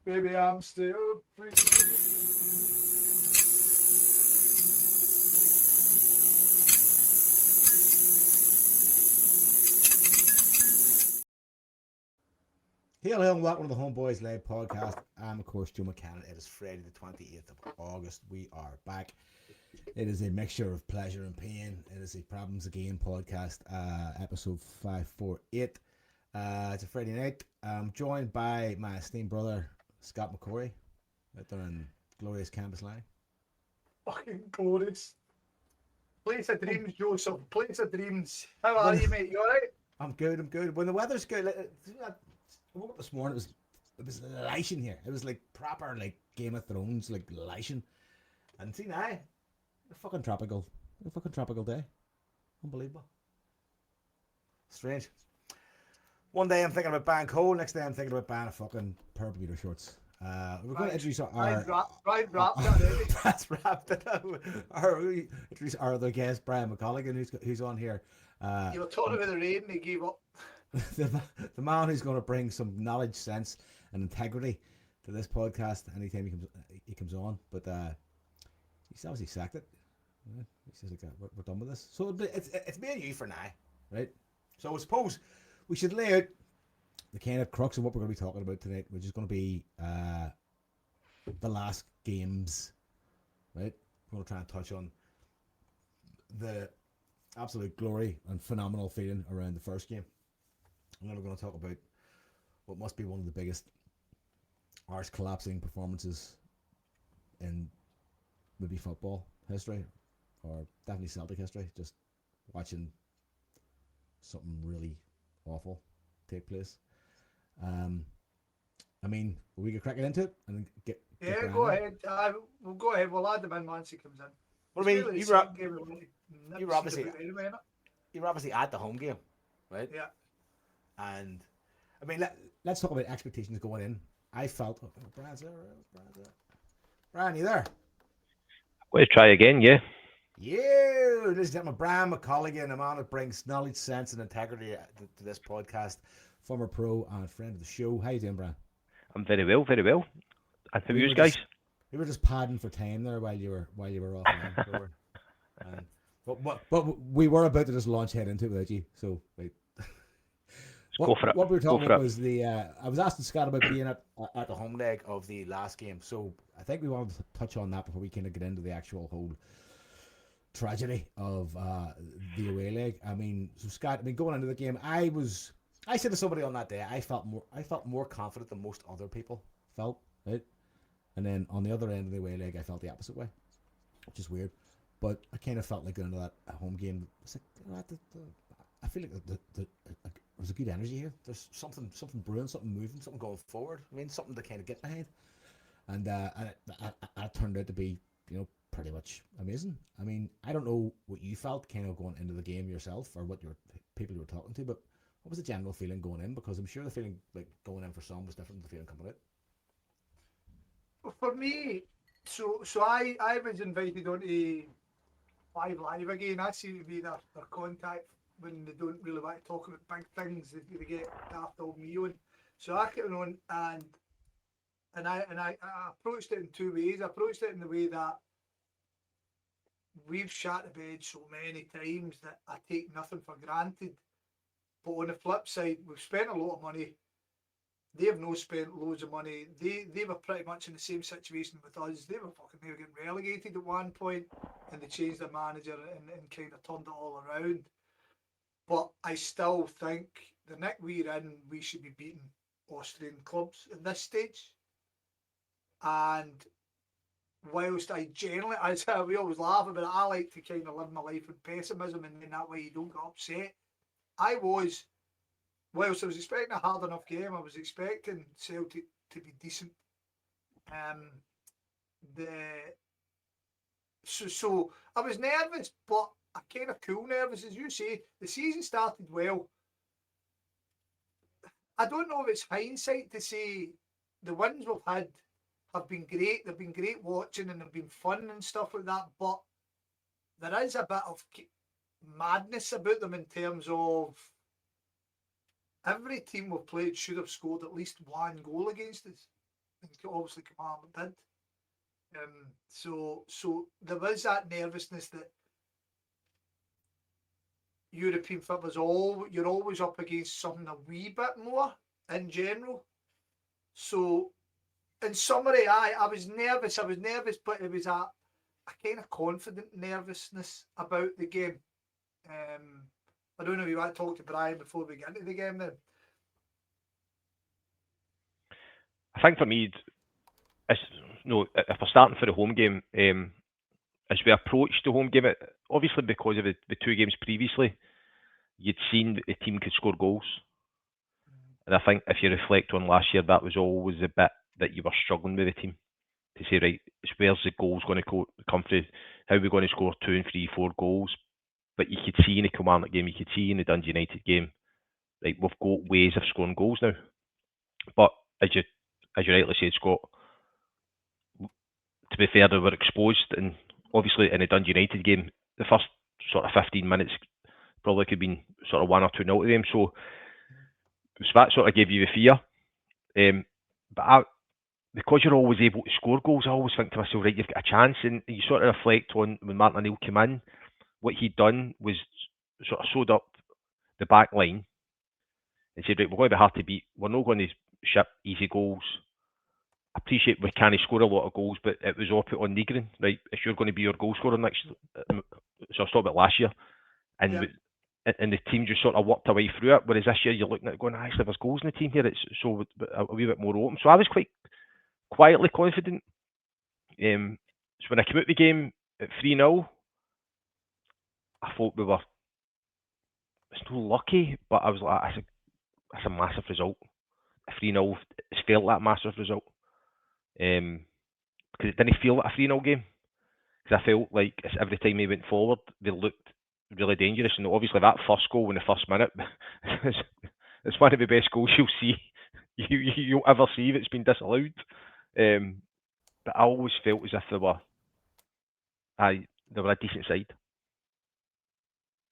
Baby, I'm still free. Hail, hail, and welcome to the HomeBhoys Live podcast. I'm, of course, Joe McCann. It is Friday, the 28th of August. We are back. It is a mixture of pleasure and pain. It is a Problems Again podcast, episode 548. It's a Friday night. I'm joined by my esteemed brother, Scott McCory, out there in glorious Campus Line. Fucking glorious. Place of dreams, Joseph. Place of dreams. How are you, mate? You alright? I'm good. When the weather's good, I woke up this morning, it was lashing here. It was like proper, like Game of Thrones, like lashing. And see now, a fucking tropical day. Unbelievable. Strange. One day I'm thinking about buying coal, next day I'm thinking about buying a fucking pair of Bermuda shorts. We're going to introduce that's wrapped it up. Introduce our other guest, Brian McColligan, who's on here. You were talking about the rain and he gave up. the man who's going to bring some knowledge, sense, and integrity to this podcast anytime he comes on. But he's obviously sacked it. He says, like, we're done with this. So it's me and you for now, right? So I suppose we should lay out the kind of crux of what we're going to be talking about tonight, which is going to be the last games, right? We're going to try and touch on the absolute glory and phenomenal feeling around the first game. And then we're going to talk about what must be one of the biggest arse-collapsing performances in maybe football history, or definitely Celtic history, just watching something really awful take place. I mean, will we get cracking into it and get go ahead. We'll go ahead. We'll add him in once he comes in. Well, I mean, you're obviously at the home game, right? Yeah. And I mean, let's talk about expectations going in. I felt Brian's there. Brian, you there? We'll try again, yeah. Yeah, ladies and gentlemen, Brian McColligan, a man that brings knowledge, sense, and integrity to this podcast. Former pro and friend of the show. How you doing, Brian? I'm very well. And how are you guys? We were just padding for time there while you were offline. but we were about to just launch head into it without you. So right. Go for it. What we were talking about was I was asking Scott about being at the home leg of the last game. So I think we wanted to touch on that before we kind of get into the actual whole tragedy of the away leg. I mean, so Scott, going into the game, I said to somebody on that day, I felt more confident than most other people felt, right? And then on the other end of the away leg, I felt the opposite way, which is weird. But I kind of felt like going into that home game, it's like, I feel like there's a good energy here. There's something brewing, something moving, something going forward. I mean, something to kind of get behind. And it turned out to be, pretty much amazing. I mean, I don't know what you felt kind of going into the game yourself, or what your people you were talking to, but what was the general feeling going in? Because I'm sure the feeling like going in for some was different than the feeling coming out. For me, so I was invited on to Five Live again. That seemed to be their contact when they don't really want to talk about big things. They get daft old me on. So I came on and I approached it in two ways. I approached it in the way that we've shat the bed so many times that I take nothing for granted. But on the flip side, we've spent a lot of money. They have not spent loads of money. They were pretty much in the same situation with us. They were getting relegated at one point, and they changed their manager and kind of turned it all around. But I still think the nick we're in, we should be beating Austrian clubs at this stage. And whilst I generally, as we always laugh about it, I like to kind of live my life with pessimism, and then that way you don't get upset. Whilst I was expecting a hard enough game, I was expecting Celtic to be decent. So I was nervous, but I kind of cool nervous, as you say. The season started well. I don't know if it's hindsight to say the wins we've had have been great. They've been great watching and they've been fun and stuff like that. But there is a bit of madness about them in terms of every team we've played should have scored at least one goal against us. and obviously Kilmarnock did. So there was that nervousness that European football you're always up against something a wee bit more in general. So in summary, I was nervous, but it was a kind of confident nervousness about the game. I don't know if you want to talk to Brian before we get into the game then. I think for me, if we're starting for the home game, as we approached the home game, obviously because of the two games previously, you'd seen that the team could score goals. And I think if you reflect on last year, that was always a bit that you were struggling with the team to say, right, where's the goals going to come from? How are we going to score 2 and 3, 4 goals? But you could see in the Kilmarnock game, you could see in the Dundee United game, right, we've got ways of scoring goals now. But as you rightly said, Scott, to be fair, they were exposed, and obviously in the Dundee United game, the first sort of 15 minutes probably could have been sort of 1 or 2 0 to them. So that sort of gave you the fear. But because you're always able to score goals, I always think to myself, right, you've got a chance. And you sort of reflect on when Martin O'Neill came in, what he'd done was sort of sewed up the back line and said, right, we're going to be hard to beat. We're not going to ship easy goals. I appreciate we can't score a lot of goals, but it was all put on Negrin, right? If you're going to be your goal scorer next, so I was talking about last year, and and the team just sort of worked away through it. Whereas this year you're looking at it going, actually, there's goals in the team here. It's so a wee bit more open. So I was quite quietly confident. So when I came out the game at 3-0, I thought we were. It's not lucky, but I was like, that's a massive result. 3-0, it's felt like a massive result. Because it didn't feel like a 3-0 game. Because I felt like every time they went forward, they looked really dangerous. And obviously that first goal in the first minute, it's one of the best goals you'll see, you'll ever see that's been disallowed. But I always felt as if they were a decent side.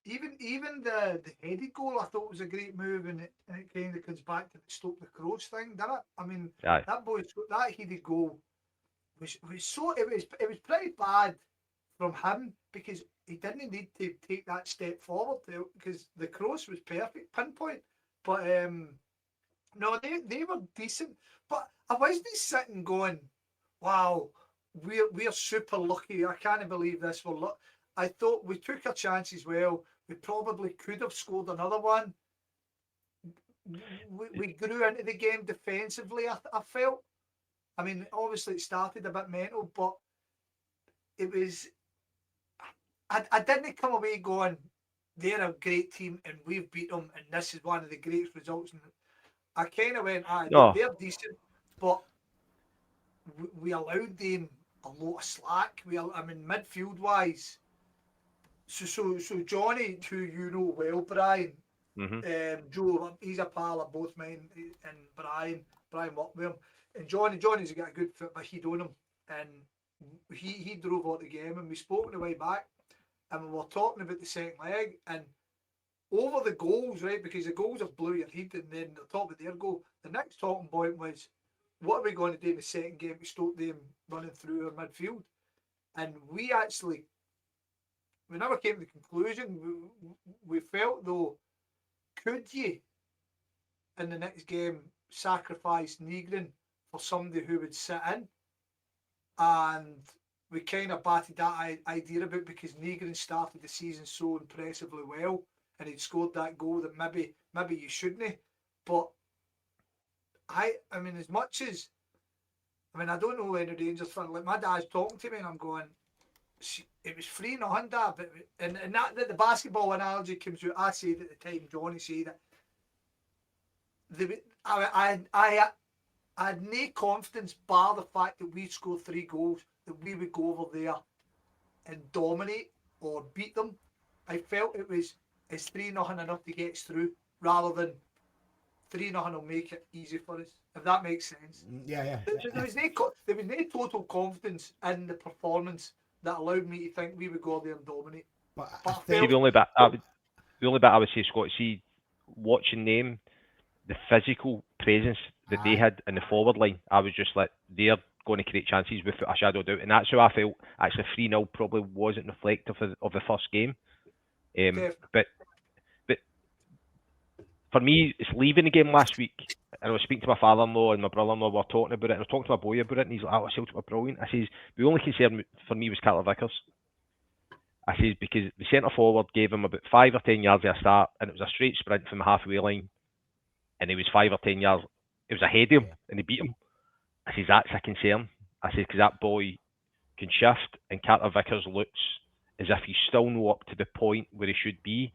Even the headed goal I thought was a great move, and it kind of comes back to the stop the Crows thing, doesn't it? I mean, that headed goal was so it was pretty bad from him, because he didn't need to take that step forward because the cross was perfect, pinpoint. But no, they were decent. But I wasn't sitting going, wow, we're super lucky. I can't believe this. I thought we took our chances well. We probably could have scored another one. We grew into the game defensively, I felt. I mean, obviously it started a bit mental, but it was... I didn't come away going, they're a great team and we've beat them and this is one of the greatest results. And I kind of went, they're decent, but we allowed them a lot of slack. Midfield-wise. So Johnny, who you know well, Brian, Joe, he's a pal of both mine and Brian worked with him. And Johnny's got a good foot, but he'd own him. And he drove out the game, and we spoke on the way back, and we were talking about the second leg, and over the goals, right, because the goals have blew your head, and then the top of their goal, the next talking point was, what are we going to do in the second game to stop them running through our midfield? And we never came to the conclusion. We felt, though, could you, in the next game, sacrifice Negrin for somebody who would sit in? And we kind of batted that idea about, because Negrin started the season so impressively well, and he'd scored that goal that maybe you shouldn't. But I mean, as much as, I don't know any Rangers fan, like my dad's talking to me and I'm going, it was 3-0, Dad, but and that the basketball analogy comes out. I said at the time, Johnny said it. I had no confidence, bar the fact that we scored 3 goals, that we would go over there and dominate or beat them. I felt is 3-0 enough to get us through, rather than 3-0 will make it easy for us, if that makes sense. Yeah. There was no total confidence in the performance that allowed me to think we would go there and dominate. The only bit I would say, Scott, see, watching them, the physical presence that they had in the forward line, I was just like, they're going to create chances without a shadow of doubt. And that's how I felt. Actually, 3-0 probably wasn't reflective of the first game. But for me, it's leaving the game last week. And I was speaking to my father-in-law and my brother-in-law were talking about it. And I was talking to my boy about it, and he's like, "Oh, Celtic were brilliant." I says, "The only concern for me was Carter Vickers." I says, because the centre forward gave him about 5 or 10 yards at a start, and it was a straight sprint from the halfway line, and he was 5 or 10 yards. It was ahead of him, and he beat him. I says, that's a concern. I says, because that boy can shift, and Carter Vickers looks as if he's still not up to the point where he should be.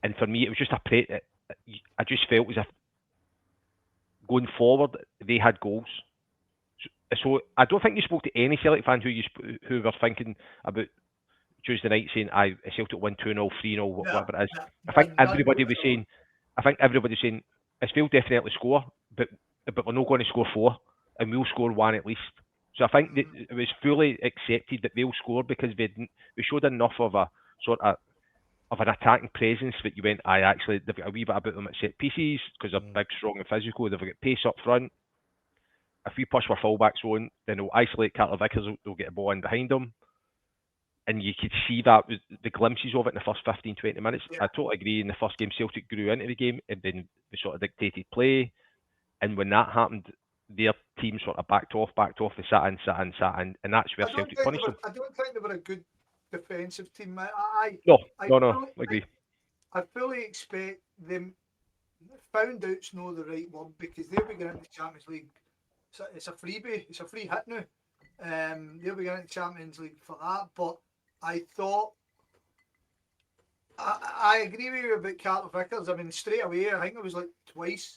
And for me, it was just I just felt as if going forward, they had goals. So I don't think you spoke to any Celtic fans who were thinking about Tuesday night saying, Celtic win 2-0, 3-0, whatever it is. I think everybody was saying, it's Phil definitely score, but we're not going to score 4, and we'll score 1 at least. So I think that it was fully accepted that they'll score because we showed enough of a sort of an attacking presence that you went, actually, they've got a wee bit about them at set pieces because they're big, strong and physical. They've got pace up front. If we push our fullbacks on, then they'll isolate Carter Vickers, they'll get a ball in behind them. And you could see that, the glimpses of it in the first 15, 20 minutes. Yeah. I totally agree. In the first game, Celtic grew into the game and then they sort of dictated play. And when that happened, their team sort of backed off. They sat in. And that's where Celtic punished them. I don't think they were a good defensive team. No, I agree. I fully expect them. Found out's not the right word because they'll be getting into the Champions League. It's a freebie. It's a free hit now. They'll be getting into the Champions League for that. But I thought I agree with you about Carter Vickers. I mean, straight away, I think it was like twice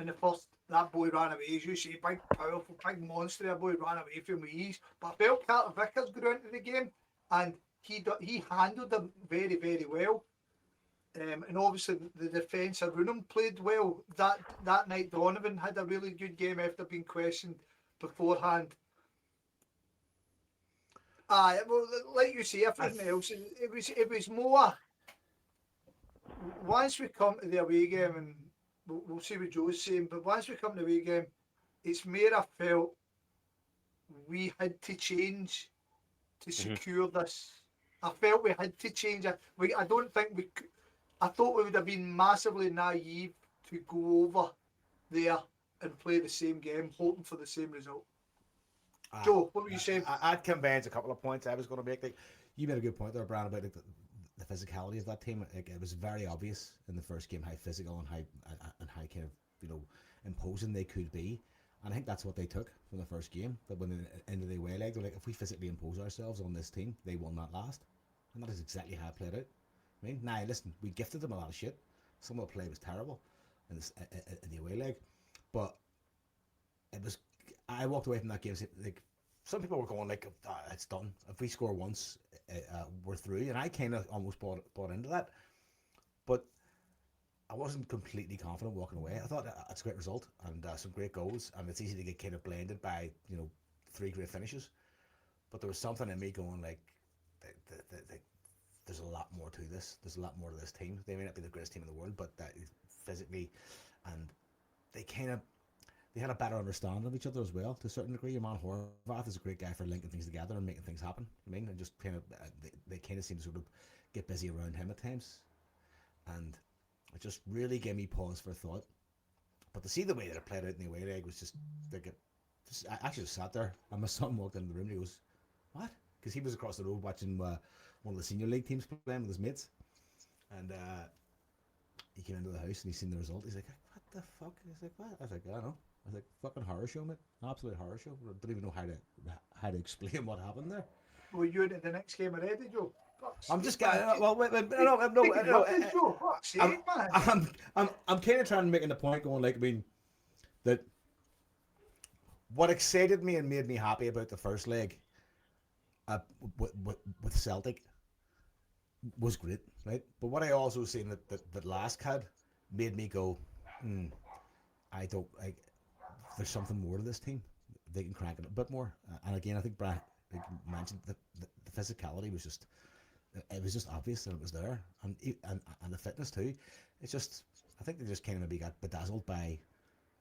in the first. That boy ran away, as you say, big, powerful, big monster. That boy ran away from with ease. But I felt Carter Vickers grew into the game, and he handled them very, very well. And obviously the defence of Runham played well. That night Donovan had a really good game after being questioned beforehand. Well, like you say, everything else, it was more. Once we come to the away game, and we'll see what Joe's saying, but once we come to the away game, it's more I felt we had to change to secure this. I felt we had to change it. I don't think we could. I thought we would have been massively naive to go over there and play the same game, hoping for the same result. Joe, what were you saying? I'd convince a couple of points I was going to make. Like, you made a good point there, Brian, about the physicality of that team. Like, it was very obvious in the first game how physical and how kind of imposing they could be. And I think that's what they took from the first game. That when they into the away leg, they're like, if we physically impose ourselves on this team, they will not last. And that is exactly how it played out. I mean, now listen, we gifted them a lot of shit. Some of the play was terrible in the away leg, but it was. I walked away from that game like some people were going like, "It's done. If we score once, we're through." And I kind of almost bought into that, but I wasn't completely confident walking away. I thought that's a great result and some great goals, and it's easy to get kind of blended by 3 great finishes. But there was something in me going like, there's a lot more to this. There's a lot more to this team. They may not be the greatest team in the world, but that physically, and they had a better understanding of each other as well to a certain degree. Your man Horvath is a great guy for linking things together and making things happen. I mean, and just kind of they kind of seem to sort of get busy around him at times, and it just really gave me pause for thought. But to see the way that it played out in the away leg was just like I actually just sat there, and my son walked into the room and he goes, "What?" Because he was across the road watching one of the senior league teams playing with his mates, and he came into the house and he seen the result. He's like, "What the fuck?" He's like, "What?" I was like, "I don't know." I was like, "Fucking horror show, mate! Absolute horror show." I don't even know how to explain what happened there. Were you in the next game already, Joe? I'm just getting. Well, wait, no. I'm kind of trying to make the point, going like, I mean, that what excited me and made me happy about the first leg, with Celtic, was great, right? But what I also seen that Lask had made me go, there's something more to this team. They can crank it a bit more. And again, I think Brian mentioned that the physicality was just, it was just obvious that it was there, and the fitness too. It's just I think they just kind of maybe got bedazzled by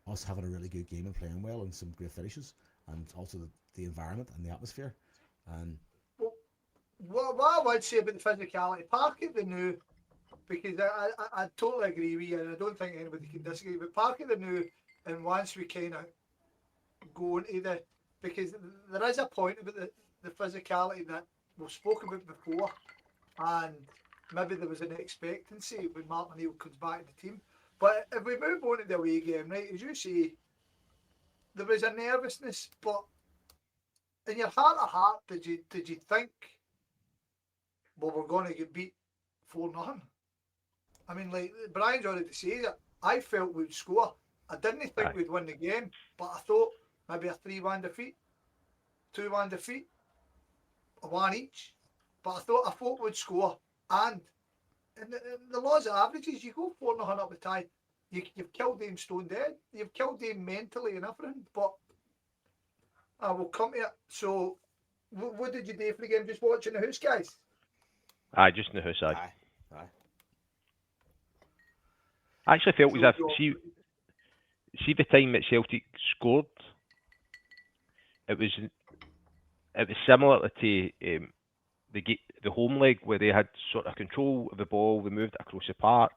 us having a really good game and playing well and some great finishes, and also the environment and the atmosphere. And what I would say about the physicality, Parky they knew, because I totally agree with you, and I don't think anybody can disagree, but Parky they knew, and once we kind of go into because there is a point about the physicality that we've spoken about before, and maybe there was an expectancy when Martin O'Neill comes back to the team. But if we move on to the away game, right, as you say, there was a nervousness, but in your heart of heart, did you think, well, we're going to get beat 4-0? I mean, like Brian's already said it, I felt we'd score. I didn't think we'd win the game, but I thought maybe a 3-1 defeat, 2-1 defeat, a 1 each. But I thought we'd score. And in the laws of averages, you go 4-0 up the tie, you've killed him stone dead. You've killed him mentally and everything. But I will come to it. So, what did you do for the game? Just watching the house, guys? Aye, just in the house, aye. I actually felt as if, see the time that Celtic scored, it was similar to the home leg where they had sort of control of the ball, they moved it across the park,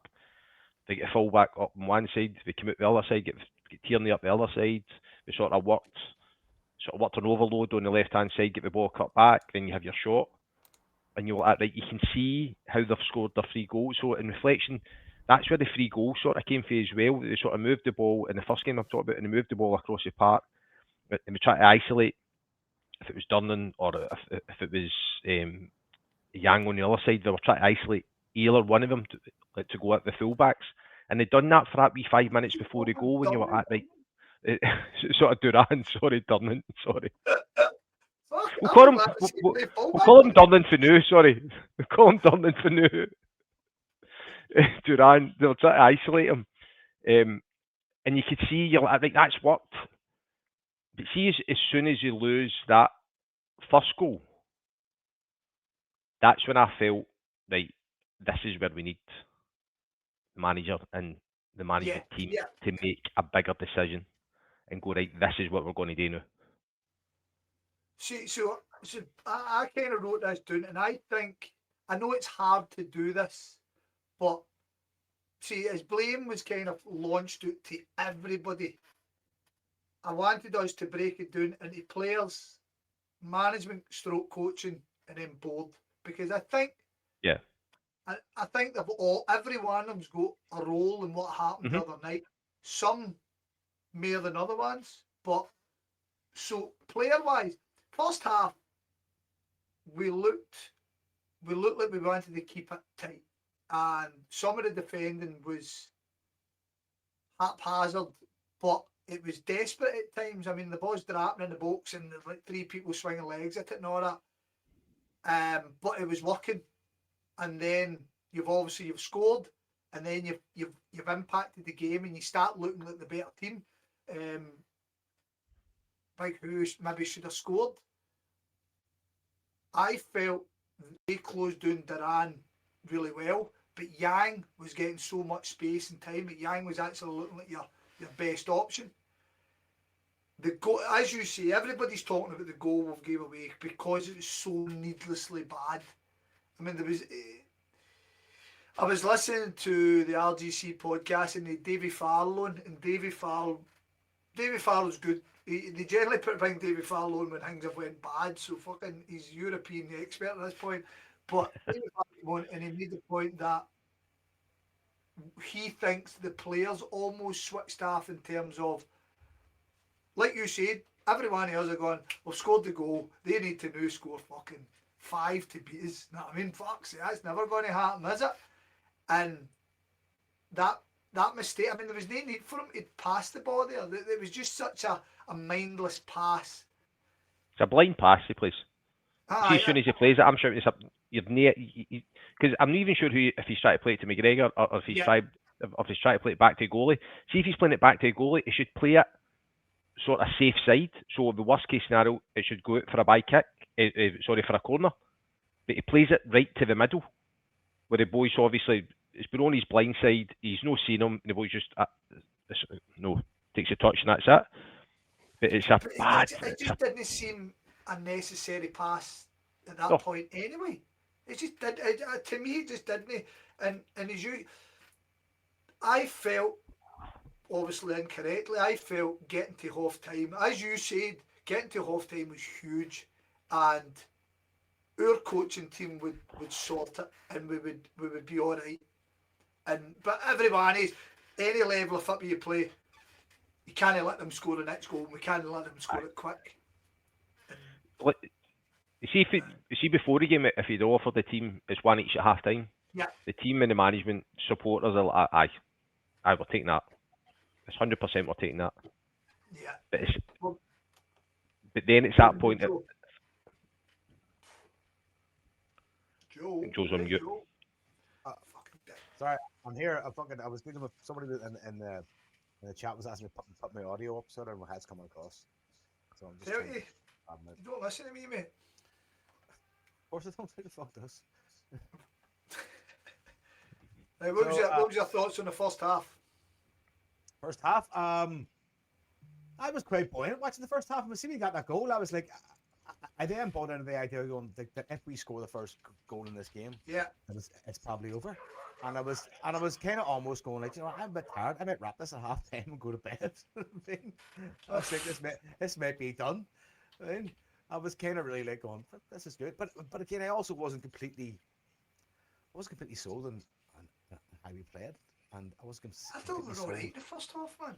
they get a full back up on one side, they come out the other side, get Tierney up the other side, they sort of worked an overload on the left hand side, get the ball cut back, then you have your shot, and you're like, right, you can see how they've scored their 3 goals. So in reflection, that's where the 3 goals sort of came from as well. They sort of moved the ball in the first game I've talked about, and they moved the ball across the park, and we tried to isolate if it was Durnan or if it was Yang on the other side. They were trying to isolate either one of them to go at the fullbacks, and they'd done that for that wee 5 minutes before the goal when you were at right. Sort of Duran, sorry, Durnan, sorry. We'll call him Durnan for now, sorry. We'll call him Durnan for now. Duran, they were trying to isolate him. And you could see, you're like, right, that's worked. But see, as soon as you lose that first goal, that's when I felt, right, this is where we need the manager and the management team to make a bigger decision and go, right, this is what we're going to do now. See, so I kind of wrote this down, and I think, I know it's hard to do this, but see, as blame was kind of launched out to everybody, I wanted us to break it down into players, management, stroke coaching, and then board, because I think, I think every one of them's got a role in what happened the other night. Some more than other ones, but so player-wise, first half we looked like we wanted to keep it tight, and some of the defending was haphazard, but it was desperate at times. I mean, the ball's dropping in the box and there's like 3 people swinging legs at it and all that. But it was working, and then you've scored, and then you've impacted the game, and you start looking like the better team. Like who maybe should have scored. I felt they closed down Duran really well, but Yang was getting so much space and time that Yang was actually looking like your best option. The goal, as you say, everybody's talking about the goal we've gave away because it was so needlessly bad. I mean, I was listening to the RGC podcast and Davy Farrell on, and Davy Farrell's good. They generally bring Davy Farrell on when things have went bad, so fucking he's European expert at this point. But Davy Farrell, and he made the point that he thinks the players almost switched off in terms of, like you said, everyone else are going, we've scored the goal, they need to now score fucking 5 to beat us. Know what I mean? Fuck, that's never going to happen, is it? And that mistake, I mean, there was no need for him to pass the ball there. It was just such a mindless pass. It's a blind pass he plays. See, as soon as he plays it, I'm sure it's up. Because I'm not even sure if he's trying to play it to McGregor or if he's trying to play it back to a goalie. See, if he's playing it back to a goalie, he should play it sort of safe side. So the worst case scenario, it should go out for a by kick. For a corner. But he plays it right to the middle, where the boys obviously it's been on his blind side. He's no seen him. And the boy's just takes a touch and that's it. But it's a But bad. it just didn't seem a necessary pass at that No. point anyway. It just did. To me, it just didn't. And as you, I felt, obviously incorrectly, I felt getting to half time, as you said, getting to half time was huge, and our coaching team would sort it, and we would be all right. But everyone is any level of football you play, you can't let them score the next goal. We can't let them score it quick. You see before the game, if he'd offered the team it's one each at half time, Yeah. the team and the management supporters are like, aye, we're taking that. It's 100% we're taking that. Yeah. But it's Well, but then it's that point that Joe, Joe's on mute. Joe. Fucking dick. Sorry, I'm here. I was speaking with somebody in the chat was asking me to put my audio up, so that my head's coming across. So I'm just Tell trying you, to you don't listen to me, mate. Of course, I don't think the fuck does. Now, what was your thoughts on the first half? First half, I was quite buoyant watching the first half. As soon as we got that goal, I was like, I then bought into the idea of going that if we score the first goal in this game, Yeah. it's probably over. And I was kind of almost going like, I'm a bit tired. I might wrap this at half time and go to bed. I was like, this might be done. I was kind of really like going, this is good. But again, I also wasn't completely sold on how we played, and I was I thought we were all right the first half, man.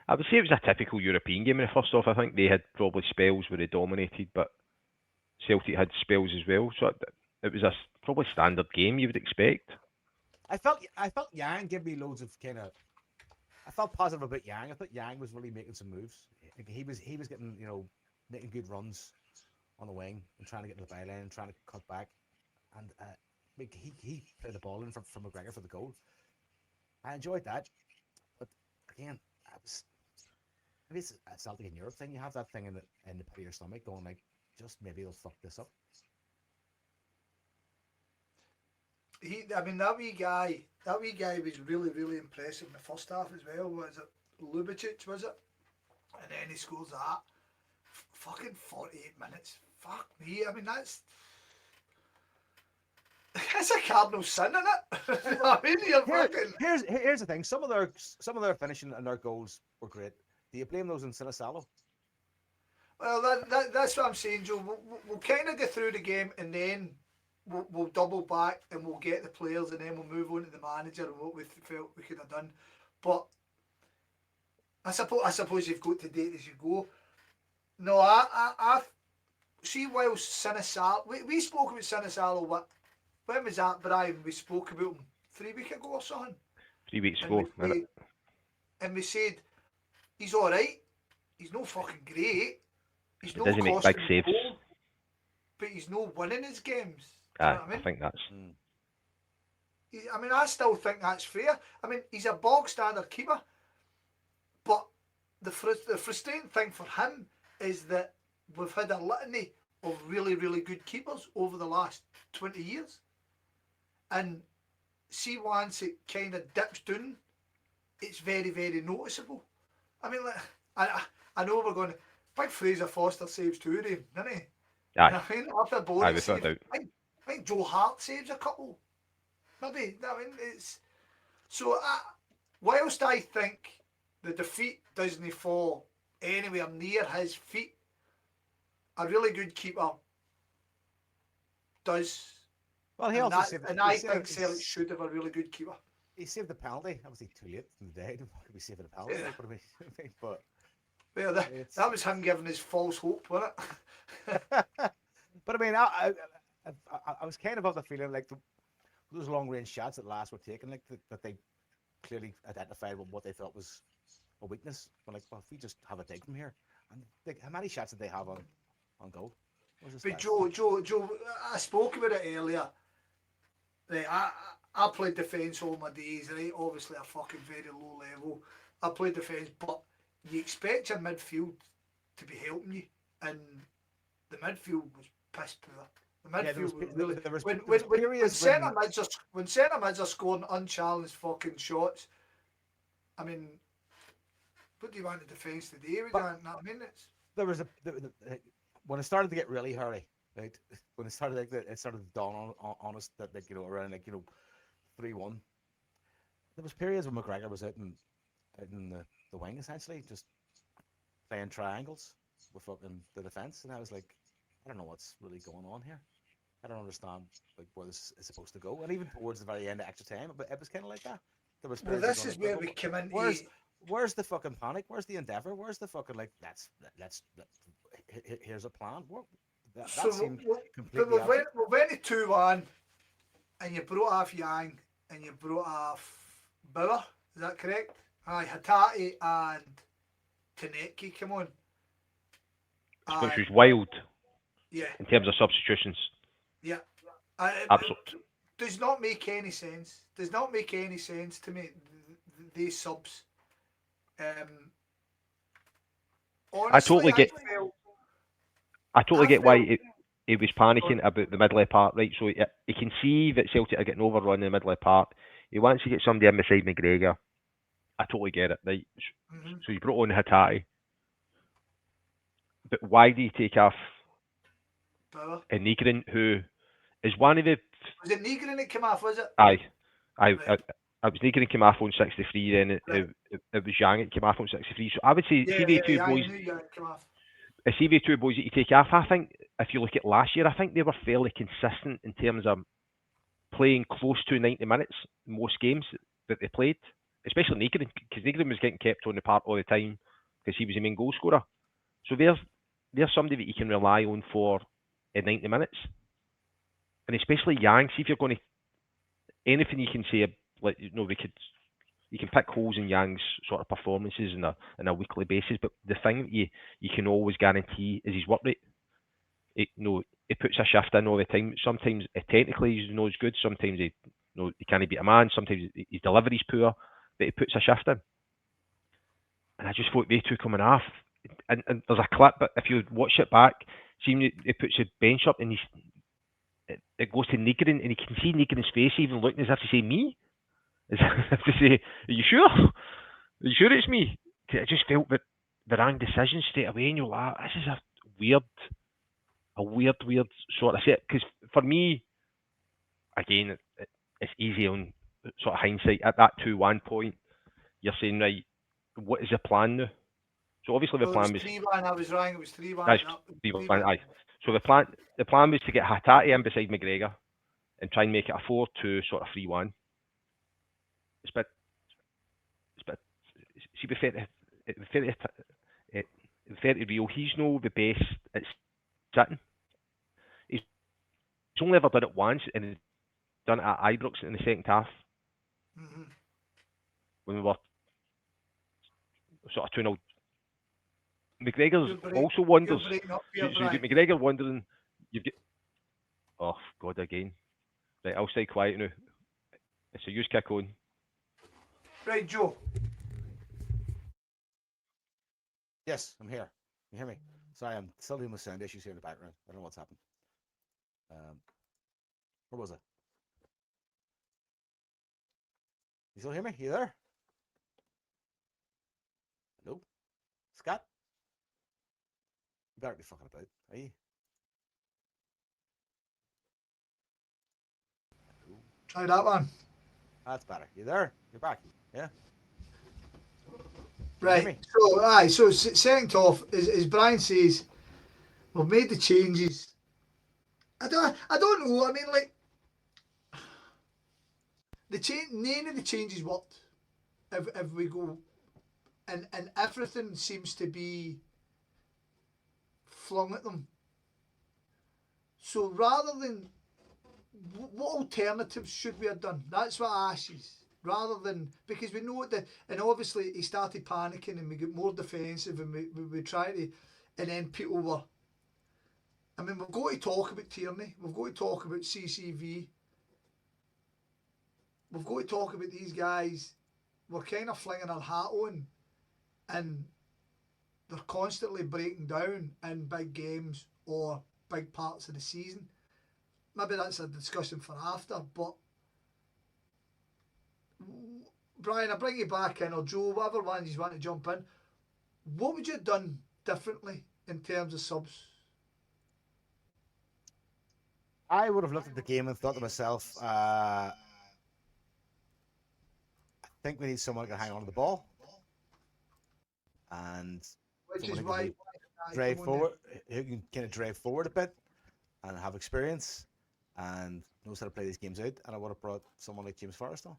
I would say it was a typical European game in the first half. I think they had probably spells where they dominated, but Celtic had spells as well. So it was probably standard game you would expect. I felt Yang gave me loads of kind of. I felt positive about Yang. I thought Yang was really making some moves. He was getting making good runs on the wing and trying to get to the byline and trying to cut back, and he played the ball in from McGregor for the goal. I enjoyed that, but again, maybe it's a Celtic in Europe thing. You have that thing in the pit of your stomach going like, just maybe they'll fuck this up. That wee guy was really, really impressive in the first half as well. Was it Lubicic, was it? And then he scores that. Fucking 48 minutes. Fuck me. I mean, that's a cardinal sin, isn't it? I mean, Here's the thing. Some of their finishing and their goals were great. Do you blame those in Sinisalo? Well, that's what I'm saying, Joe. We'll kind of get through the game and then we'll double back and we'll get the players and then we'll move on to the manager and what we felt we could have done. But I suppose you've got to date as you go. No, I see. While Sinisalo, we spoke about Sinisalo. When was that, Brian? We spoke about him 3 weeks ago or something. 3 weeks ago, and we said he's all right. He's no fucking great. He's no doesn't make big saves, but he's no winning his games. I think that's. I mean, I still think that's fair. I mean, he's a bog standard keeper, but the frustrating thing for him is that we've had a litany of really, really good keepers over the last 20 years. And see, once it kind of dips down, it's very, very noticeable. I mean, like, I know we're going, big Fraser Foster saves 2 of them, didn't he? Aye. I mean, after Boris saves, I think Joe Hart saves a couple. Maybe. I mean, it's... So, whilst I think the defeat doesn't fall anywhere near his feet, a really good keeper does. Well, he also saved. And I think Celtic should have a really good keeper. He saved the penalty. Obviously, too late in the day to be saving a penalty. Yeah. But well, that was him giving his false hope, wasn't it? But I mean, I was kind of the feeling like those long range shots at last were taken, like that they clearly identified what they thought was a weakness. But like, well, if we just have a dig from here, and like, how many shots did they have on goal? But Joe, I spoke about it earlier. Right, I played defence all my days, right? Obviously, a fucking very low level. I played defence, but you expect your midfield to be helping you, and the midfield was piss poor. The Yeah, there was, midfield was there, really there was, when there was when periods centre mids are scoring unchallenged fucking shots. I mean, what do you want the defence to do with that? I mean, it's there was when it started to get really hairy, right? When it started it started to dawn on us that like, around 3-1. There was periods when McGregor was out in the wing essentially, just playing triangles with fucking the defence, and I was like, I don't know what's really going on here. I don't understand like where this is supposed to go. And even towards the very end of extra time, but it was kind of like that. There was well, periods this is where we come into. where's the fucking panic? Where's the endeavour? Where's the fucking like here's a plan? That seemed completely absent. We went to 2-1, and you brought off Yang and you brought off Bauer. Is that correct? Aye, Hatate and Taneki come on. Which was wild. Yeah. In terms of substitutions. Yeah. Absolutely. Does not make any sense. Does not make any sense to me. These subs. Honestly, I totally get why he was panicking about the Midley part, right? So he can see that Celtic are getting overrun in the Midley part. He wants to get somebody in beside McGregor. I totally get it, right? Mm-hmm. So he brought on Hatate. But why do you take off Nigrin, who is one of the... Was it Nigrin that came off, was it? Aye. Right. I was Nigrin came off on 63, then it was Yang that came off on 63. So I would say CV2 boys... I knew Yang came off. The CV2 boys that you take off, I think, if you look at last year, I think they were fairly consistent in terms of playing close to 90 minutes in most games that they played, especially Nigrin, because Nigrin was getting kept on the park all the time because he was the main goal scorer. So there's somebody that you can rely on for 90 minutes. And especially Yang, see if you're going to... Anything you can say, like, you can pick holes in Yang's sort of performances on a weekly basis, but the thing that you can always guarantee is his work rate. He puts a shift in all the time. Sometimes technically he's not as good. Sometimes he can't beat a man. Sometimes his delivery's poor, but he puts a shift in. And I just thought they two coming off. And there's a clip, but if you watch it back, see he puts the bench up and it goes to Nigrin, and you can see Nigrin's face even looking as if to say, me? As if to say, are you sure? Are you sure it's me? I just felt that the wrong decision straight away, and you're like, this is a weird sort of set. Because for me, again, it's easy on sort of hindsight. At that 2-1 point, you're saying, right, what is the plan now? So obviously the plan was 3-1. I was wrong. It was 3-1. That's 3-1. Aye. So the plan was to get Hatate in beside McGregor and try and make it a 4-2 sort of 3-1. It's a bit. See, be fair to Rio, he's no the best at sitting. He's only ever done it once, and he's done it at Ibrox in the second half. Mm-hmm. When we were sort of 2-0. McGregor's also wonders. So you get McGregor wondering. You get. Oh God, again. Right, I'll stay quiet now. It's a use kick on. Right, Joe. Yes, I'm here. You hear me? Sorry, I'm still dealing with sound issues here in the background. I don't know what's happened. Where was it? You still hear me? You there? Hello? Scott? You better be fucking about, are you? Hello? Try that one. That's better. You there? You're back. Yeah? Right. So second off, as Brian says, we've made the changes. I don't know. I mean, like none of the changes worked. If we go, and everything seems to be flung at them. So rather than what alternatives should we have done? That's what I ask you. Rather than, because we know that, and obviously he started panicking and we get more defensive and we try to, and then people were, I mean, we've got to talk about Tierney, we've got to talk about CCV, we've got to talk about these guys. We're kind of flinging our hat on and they're constantly breaking down in big games or big parts of the season. maybe that's a discussion for after. But Brian, I bring you back in, or Joe, whatever one you want to jump in. What would you have done differently in terms of subs? I would have looked at the game and thought to myself, I think we need someone who can hang on to the ball and Which someone is who can why drive forward, who can kind of drive forward a bit and have experience and knows how to play these games out. And I would have brought someone like James Forrest on.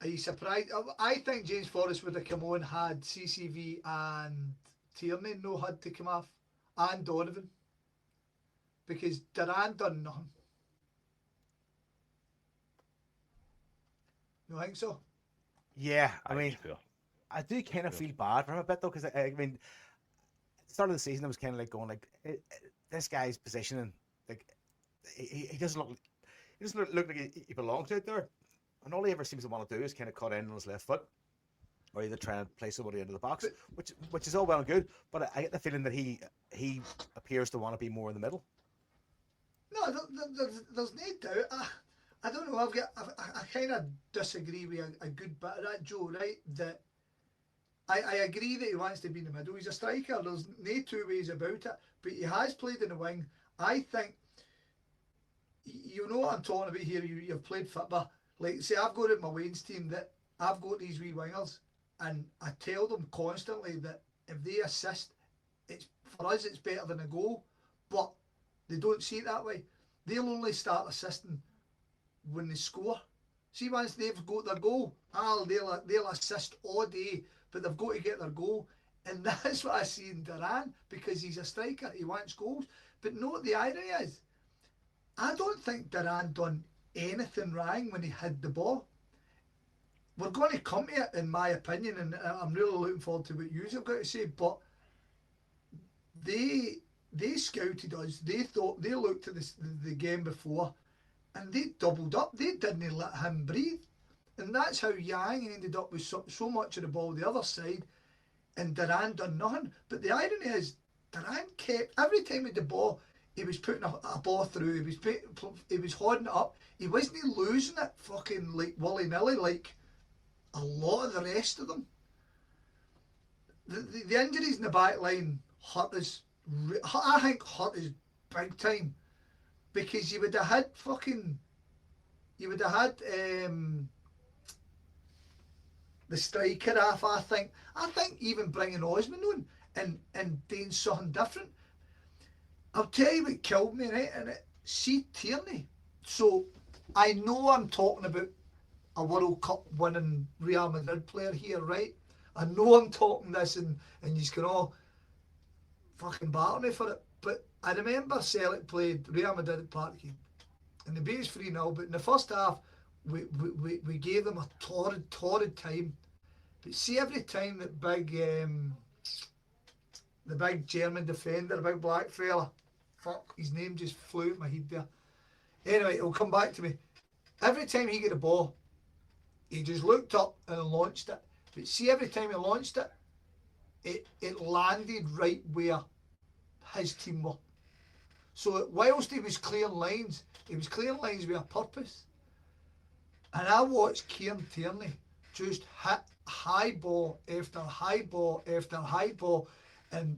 Are you surprised? I think James Forrest would have come on had CCV and Tierney no had to come off, and Donovan, because Duran done nothing. You think so? Yeah, I mean, I do kind of feel bad for him a bit though, because I mean, at the start of the season, I was kind of like going like, this guy's positioning, like, he doesn't look like he belongs out there, and all he ever seems to want to do is kind of cut in on his left foot, or either try and play somebody into the box, which is all well and good, but I get the feeling that he appears to want to be more in the middle. No, there's no doubt. I don't know. I kind of disagree with a good bit of that, Joe. Right? That I agree that he wants to be in the middle. He's a striker. There's no two ways about it. But he has played in the wing. I think you know what I'm talking about here. You've played football. Like, say, I've got at my Wayne's team that I've got these wee wingers, and I tell them constantly that if they assist, it's for us it's better than a goal. But they don't see it that way. They'll only start assisting when they score. See, once they've got their goal, they'll assist all day, but they've got to get their goal. And that's what I see in Duran, because he's a striker, he wants goals. But no, the irony is, I don't think Duran done anything wrong when he had the ball. We're going to come to it, in my opinion, and I'm really looking forward to what you've got to say, but they scouted us. They looked at the game before, and they doubled up. They didn't let him breathe, and that's how Yang ended up with so much of the ball the other side, and Duran done nothing. But the irony is, Duran kept every time with the ball, he was putting a ball through. He was holding it up. He wasn't losing it fucking like willy nilly like a lot of the rest of them. The injuries in the back line hurt us. I think hurt us big time, because you would have had the striker off. I think even bringing Osman on and doing something different. I'll tell you what killed me, right? And see Tierney. So I know I'm talking about a World Cup winning Real Madrid player here, right? I know I'm talking this and he's going, oh, fucking battle me for it. But I remember Celtic played Real Madrid at Parkhead, and they beat us 3-0, but in the first half we gave them a torrid time. But see, every time that the big German defender, the big black fella, fuck, his name just flew out my head there. Anyway, it'll come back to me. Every time he got the ball, he just looked up and launched it. But see, every time he launched it, it landed right where his team were. So whilst he was clearing lines with a purpose. And I watched Kieran Tierney just hit high ball after high ball after high ball, and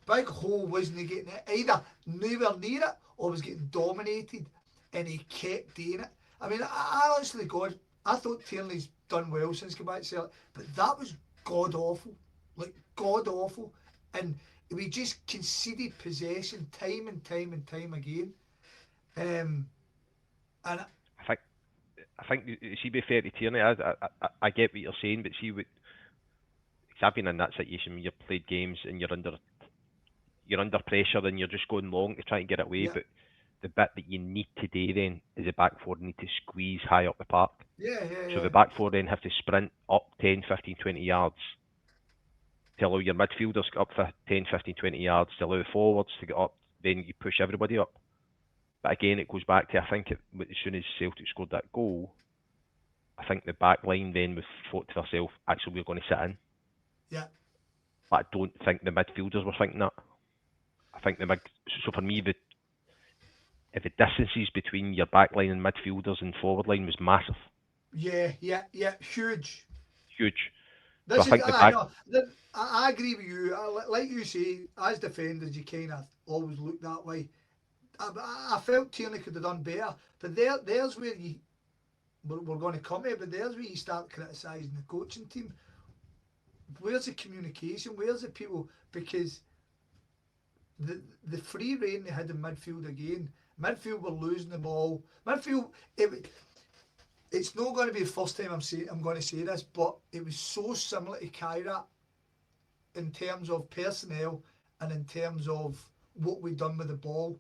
Big Hole wasn't getting it either nowhere near it or was getting dominated, and he kept doing it. I mean, I honestly, God, I thought Tierney's done well since coming back to Celtic, but that was god awful, like god awful, and we just conceded possession time and time and time again. And I think she be fair to Tierney. I get what you're saying, but she would. Cause I've been in that situation when you've played games and you're under pressure and you're just going long to try and get it away. Yeah. But the bit that you need to do then is the back four need to squeeze high up the park. So the back four then have to sprint up 10, 15, 20 yards to allow your midfielders to get up for 10, 15, 20 yards, to allow the forwards to get up. Then you push everybody up. But again, it goes back to, I think, as soon as Celtic scored that goal, I think the back line then was thought to herself, actually, we're going to sit in. Yeah. But I don't think the midfielders were thinking that. I think so for me, if the distances between your back line and midfielders and forward line was massive. Yeah, huge. Huge. So This I is, think the back. no, I agree with you. Like you say, as defenders, you kind of always look that way. I felt Tierney could have done better, but there's where we're going to come here, but there's where you start criticising the coaching team. Where's the communication? Where's the people? Because the free rein they had in midfield again. Midfield were losing the ball. Midfield, it's not going to be the first time I'm going to say this, but it was so similar to Kyra in terms of personnel and in terms of what we'd done with the ball.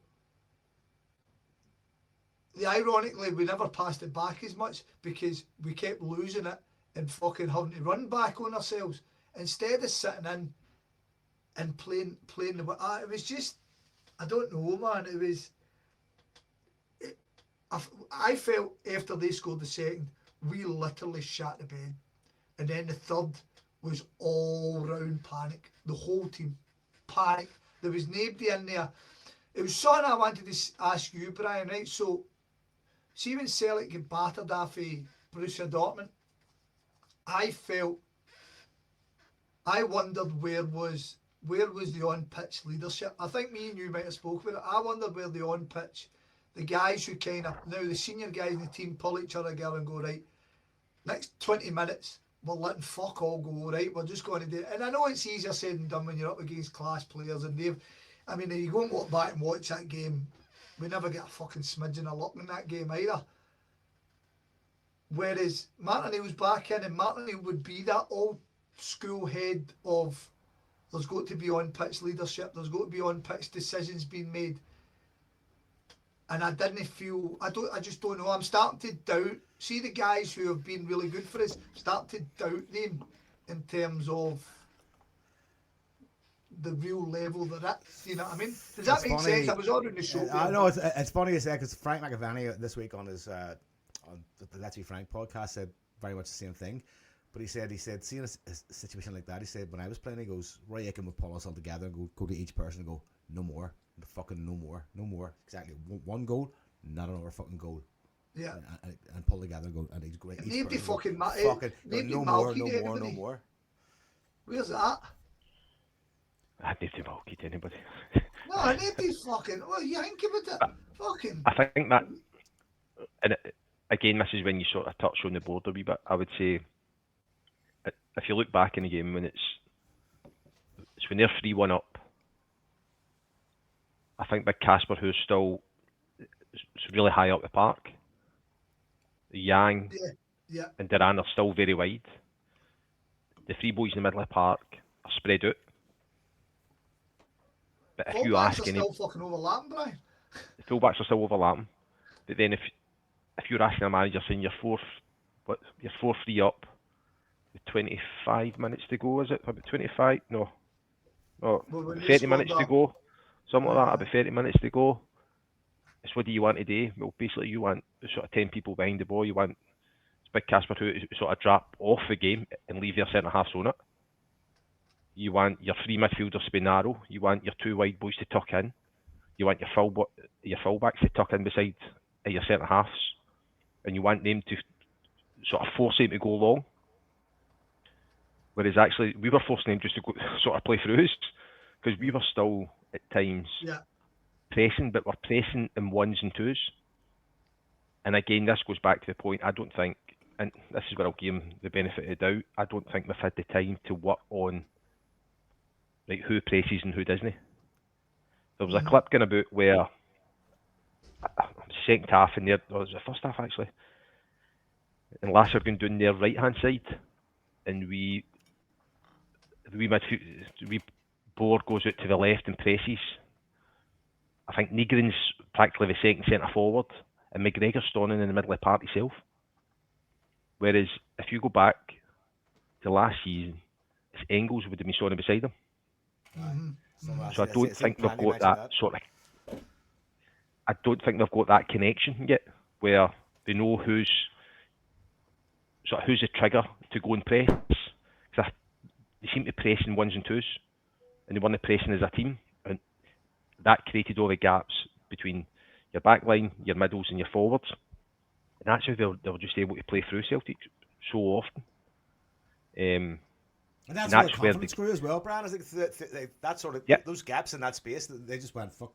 Ironically, we never passed it back as much because we kept losing it and fucking having to run back on ourselves instead of sitting in and playing the. It was just, I don't know, man. It was. I felt after they scored the second, we literally shat the bed, and then the third was all round panic. The whole team panic. There was nobody in there. It was something I wanted to ask you, Brian. Right, so see when Celtic get battered off Borussia Dortmund, I wondered where was the on-pitch leadership. I think me and you might have spoken about it. I wondered where the on-pitch, the guys who kind of, now the senior guys in the team pull each other together and go, right, next 20 minutes, we're letting fuck all go, right? We're just going to do it. And I know it's easier said than done when you're up against class players, and you go and look back and watch that game, we never get a fucking smidgen of luck in that game either. Whereas Martinelli was back in, and Martinelli would be that old school head of there's got to be on-pitch leadership, there's got to be on-pitch decisions being made. And I didn't feel, I just don't know, I'm starting to doubt, see the guys who have been really good for us, start to doubt them in terms of the real level they're at, you know what I mean? Does that make sense? I was ordering the show. I know, it's funny to say, because Frank McAvaney this week on his, on the Let's Be Frank podcast said very much the same thing. But he said, seeing a situation like that, he said, when I was playing, he goes, Roy Aiken would pull us all together and go to each person and go, no more. Fucking no more. Exactly. One goal, not another fucking goal. Yeah. And pull together and go, and he's great. Nobody fucking no more. Where's that? I need to malky to anybody. No, nobody's fucking. Well, you think about it. Fucking. I think that, and again, this is when you sort of touch on the board a wee bit. I would say, if you look back in the game when it's when they're 3-1 up, I think Big Casper, who's still really high up the park, Yang and Duran are still very wide. The three boys in the middle of the park are spread out. But if you ask any, still fucking overlapping, Brian. The fullbacks are still overlapping. But then if you're asking a manager saying you're 4-3 up, with 25 minutes to go, is it? About 25? No. Oh, 30 minutes to go. Something like that, about 30 minutes to go. It's what do you want to do? Well, basically you want sort of 10 people behind the ball. You want Big Casper to sort of drop off the game and leave their centre-halves on it. You want your three midfielders to be narrow. You want your two wide boys to tuck in. You want your fullbacks to tuck in beside your centre-halves. And you want them to sort of force them to go long. Whereas actually we were forcing them just to go, sort of play through us, because we were still at times pressing, but we're pressing in ones and twos. And again, this goes back to the point, I don't think, and this is where I'll give him the benefit of the doubt, I don't think we've had the time to work on like who presses and who doesn't. There was a clip going about where second half in there, or was it the first half actually, and Lass are going down their right hand side, and we board goes out to the left and presses. I think Nygren's practically the second centre forward, and McGregor's standing in the middle of the park himself. Whereas if you go back to last season, it's Engels would have been standing beside him. So I don't think they've got that sort of. I don't think they've got that connection yet, where they know who's the trigger to go and press. Because they seem to press in ones and twos, and they want to pressing as a team. And that created all the gaps between your back line, your middles, and your forwards. And that's how they were just able to play through Celtic so often. And that's where where the confidence grew as well, Brian. I think that sort of those gaps in that space, they just went fuck.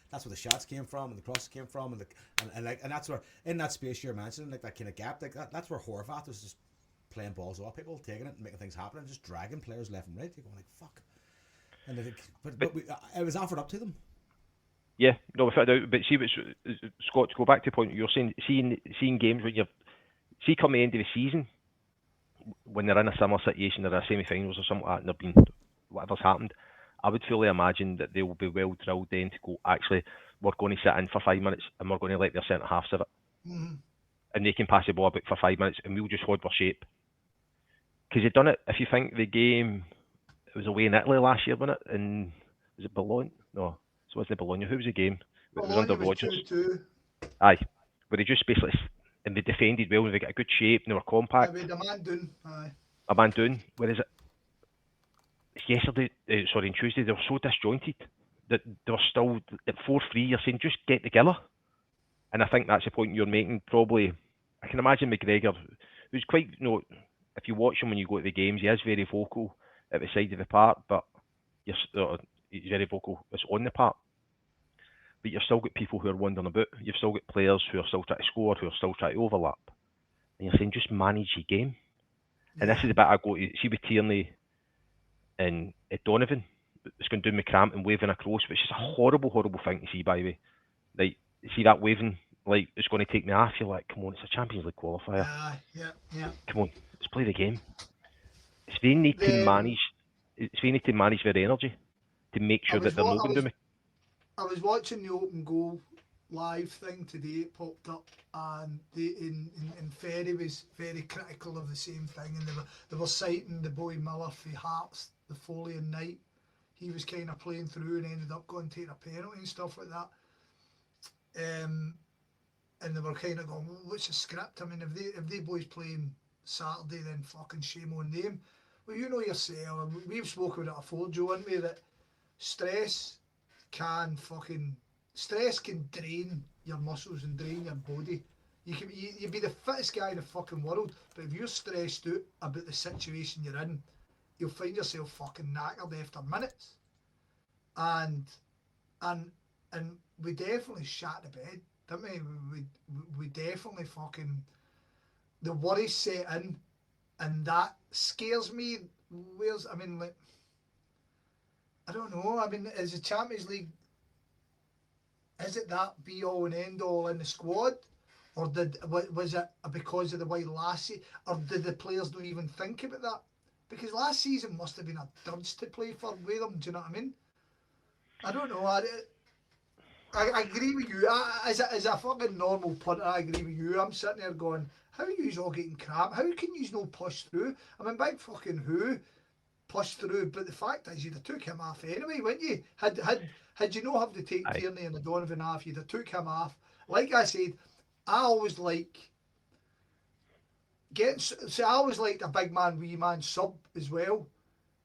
That's where the shots came from and the crosses came from, and that's where in that space you're mentioning, like that kind of gap, like that's where Horvath was just playing balls off people, taking it and making things happen, and just dragging players left and right. You're going like fuck. And I think, but it was offered up to them. Yeah, no, without a doubt. But see, Scott, to go back to the point you're saying, seeing games when come the end of the season, when they're in a similar situation, or a semi-finals or something like that, and they've been whatever's happened, I would fully imagine that they will be well drilled then to go, actually, we're going to sit in for 5 minutes and we're going to let their centre halves have it. Mm-hmm. And they can pass the ball about for 5 minutes and we'll just hold our shape. Because they've done it, if you think the game, it was away in Italy last year, wasn't it? And was it Bologna? No, so was it Bologna? Who was the game? It was under Rodgers. 2-2. Aye, where they just basically, and they defended well, they got a good shape, and they were compact. A man doing, aye. A man doing. Whereas yesterday, on Tuesday, they were so disjointed that they were still at 4-3. You're saying just get together, and I think that's the point you're making. Probably, I can imagine McGregor, who's quite, if you watch him when you go to the games, he is very vocal at the side of the park, but he's very vocal. It's on the park. But you've still got people who are wandering about. You've still got players who are still trying to score, who are still trying to overlap. And you're saying, just manage your game. Yeah. And this is the bit I go to see with Tierney and Donovan. It's going down the cramp and waving across, which is a horrible, horrible thing to see, by the way. Like, you see that waving, like, it's going to take me off. You're like, come on, it's a Champions League qualifier. Yeah. Come on, let's play the game. It's they need to manage. It's they need to manage their energy to make sure that they're not going to do me. I was watching the Open Goal live thing today. It popped up, and in Ferry was very critical of the same thing, and they were citing the boy Miller for Hearts, the Foley and Knight. He was kind of playing through and ended up going to take a penalty and stuff like that. And they were kind of going, well, what's the script? I mean, if they boys playing Saturday, then fucking shame on them. Well, you know yourself, we've spoken about it before, Joe, haven't we, that stress can drain your muscles and drain your body. You'd be the fittest guy in the fucking world, but if you're stressed out about the situation you're in, you'll find yourself fucking knackered after minutes. And we definitely shat the bed, didn't we? We definitely fucking, the worries set in, and that scares me. I don't know. I mean, is the Champions League, is it that be all and end all in the squad, or was it because of the way last season, or did the players not even think about that? Because last season must have been a dunce to play for with them. Do you know what I mean? I don't know. I agree with you. As a fucking normal punter, I agree with you. I'm sitting there going, how are you all getting cramp? How can you not push through? I mean, big fucking who pushed through, but the fact is you'd have took him off anyway, wouldn't you? Had you not have to take Tierney and the Donovan off, you'd have took him off. Like I said, I always like I always liked a big man, wee man sub as well,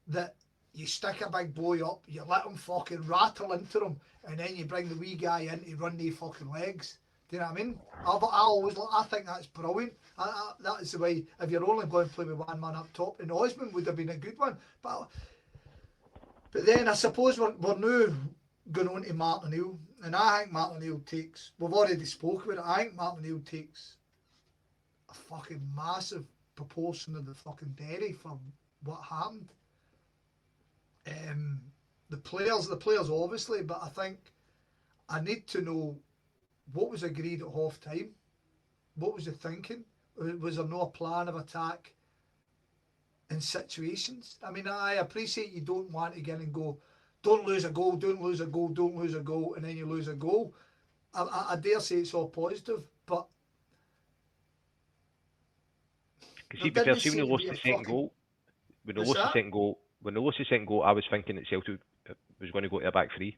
that you stick a big boy up, you let him fucking rattle into him, and then you bring the wee guy in to run the fucking legs. Do you know what I mean? I think that's brilliant. That is the way, if you're only going to play with one man up top, and Osman would have been a good one. But then I suppose we're now going on to Martin O'Neill, and I think Martin O'Neill takes, we've already spoke about it, I think Martin O'Neill takes a fucking massive proportion of the fucking dairy for what happened. The players obviously, but I think I need to know what was agreed at half time. What was the thinking? Was there no plan of attack in situations? I mean, I appreciate you don't want to get and go, don't lose a goal, and then you lose a goal. I dare say it's all positive, but when they lost the second goal, when they lost the second goal, I was thinking that Celtic was going to go to a back three.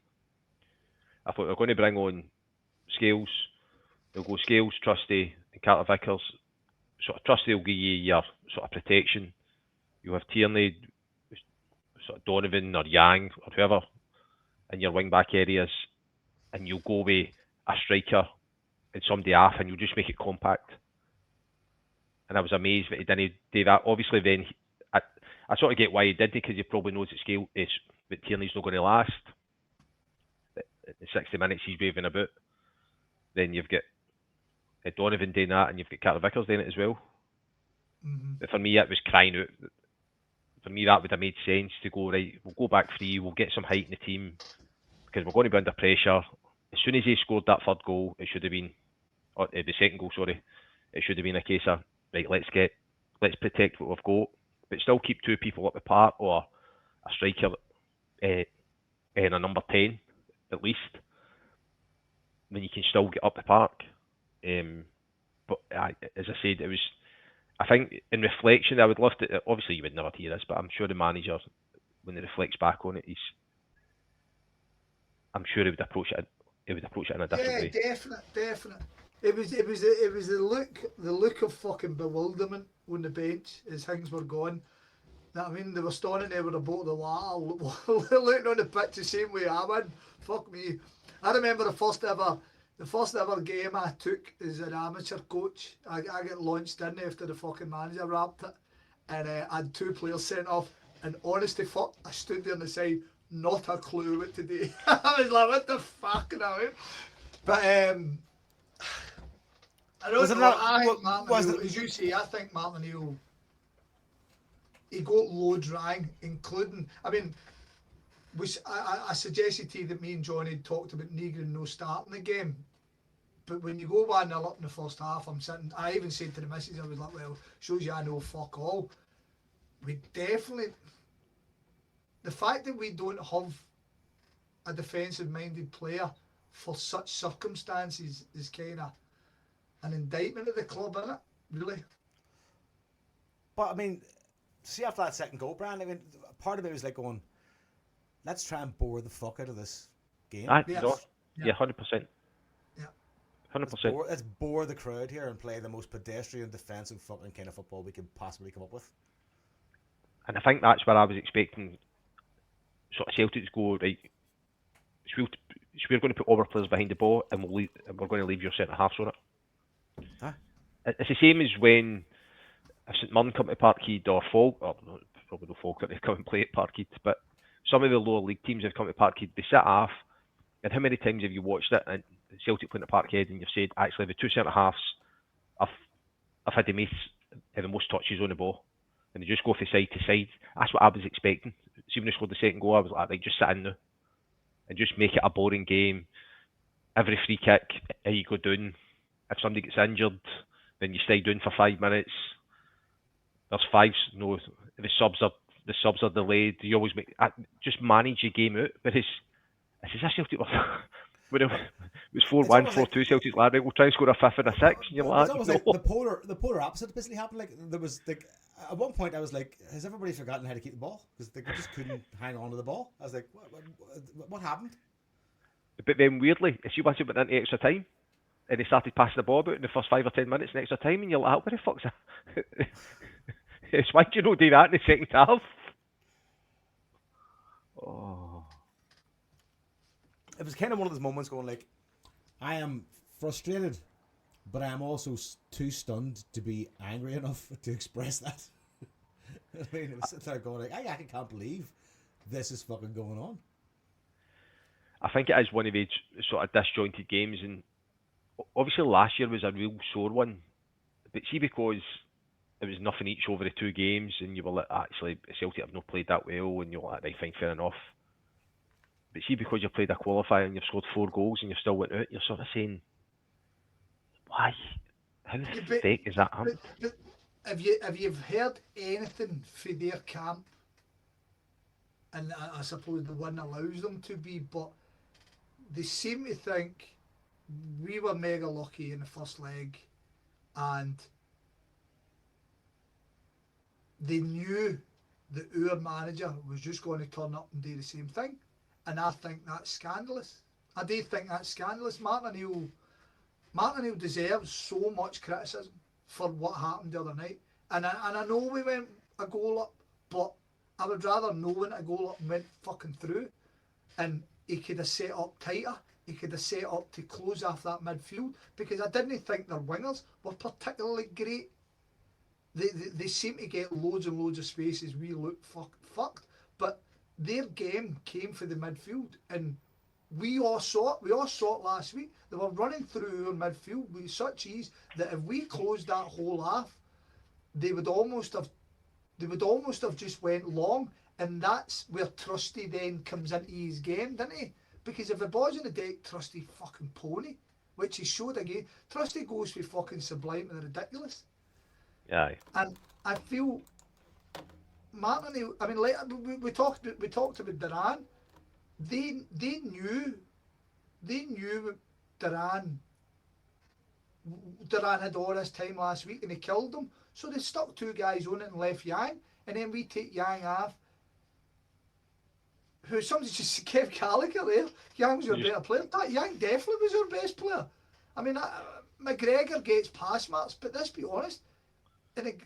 I thought they're going to bring on Scales. They'll go Scales, Trusty, and Carter Vickers. Sort of Trusty will give you your sort of protection. You'll have Tierney, sort of Donovan or Yang or whoever in your wing back areas, and you'll go with a striker and somebody off, and you'll just make it compact. And I was amazed that he didn't do that. Obviously, then I sort of get why he did it, because he probably knows that Tierney's not going to last. In 60 minutes, he's waving about. Then you've got Donovan doing that, and you've got Carter Vickers doing it as well. But for me, it was crying out. For me, that would have made sense to go, right, we'll go back 3, we'll get some height in the team, because we're going to be under pressure. As soon as he scored that third goal, it should have been, or the second goal, sorry, it should have been a case of, right, let's protect what we've got, but still keep 2 people up the park, or a striker and a number 10 at least. Then you can still get up the park. But as I said, it was. I think in reflection, I would love to. Obviously, you would never hear this, but I'm sure the manager, when he reflects back on it, I'm sure he would approach it. He would approach it in a different way. Yeah, definite. It was the look of fucking bewilderment on the bench as things were going. I mean, they were standing there with a bottle of water, looking on the pitch the same way I would. Fuck me. I remember the first ever game I took as an amateur coach. I got launched in after the fucking manager wrapped it, and I had 2 players sent off. And honest to fuck, I stood there on the side, not a clue what to do. I was like, what the fuck? But I don't know. I think Martin O'Neill, as you say, I think Martin O'Neill, he got loads wrong, including, I mean, I suggested to you that me and Johnny had talked about Negrin no starting the game. But when you go 1-0 up in the first half, I even said to the missus, I was like, well, shows you I know fuck all. We definitely, the fact that we don't have a defensive-minded player for such circumstances is kind of an indictment of the club, isn't it? Really? But, I mean, see after that second goal, Brian, I mean, part of it was like going, let's try and bore the fuck out of this game. Yeah, 100%. Yeah. 100%. Let's bore the crowd here and play the most pedestrian defensive fucking kind of football we could possibly come up with. And I think that's where I was expecting sort of Celtic to go, right, we're going to put all our players behind the ball, and we're going to leave your centre-halves on it. Huh? It's the same as when if St Mirren come to Parkhead, or probably no Falkirk, they come and play at Parkhead, but some of the lower league teams have come to Parkhead, they sit off, and how many times have you watched it, and Celtic playing at Parkhead, and you've said, actually, the 2 centre-halves, I've had the most touches on the ball, and they just go from side to side. That's what I was expecting. See, when they scored the second goal, I was like, right, just sit in now, and just make it a boring game. Every free kick, you go down. If somebody gets injured, then you stay down for 5 minutes. There's 5, no, the subs are delayed. You always just manage your game out. But it's as if Celtic when it was 4-1, 4-2, Celtic's like, we'll try and score a 5th and a 6th. And you're like, no. Like the polar opposite basically happened. Like there was like at one point I was like, has everybody forgotten how to keep the ball? Because they just couldn't hang on to the ball. I was like, what happened? But then weirdly, if you once it went into extra time, and they started passing the ball about in the first 5 or 10 minutes in extra time, and you're like, what the fuck's that? It's why do you not do that in the second half? Oh. It was kind of one of those moments going like, I am frustrated, but I am also too stunned to be angry enough to express that. I mean, it was sitting there going like, I can't believe this is fucking going on. I think it is one of these sort of disjointed games, and obviously last year was a real sore one, but see, because it was nothing each over the 2 games, and you were like, actually, Celtic have not played that well, and you're like, right, fine, fair enough. But see, because you played a qualifier and you've scored 4 goals and you still went out, you're sort of saying, why? How the fuck is that happening? But have you heard anything from their camp? And I suppose the one allows them to be, but they seem to think we were mega lucky in the first leg, and they knew that our manager was just going to turn up and do the same thing. And I think that's scandalous. I do think that's scandalous. Martin O'Neill deserves so much criticism for what happened the other night. And I know we went a goal up, but I would rather know when a goal up and went fucking through. And he could have set up tighter. He could have set up to close off that midfield, because I didn't think their wingers were particularly great. They seem to get loads and loads of spaces. We look fucked, but their game came for the midfield, and we all saw it. We all saw it last week. They were running through our midfield with such ease that if we closed that hole off, they would almost have just went long, and that's where Trusty then comes into his game, didn't he? Because if the boy's in the deck, Trusty fucking pony, which he showed again. Trusty goes for fucking sublime and ridiculous. Aye. And I feel Martin, I mean, like we talked about Duran. They knew Duran had all this time last week and he killed them. So they stuck two guys on it and left Yang, and then we take Yang off. Who somebody just kept Gallagher there. Yang was our better player. That Yang definitely was our best player. I mean, McGregor gets pass marks, but let's be honest. In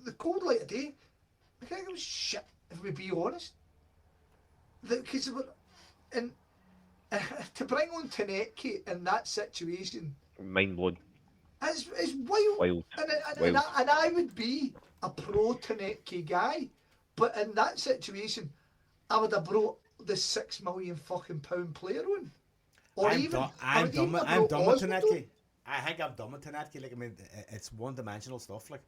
the cold light of day, McGregor was shit, if we be honest. Because and to bring on Tanetki in that situation, mind blown. It's wild. And I would be a pro Tanetki guy, but in that situation, I would have brought the £6 million fucking pound player on. Or I'm done with Tanetki. I think I'm done with Tanetki. Like, I mean, it's one-dimensional stuff. Like,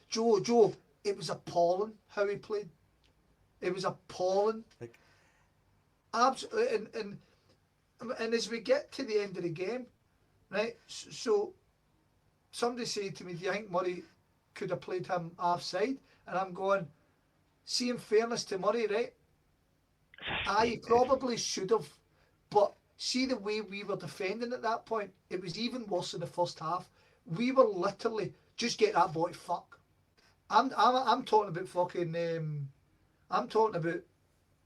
Joe, it was appalling how he played. It was appalling. Like, absolutely. And as we get to the end of the game, right? So somebody said to me, "Do you think Murray could have played him offside?" And I'm going, see, in fairness to Murray, right? I probably should have, but see the way we were defending at that point, it was even worse in the first half. We were literally just get that boy fuck. I'm talking about fucking I'm talking about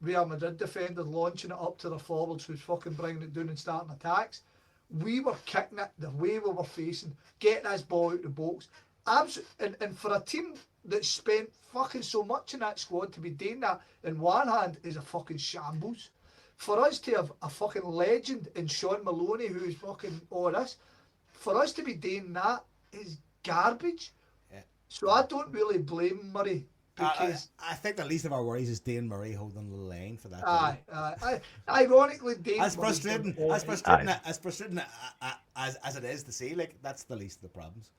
Real Madrid defenders launching it up to the forwards who's fucking bringing it down and starting attacks. We were kicking it the way we were facing, getting this ball out the box. And for a team that spent fucking so much in that squad to be doing that in one hand is a fucking shambles. For us to have a fucking legend in Sean Maloney who's fucking all this, for us to be doing that is garbage. yeah. So I don't really blame Murray. Because I think the least of our worries is Dane Murray holding the line for that. Ironically, Dane as Murray's frustrating done as it is to see, like, that's the least of the problems.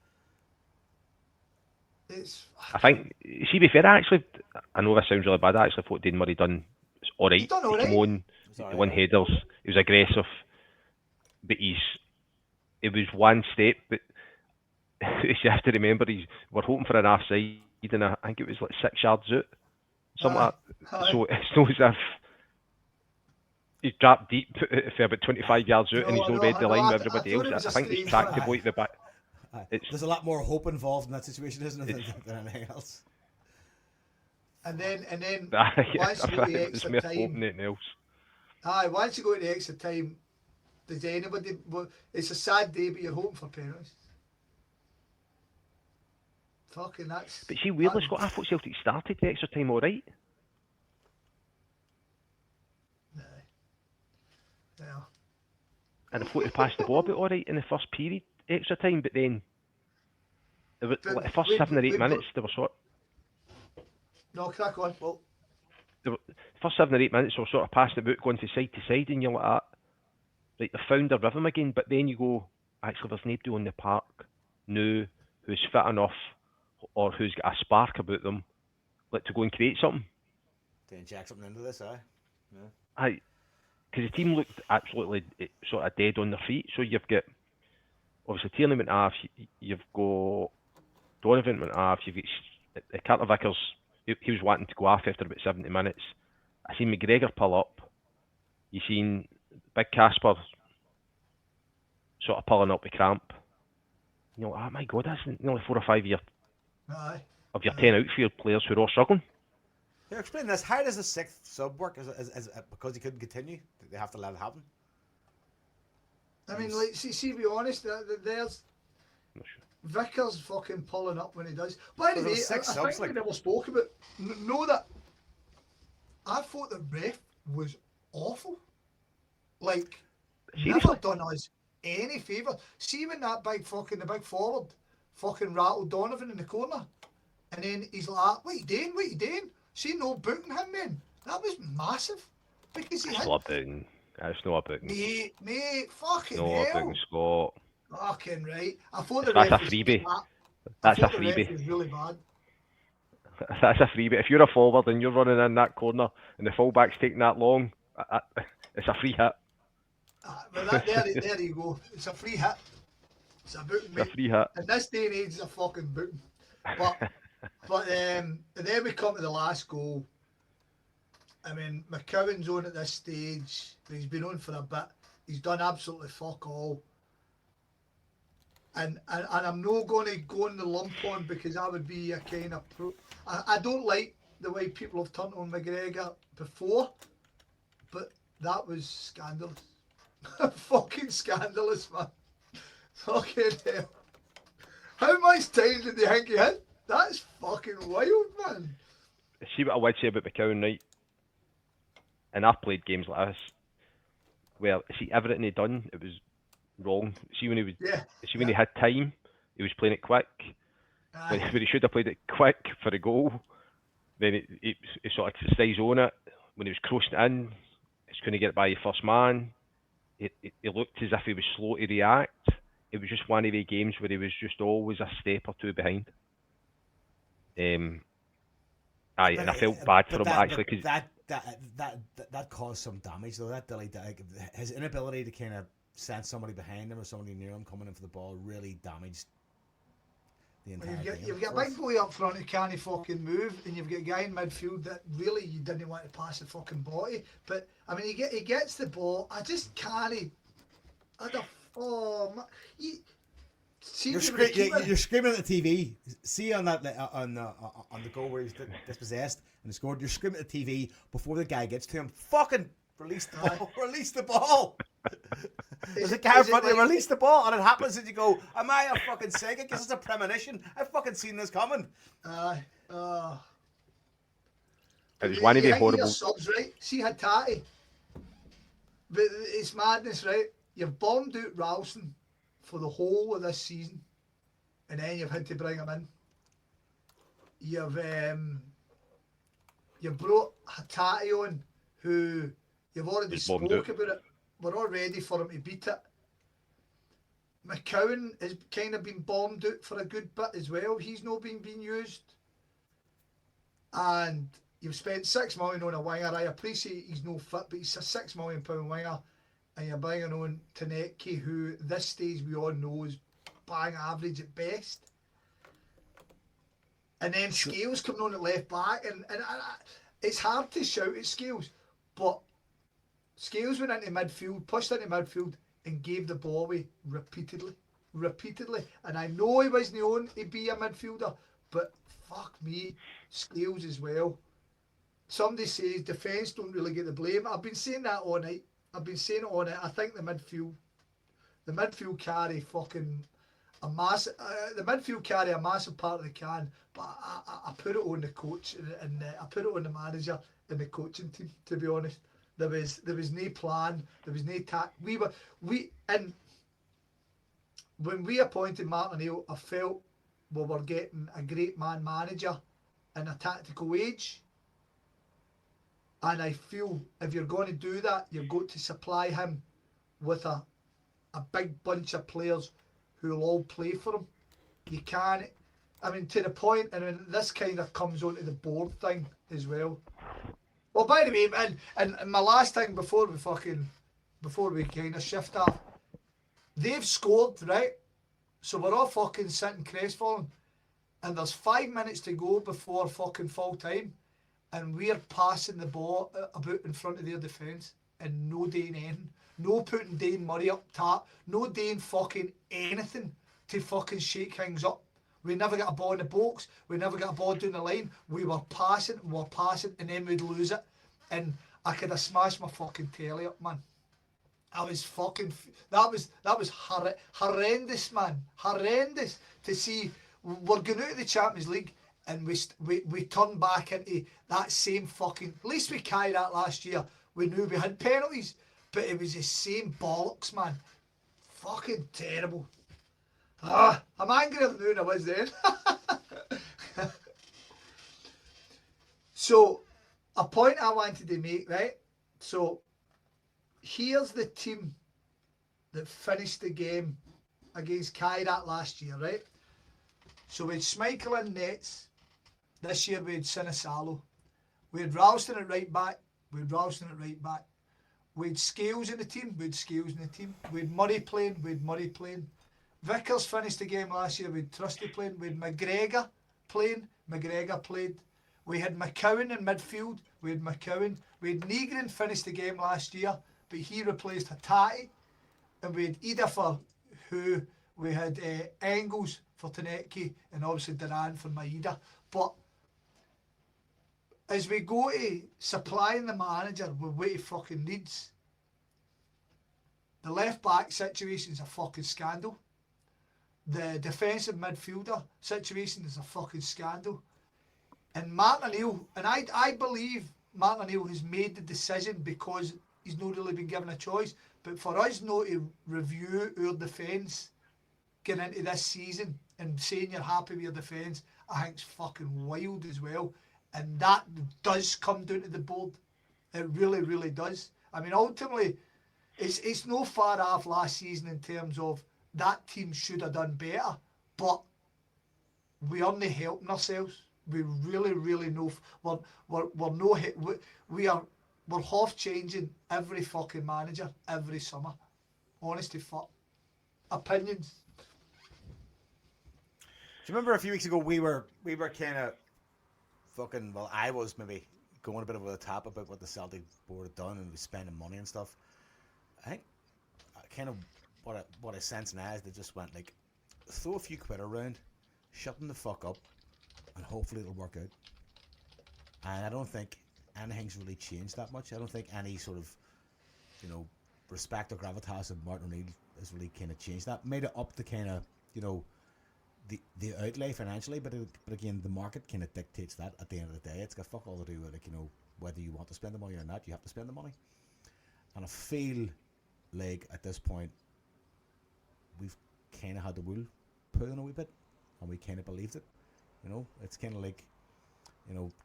I think, see, to be fair, I know this sounds really bad. I actually thought Dane Murray done all right. He came on, he won headers, he was aggressive, but it was one step. But you have to remember, we're hoping for an offside, and I think it was like 6 yards out, something like that. So it's not as if he's dropped deep for about 25 yards out, and he's not read the line with everybody else. I think he's tracked the boy at the back. There's a lot more hope involved in that situation, isn't there, than anything else? And then once you go to extra time, once you go to the extra time, does anybody? Well, it's a sad day, but you're hoping for penalties. Fucking that's. But see, weirdly, Scott, I thought Celtic started the extra time all right. Yeah. And I thought they passed the ball about all right in the first period, extra time, but then like the first 7 or 8 minutes, they were sort. No, crack on. Well, The first 7 or 8 minutes, they were sort of passing the boot, going to side, and you're like that. Like, they found their rhythm again, but then you go, actually, there's nobody on the park now who's fit enough or who's got a spark about them, like, to go and create something. To inject something into this, yeah. Because the team looked absolutely sort of dead on their feet. So you've got, obviously, Tierney went off, you've got Donovan went off, you've got Carter Vickers, he was wanting to go off after about 70 minutes. I seen McGregor pull up. You seen Big Casper sort of pulling up with cramp. You know, oh my God, that's nearly 4 or 5 years of your 10 outfield players who are all struggling. Here, explain this. How does the 6th sub work? Is because he couldn't continue? Did they have to let it happen? I mean, like, see, be honest, there's Vickers fucking pulling up when he does. By the way, I think we never spoke about. Know that I thought the ref was done us any favour. See when that the big forward fucking rattled Donovan in the corner, and then he's like, "What you doing? What you doing?" See, no booting him, man. That was massive because he It's had not a booting. It's not a booting. mate, fucking No a hell. booting, Scott. Fucking right. I thought the That's a ref was freebie. I That's a thought the ref freebie. was really bad. That's a freebie. If you're a forward and you're running in that corner and the fullback's taking that long, it's a free hit. But there you go. It's a free hit. It's a booting, It's a mate. free hit. In this day and age, it's a fucking booting. But and then we come to the last goal. I mean, McCowan's on at this stage. He's been on for a bit. He's done absolutely fuck all. And I'm not going to go on the lump on because that would be a kind of I don't like the way people have turned on McGregor before, but that was scandalous. Fucking scandalous, man. Fucking hell. How much time did they think he had? That's fucking wild, man. See what I would say about McCowan, right? And I've played games like this where, see, everything he'd done, it was wrong. See when he was, when he had time, he was playing it quick. When he should have played it quick for a goal, then he sort of stays on it. When he was crossing it in, he's going to get it by your first man. It looked as if he was slow to react. It was just one of the games where he was just always a step or two behind. And I felt bad for him actually because that caused some damage though. His inability to kind of sense somebody behind him or somebody near him coming in for the ball really damaged the entire game. You've got a big boy up front who can't fucking move, and you've got a guy in midfield that really you didn't want to pass the fucking body. But I mean, he gets the ball. I just can't. You're screaming at the TV. See on that on the goal where he's dispossessed and he scored. You're screaming at the TV before the guy gets to him. Fucking release the ball! Release the ball! There's a guy in front of you. Release the ball, and it happens, and you go, "Am I a fucking psychic? Is this a premonition? I've fucking seen this coming." It was one of the horrible subs, right? See Hattati, but it's madness, right? You've bombed out Ralston for the whole of this season, and then you've had to bring him in. You've brought Hattati on, who you've already spoke about it. We're all ready for him to beat it. McCowan has kind of been bombed out for a good bit as well. He's not being used. And you've spent £6 million on a winger. I appreciate he's no fit, but he's a £6 million winger. And you're bringing on Tanecki, who this stage we all know is bang average at best. And then Scales coming on at left back. And it's hard to shout at Scales, but Scales went into midfield, pushed into midfield, and gave the ball away repeatedly. And I know he wasn't on to be a midfielder, but fuck me, Scales as well. Somebody says defence don't really get the blame. I've been saying that all night. I think the midfield carry fucking a massive. The midfield carry a massive part of the can, but I put it on the coach and I put it on the manager and the coaching team. To be honest, there was no plan. There was no tact. And when we appointed Martin O'Neill, I felt we were getting a great man manager in a tactical age. And I feel if you're going to do that, you've got to supply him with a big bunch of players who will all play for him. You can't, I mean, to the point, and then this kind of comes onto the board thing as well. Well, by the way, and my last thing before we kind of shift off, they've scored, right? So we're all fucking sitting crestfallen, and there's 5 minutes to go before fucking full time. And we're passing the ball about in front of their defence and no doing anything. No putting Dane Murray up top. No doing fucking anything to fucking shake things up. We never got a ball in the box. We never got a ball down the line. We were passing, and then we'd lose it. And I could have smashed my fucking telly up, man. I was fucking... That was horrendous, man. Horrendous to see... We're going out of the Champions League and we turned back into that same fucking... At least we carried that last year. We knew we had penalties, but it was the same bollocks, man. fucking terrible. I'm angrier now than I was then. So, a point I wanted to make, right? So, here's the team that finished the game against Kairat last year, right? So we had Schmeichel in nets. This year we had Sinisalo. We had Ralston at right back. We had Ralston at right back. We had Scales in the team. We had Scales in the team. We had Murray playing. We had Murray playing. Vickers finished the game last year. We had Trusty playing. We had McGregor playing. McGregor played. We had McCowan in midfield. We had McCowan. We had Negrin finished the game last year, but he replaced Hatati. And we had Ederfer, who we had Engels for Taneki, and obviously Duran for Maeda. But as we go to supplying the manager with what he fucking needs, the left back situation is a fucking scandal. The defensive midfielder situation is a fucking scandal. And Martin O'Neill, and I believe Martin O'Neill has made the decision because he's not really been given a choice. But for us not to review our defence getting into this season and saying you're happy with your defence, I think it's fucking wild as well. And that does come down to the board. It really, really does. I mean, ultimately, it's no far off last season in terms of that team should have done better. But we aren't helping ourselves. We really, really know we're half changing every fucking manager every summer. Honestly, fuck. Opinions. Do you remember a few weeks ago we were kind of fucking, well, I was maybe going a bit over the top about what the Celtic board had done and was spending money and stuff. I think kind of what I sense now is they just went like, throw a few quid around, shut them the fuck up, and hopefully it'll work out. And I don't think anything's really changed that much. I don't think any sort of, respect or gravitas of Martin O'Neill has really kind of changed that. Made it up to kind of, the outlay financially, but again, the market kind of dictates that at the end of the day. It's got fuck all to do with, whether you want to spend the money or not, you have to spend the money. And I feel like at this point, we've kind of had the wool pulled in a wee bit, and we kind of believed it. It's kind of like,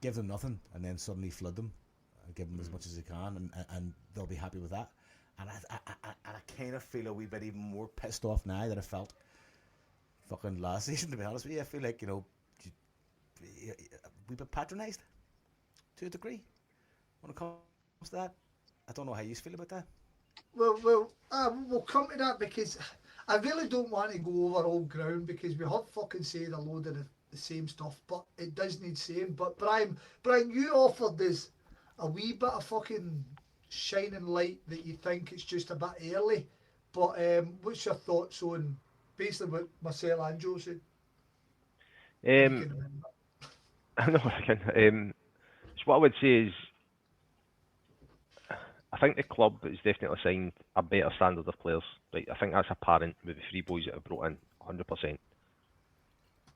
give them nothing and then suddenly flood them, and give them as much as you can, and they'll be happy with that. And I kind of feel a wee bit even more pissed off now than I felt fucking last season, to be honest with you. I feel like, we've been patronised to a degree when it comes to that. I don't know how you feel about that. Well, we'll come to that because I really don't want to go over old ground because we have fucking said a load of the same stuff, but it does need saying. But Brian, you offered us a wee bit of fucking shining light that you think it's just a bit early. But what's your thoughts on basically what Marcel and Joe said? I know I can. So what I would say is, I think the club has definitely signed a better standard of players. Right, I think that's apparent with the three boys that have brought in, 100%.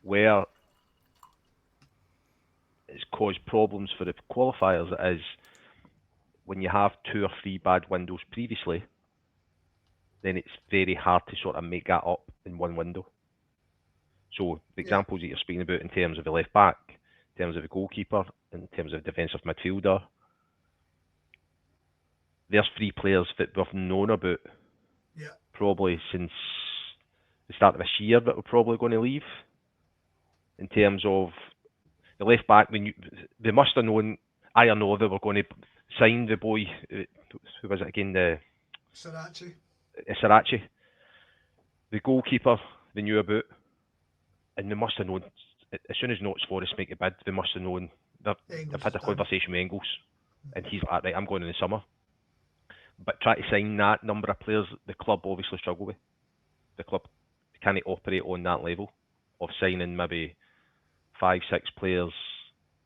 Where it's caused problems for the qualifiers is when you have 2 or 3 bad windows previously, then it's very hard to sort of make that up in one window. So the examples that you're speaking about in terms of the left back, in terms of the goalkeeper, in terms of defensive midfielder, there's 3 players that we've known about probably since the start of this year that we're probably going to leave. In terms of the left back, they must have known, I know they were going to sign the boy, who was it again, Sarachi. The goalkeeper they knew about, and they must have known, as soon as Notts Forest make a bid, they must have known, they've had a conversation with Engels, and he's like, right, I'm going in the summer. But try to sign that number of players, the club obviously struggle with. The club can't operate on that level of signing maybe 5-6 players,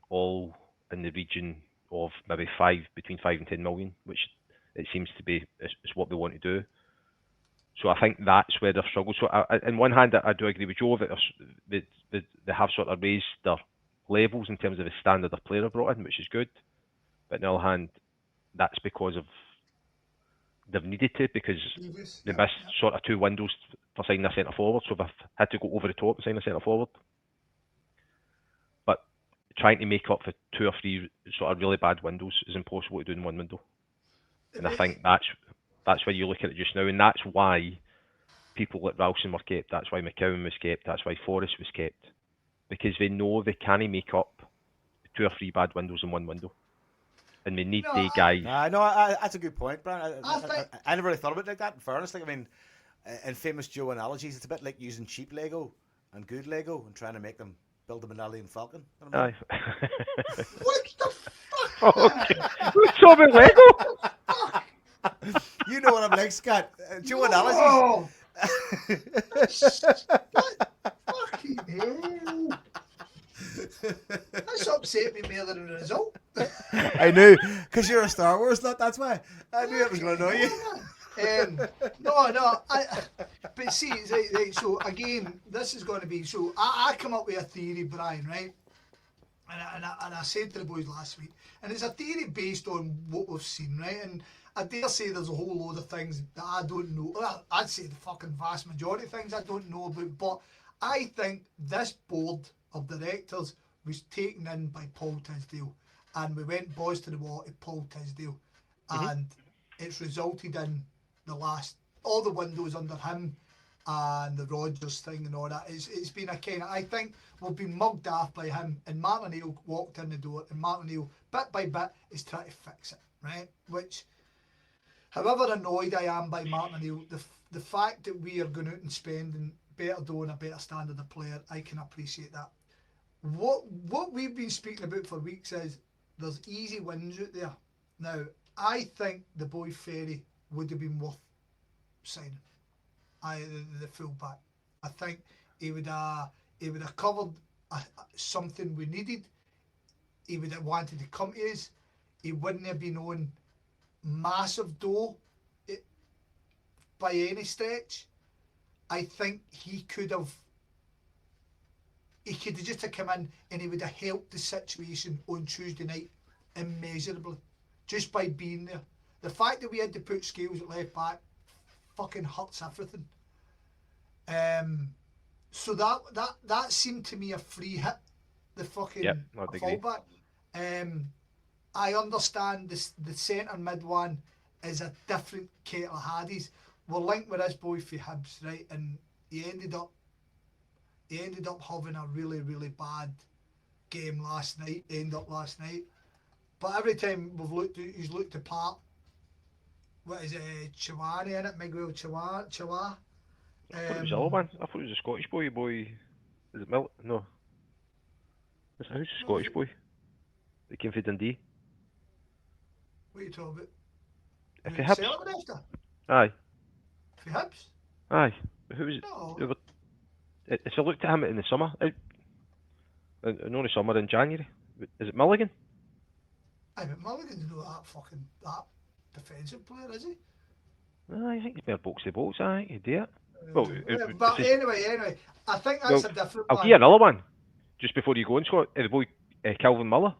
all in the region of maybe between 5 and 10 million, which it seems to be is what they want to do. So I think that's where they're struggling. So on one hand, I do agree with Joe that they have sort of raised their levels in terms of the standard of player brought in, which is good. But on the other hand, that's because of they've needed to because Previous, they yeah, missed yeah. sort of 2 windows for signing a centre forward, so they've had to go over the top and sign a centre forward. But trying to make up for 2 or 3 sort of really bad windows is impossible to do in one window. And I think that's where you look at it just now, and that's why people like Ralston were kept, that's why McCowan was kept, that's why Forrest was kept. Because they know they can't make up 2 or 3 bad windows in one window. And they need No, the guys. That's a good point, Brian. I never really thought about it like that, in fairness. Like, I mean, in famous Joe analogies, it's a bit like using cheap Lego and good Lego and trying to make them build a Millennium Falcon. You know what I mean? Aye. What the fuck? Oh, okay. Who's talking about Lego? You know what I'm like, Scott. Joe analogies. Oh, fucking hell. That's upset me more than the result. I knew, because you're a Star Wars nut, that's why. I knew it was going to annoy you. No, but see, right, so again, this is going to be, so I come up with a theory, Brian, right? And I said to the boys last week, and it's a theory based on what we've seen, right? And I dare say there's a whole load of things that I don't know. Well, I'd say the fucking vast majority of things I don't know about, but I think this board of directors was taken in by Paul Tisdale, and we went boys to the wall at Paul Tisdale, and it's resulted in all the windows under him and the Rodgers thing and all that. It's been a kind of, I think we've been mugged off by him, and Martin O'Neill walked in the door, and Martin O'Neill bit by bit is trying to fix it, right? Which, however annoyed I am by Martin O'Neill, the fact that we are going out and spending better dough and a better standard of player, I can appreciate that. What we've been speaking about for weeks is there's easy wins out there. Now, I think the boy Ferry would have been worth signing. The fullback. I think he would have covered something we needed. He would have wanted to come to us. He wouldn't have been on massive dough by any stretch. I think he could have just have come in and he would have helped the situation on Tuesday night immeasurably just by being there. The fact that we had to put Scales at left back fucking hurts everything. So that seemed to me a free hit. The fucking fullback. I understand the centre mid one is a different kettle of Hades. We're linked with this boy for Hibs, right? And he ended up having a really, really bad game last night. But every time he's looked apart. What is it? Chawani in it? Miguel Chawa. I thought it was the other one. I thought it was a Scottish boy. Is it Mill? No. Who's the Scottish boy? That came from Dundee. What are you talking about? If he Hibs. Celtic after? Aye. For Hibs? Aye. Who was it? No. If I looked at him in the summer, not in the summer, in January, is it Mulligan? Aye, but Mulligan's not that defensive player, is he? I think he's more box to box. I think he'd do it. But anyway, I think that's a different one. I'll give you another one, just before you go on, Scott. The boy Calvin Miller.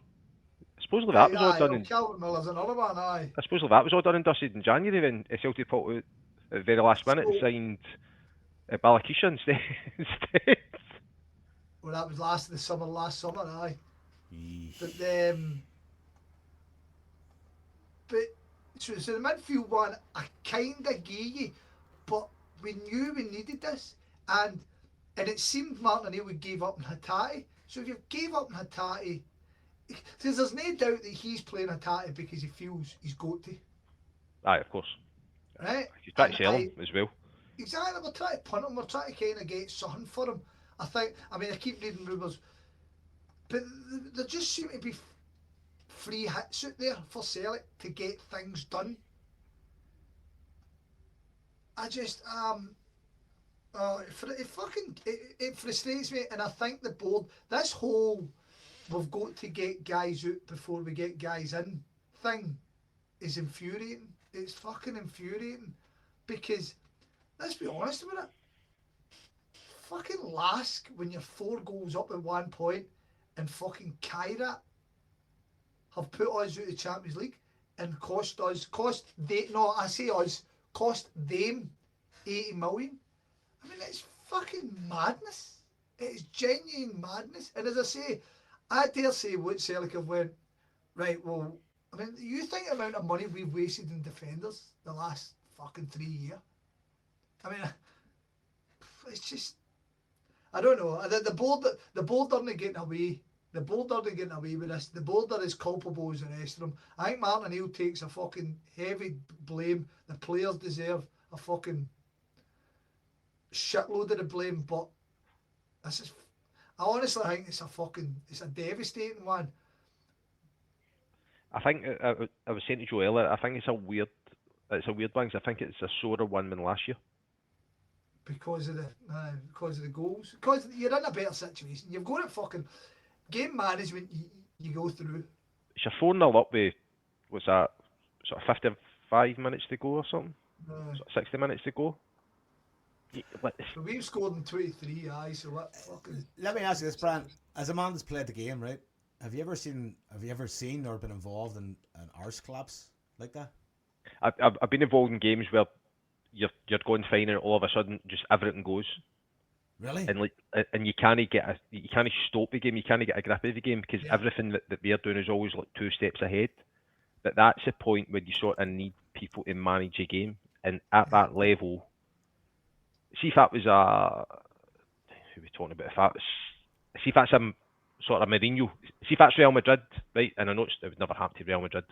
Supposedly that was all done. Calvin Miller's another one, aye. Supposedly that was all done and dusted in January when Celtic pulled out at the very last minute and signed Balakisha instead. Well, that was last summer, aye. But so the midfield one, I kind of gave you, but we knew we needed this, and it seemed Martin O'Neill would give up on Hatate. So if you gave up on Hatate, because there's no doubt that he's playing Hatate because he feels he's got to. Aye, of course. Right? He's trying to sell him as well. Exactly, we're trying to punt him, we're trying to kind of get something for him. I keep reading rumours, but there just seem to be free hits out there for Celtic to get things done. I just, it frustrates me, and I think the board, this whole we've got to get guys out before we get guys in thing is infuriating. It's fucking infuriating because, let's be honest about it, fucking Lask, when you're 4 goals up at one point, and fucking Kyrat have put us out of the Champions League, and cost them 80 million. I mean, it's fucking madness. It's genuine madness. And as I say, I dare say what Celtic have went, right, well, I mean, you think the amount of money we've wasted in defenders the last fucking 3 years? I mean, it's just, I don't know. The board aren't getting away. The board aren't getting away with this. The board are as culpable as the rest of them. I think Martin O'Neill takes a fucking heavy blame. The players deserve a fucking shitload of the blame, but this is, I honestly think it's a devastating one. I think I was saying to Joe earlier, I think it's a weird one. 'Cause I think it's a sorer one than last year. Because of the goals. Because you're in a better situation. You've got it fucking game management. You go through. It's your 4-0 up with what's that? Sort of 55 minutes to go or something. Sort of 60 minutes to go. So we've scored in 23. Aye. So what? Fucking. Let me ask you this, Brian. As a man that's played the game, right? Have you ever seen or been involved in an arse collapse like that? I've been involved in games where you're going fine and all of a sudden just everything goes. Really? And you can't stop the game, you can't get a grip of the game because everything that they're doing is always like 2 steps ahead. But that's the point where you sort of need people to manage a game, and at that level, see if that was who we talking about? See if that's a sort of Mourinho. See if that's Real Madrid, right? And I know it would never happen to Real Madrid,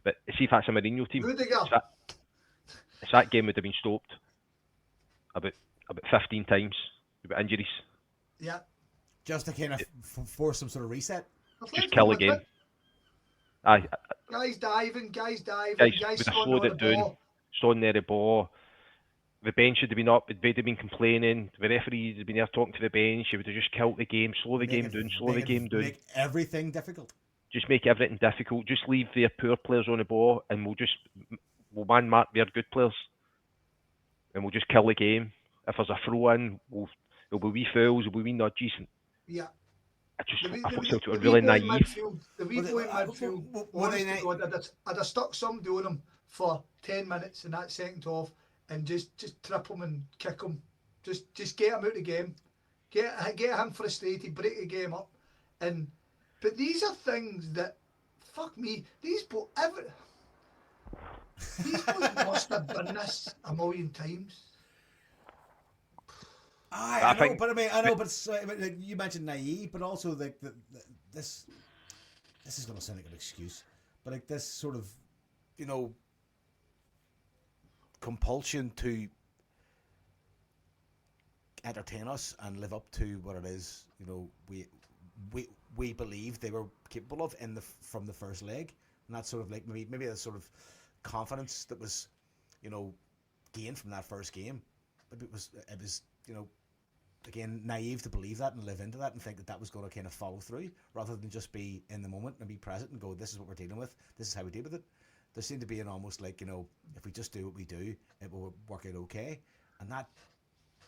but see if that's a Mourinho team. That game would have been stopped about 15 times with injuries. Yeah. Just to kind of force some sort of reset. Just kill the game. Aye. Guys diving, guys slowed it down. Slowing near the ball. The bench should have been up. They'd have been complaining. The referees had been there talking to the bench. He would have just killed the game. Slow the game down. Make everything difficult. Just make everything difficult. Just leave their poor players on the ball, and we'll man mark their good players, and we'll just kill the game. If there's a throw in, there'll be wee fouls, there'll be wee nudges. Yeah. I thought Celtic were really naive. The wee boy in midfield, I'd have stuck somebody on him for 10 minutes in that second half and just trip him and kick him. Just get him out of the game. Get him frustrated, break the game up. But these are things that, fuck me, these boys must have done this a million times. I know, but you mentioned naive, but also this is going to sound like an excuse, but like this sort of, compulsion to entertain us and live up to what it is, we believe they were capable of from the first leg, and that's sort of like maybe a sort of confidence that was, gained from that first game. Maybe it was again naive to believe that and live into that and think that was going to kind of follow through, rather than just be in the moment and be present and go, this is what we're dealing with, this is how we deal with it. There seemed to be an almost like, if we just do what we do, it will work out okay, and that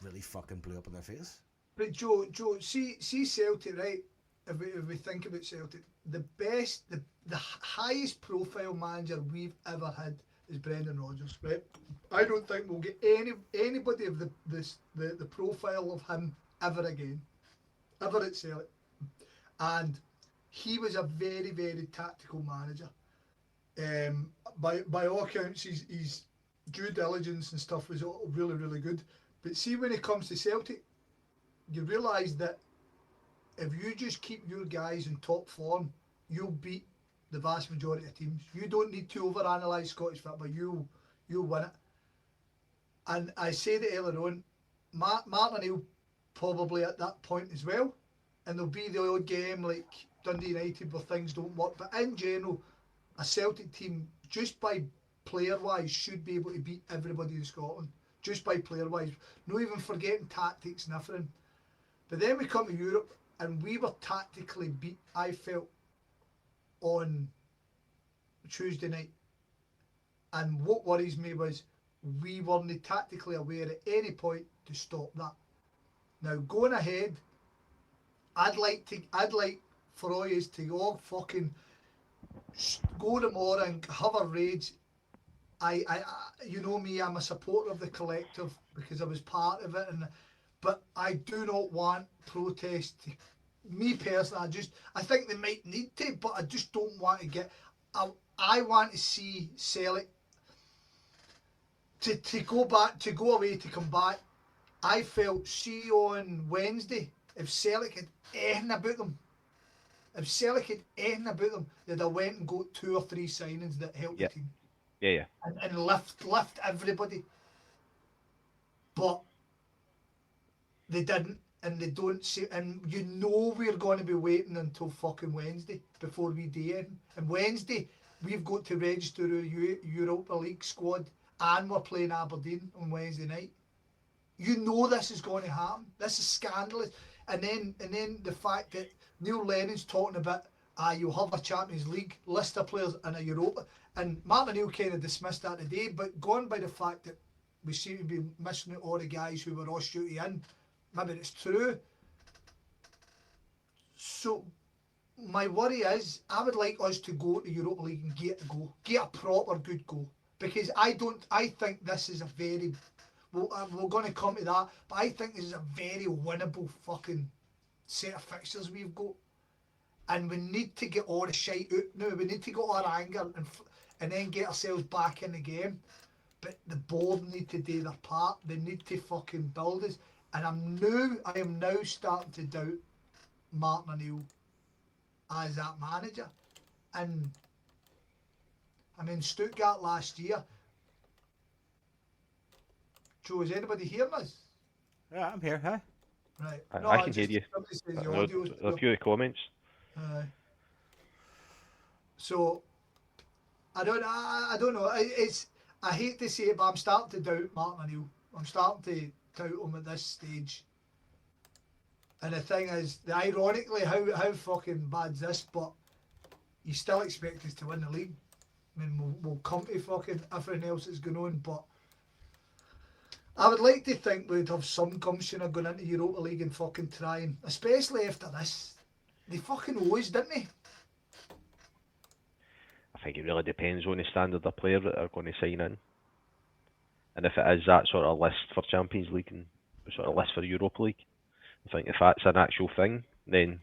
really fucking blew up in their face. But Joe, see Celtic, right? If we think about Celtic, the highest profile manager we've ever had is Brendan Rodgers, right? I don't think we'll get anybody of the profile of him ever again, ever at Celtic. And he was a very, very tactical manager. By all accounts, his due diligence and stuff was really, really good. But see, when it comes to Celtic, you realise that if you just keep your guys in top form, you'll beat the vast majority of teams. You don't need to overanalyze Scottish football. You'll win it. And I said it earlier on, Martin O'Neill probably at that point as well. And there'll be the odd game like Dundee United where things don't work. But in general, a Celtic team, just by player-wise, should be able to beat everybody in Scotland. Just by player-wise. Not even forgetting tactics and everything. But then we come to Europe and we were tactically beat, I felt, on Tuesday night. And what worries me was we weren't tactically aware at any point to stop that. Now going ahead, I'd like for all yous to all fucking go tomorrow and have a rage. You know me, I'm a supporter of the collective because I was part of it, but I do not want protest. Me personally, I think they might need to, but I just don't want to get. I want to see Celtic to go away, to come back. I felt, see on Wednesday, if Celtic had anything about them, they'd have went and got 2 or 3 signings that helped the team. Yeah. And lift everybody. But they didn't, and they don't see, and you know we're going to be waiting until fucking Wednesday before we do it. And Wednesday, we've got to register our Europa League squad, and we're playing Aberdeen on Wednesday night. You know this is going to happen. This is scandalous. And then the fact that Neil Lennon's talking about, you'll have a Champions League list of players and a Europa. And Martin O'Neill kind of dismissed that today, but going by the fact that we seem to be missing out all the guys who were all shooting in, maybe it's true. So my worry is, I would like us to go to Europa League and get a proper good goal, because I think this is a very, we're going to come to that, but I think this is a very winnable fucking set of fixtures we've got, and we need to get all the shite out now. We need to get our anger and then get ourselves back in the game. But the board need to do their part. They need to fucking build us. And I am now starting to doubt Martin O'Neill as that manager. And I mean, Stuttgart last year. Joe, is anybody hearing us? Yeah, I'm here. Huh? Right. I can hear you. A few of the comments. So I don't know. I hate to say it, but I'm starting to doubt Martin O'Neill. I'm starting to doubt him at this stage. And the thing is, ironically, how fucking bad's this? But you still expect us to win the league. I mean, we'll come to fucking everything else that's going on, but I would like to think we'd have some gumption of going into Europa League and fucking trying, especially after this. They fucking always, didn't they? I think it really depends on the standard of player that are going to sign in. And if it is that sort of list for Champions League and sort of list for Europa League, I think if that's an actual thing, then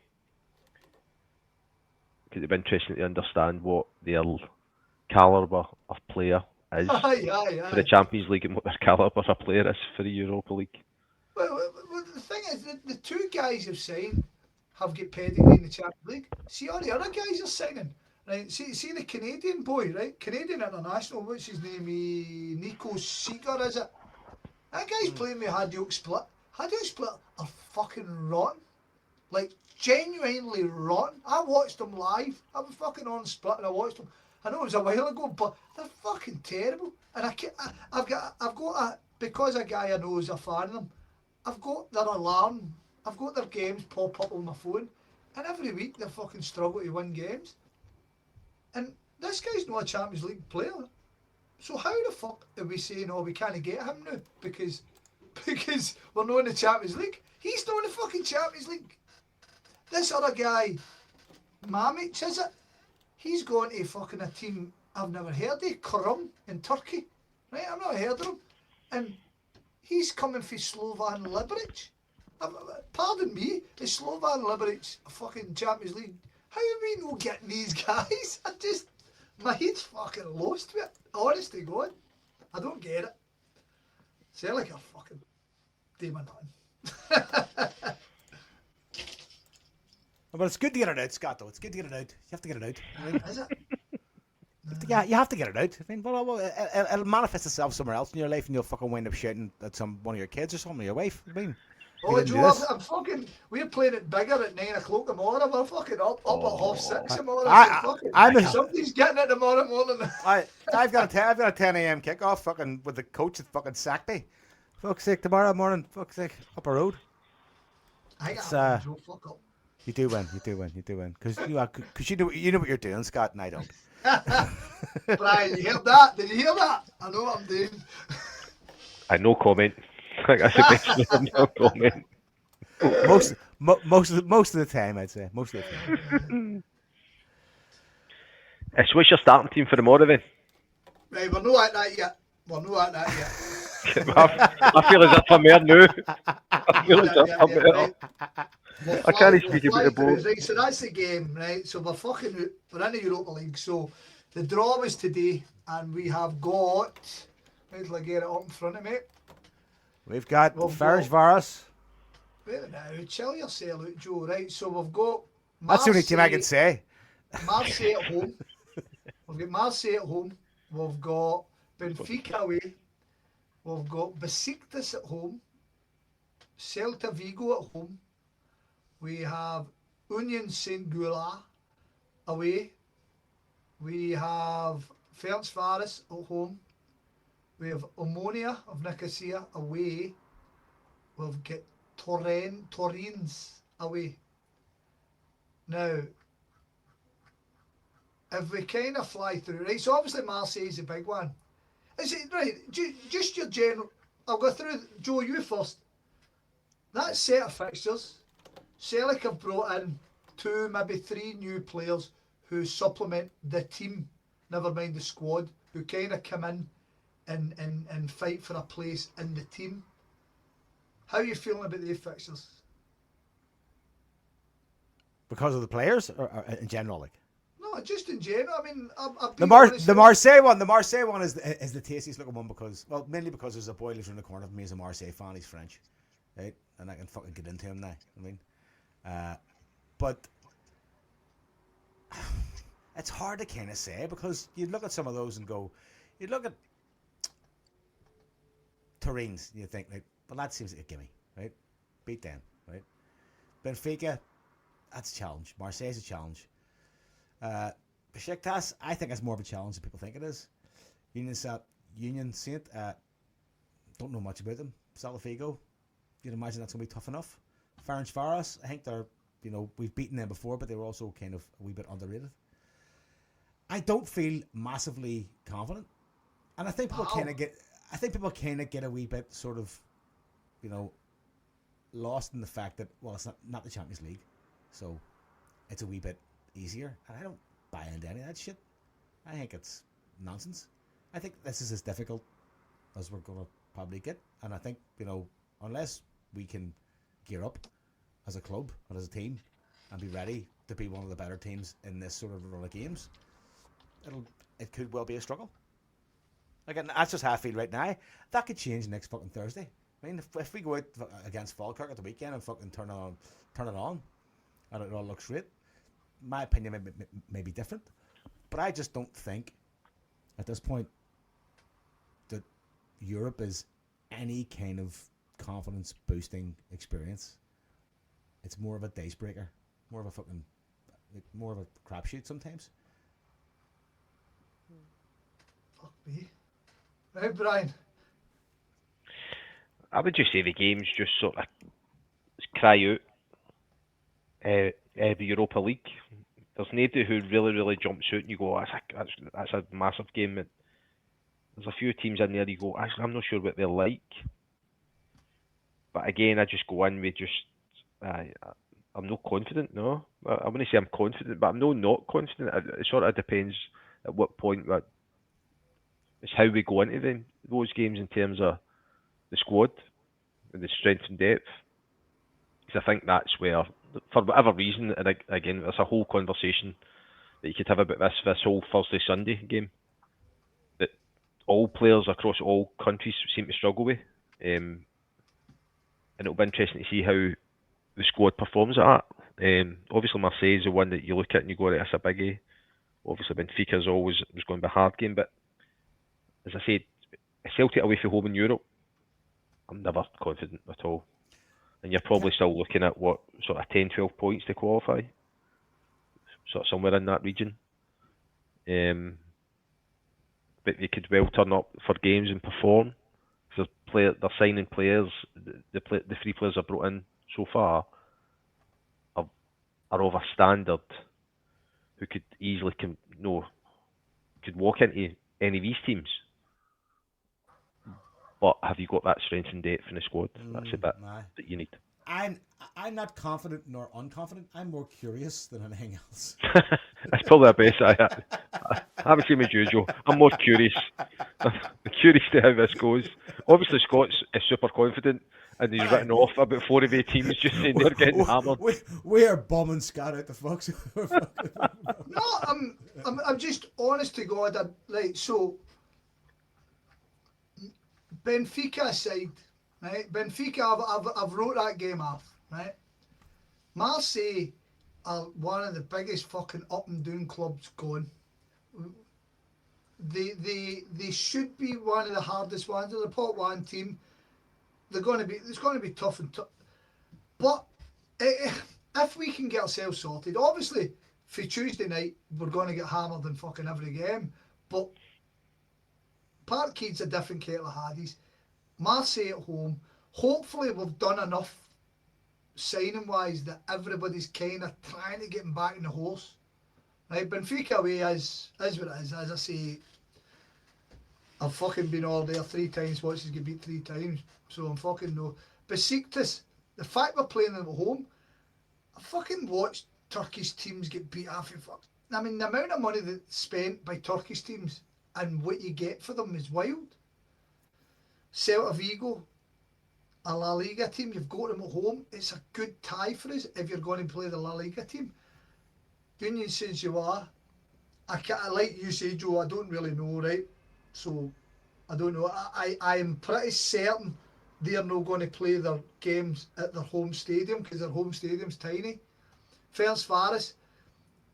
it would be interesting to understand what their calibre of player is for the Champions League and what their calibre of player is for the Europa League. Well, the thing is, the 2 guys who've signed have got pedigree in the Champions League. See all the other guys are signing. Right, see the Canadian boy, right? Canadian international, what's his name? Nico Seeger, is it? That guy's playing with Hajduk Split. Hajduk Split are fucking rotten. Like, genuinely rotten. I watched them live. I was fucking on Split and I watched them. I know it was a while ago, but they're fucking terrible. And I've got because a guy I know is a fan of them, I've got their alarm, I've got their games pop up on my phone, and every week they fucking struggle to win games. And this guy's not a Champions League player. So how the fuck are we saying, we can't get him now? Because we're not in the Champions League. He's not in the fucking Champions League. This other guy, Mamic, is it? He's going to fucking a team I've never heard of, Krum in Turkey. Right? I've not heard of him. And he's coming for Slovan Liberec. Pardon me, is Slovan Liberec a fucking Champions League? How are we not getting these guys? My head's fucking lost with it. Honest to God. I don't get it. Celtic are fucking demon nothing. But it's good to get it out, Scott, though. It's good to get it out. You have to get it out. I mean, is it? Yeah, you have to get it out. I mean, well, it'll manifest itself somewhere else in your life and you'll fucking wind up shouting at one of your kids or something, or your wife. I mean, Joe, I'm fucking. We're playing it bigger at 9 o'clock in the morning. We're fucking up at 6:30 in the morning. Somebody's getting it tomorrow morning. I've got a 10 a.m. kickoff fucking with the coach at fucking sacked me. Fuck's sake, tomorrow morning. Fuck's sake, up a road. Joe, fuck up. You do win. Because you know what you're doing, Scott, and I don't. Brian, you heard that? Did you hear that? I know what I'm doing. I no comment. That's the best no comment. Most of the time, I'd say. Most of the time. So what's your starting team for tomorrow then? Right, we're not at that yet. I feel as if I'm there now. I feel as if I'm there. Right. I can't speak about the Through. boat. Right, so that's the game, right? So we're in the Europa League. So the draw was today, and we have got. Wait till I get it up in front of me. We've got Ferencváros. Wait now, chill yourself out, Joe. Right, so we've got. That's the only team I can say. Marseille at home. We've got Marseille at home. We've got Benfica away. We've got Besiktas at home. Celta Vigo at home. We have Union Saint-Gilloise away. We have Ferencváros at home. We have Omonia of Nicosia away. We've got Torrens away. Now, if we kind of fly through, right, so obviously Marseille is a big one. Is it, right, just your general, I'll go through, Joe, you first. That set of fixtures, Celtic have brought in 2, maybe 3 new players who supplement the team, never mind the squad, who kind of come in and fight for a place in the team. How are you feeling about these fixtures? Because of the players, or in general, like? No, just in general. I mean, the Marseille one is the tastiest looking one because, well, mainly because there's a boy lives in the corner of me as a Marseille fan. He's French, right? And I can fucking get into him now. I mean, but it's hard to kind of say because you look at some of those and go, you look at Turin's, you think like, well, that seems like a gimme, right? Beat them, right? Benfica, that's a challenge. Marseille's a challenge. Besiktas, I think it's more of a challenge than people think it is. Union Saint, don't know much about them. Celta Vigo, you'd imagine that's going to be tough enough. Ferencváros, I think they're, we've beaten them before, but they were also kind of a wee bit underrated. I don't feel massively confident, and I think people kind of get a wee bit sort of, lost in the fact that, well, it's not the Champions League, so it's a wee bit easier, and I don't buy into any of that shit. I think it's nonsense. I think this is as difficult as we're going to probably get, and I think, unless we can gear up as a club and as a team and be ready to be one of the better teams in this sort of run of games, it could well be a struggle. Again, that's just how I feel right now. That could change next fucking Thursday. I mean, if we go out against Falkirk at the weekend and fucking turn it on, and it all looks great, my opinion may be different. But I just don't think, at this point, that Europe is any kind of confidence-boosting experience. It's more of a dicebreaker, more of a crapshoot sometimes. Fuck me. Right, Brian? I would just say the games just sort of cry out the Europa League. There's nobody who really jumps out and you go, that's a massive game. There's a few teams in there you go, actually, I'm not sure what they're like. But again, I just go in with I'm not confident, no. I wouldn't say I'm confident, but I'm not confident. It sort of depends at what point. It's how we go into those games in terms of the squad and the strength and depth. Because I think that's where, for whatever reason, and again, there's a whole conversation that you could have about this whole Thursday-Sunday game that all players across all countries seem to struggle with. And it'll be interesting to see how the squad performs at that. Obviously, Marseille is the one that you look at and you go, right, that's a biggie. Obviously, Benfica was going to be a hard game, but as I said, Celtic away from home in Europe, I'm never confident at all. And you're probably still looking at what, sort of 10, 12 points to qualify? Sort of somewhere in that region. But they could well turn up for games and perform. Because they're signing players, the 3 players I've brought in so far are of a standard who could easily could walk into any of these teams. But have you got that strength and depth in the squad? That's a bit that you need. I'm not confident nor unconfident. I'm more curious than anything else. That's probably the best. I have the same as usual. I'm more curious. I'm curious to how this goes. Obviously, Scott's is super confident, and he's written off about 4 of 8 teams, just saying they're getting hammered. We are bombing Scott out the fucks. No, I'm just honest to God. Right, so Benfica aside, right? Benfica, I've wrote that game off, right? Marseille are one of the biggest fucking up and down clubs going. They should be one of the hardest ones. They're the pot one team. It's going to be tough and tough. But if we can get ourselves sorted, obviously for Tuesday night we're going to get hammered in fucking every game. But Parkhead's a different kettle of Hades. Marseille at home. Hopefully we've done enough signing wise that everybody's kind of trying to get him back in the horse. Right, Benfica away is what it is. As I say, I've fucking been all there 3 times, watched us get beat 3 times, so I'm fucking no. Besiktas, the fact we're playing them at home, I fucking watched Turkish teams get beat half of fuck. I mean, the amount of money that's spent by Turkish teams and what you get for them is wild. Celta Vigo, a La Liga team, you've got them at home. It's a good tie for us if you're going to play the La Liga team. Union Saint-Gilloise, I like you say, Joe, I don't really know, right? So, I don't know. I am pretty certain they're not going to play their games at their home stadium because their home stadium's tiny. Ferencváros,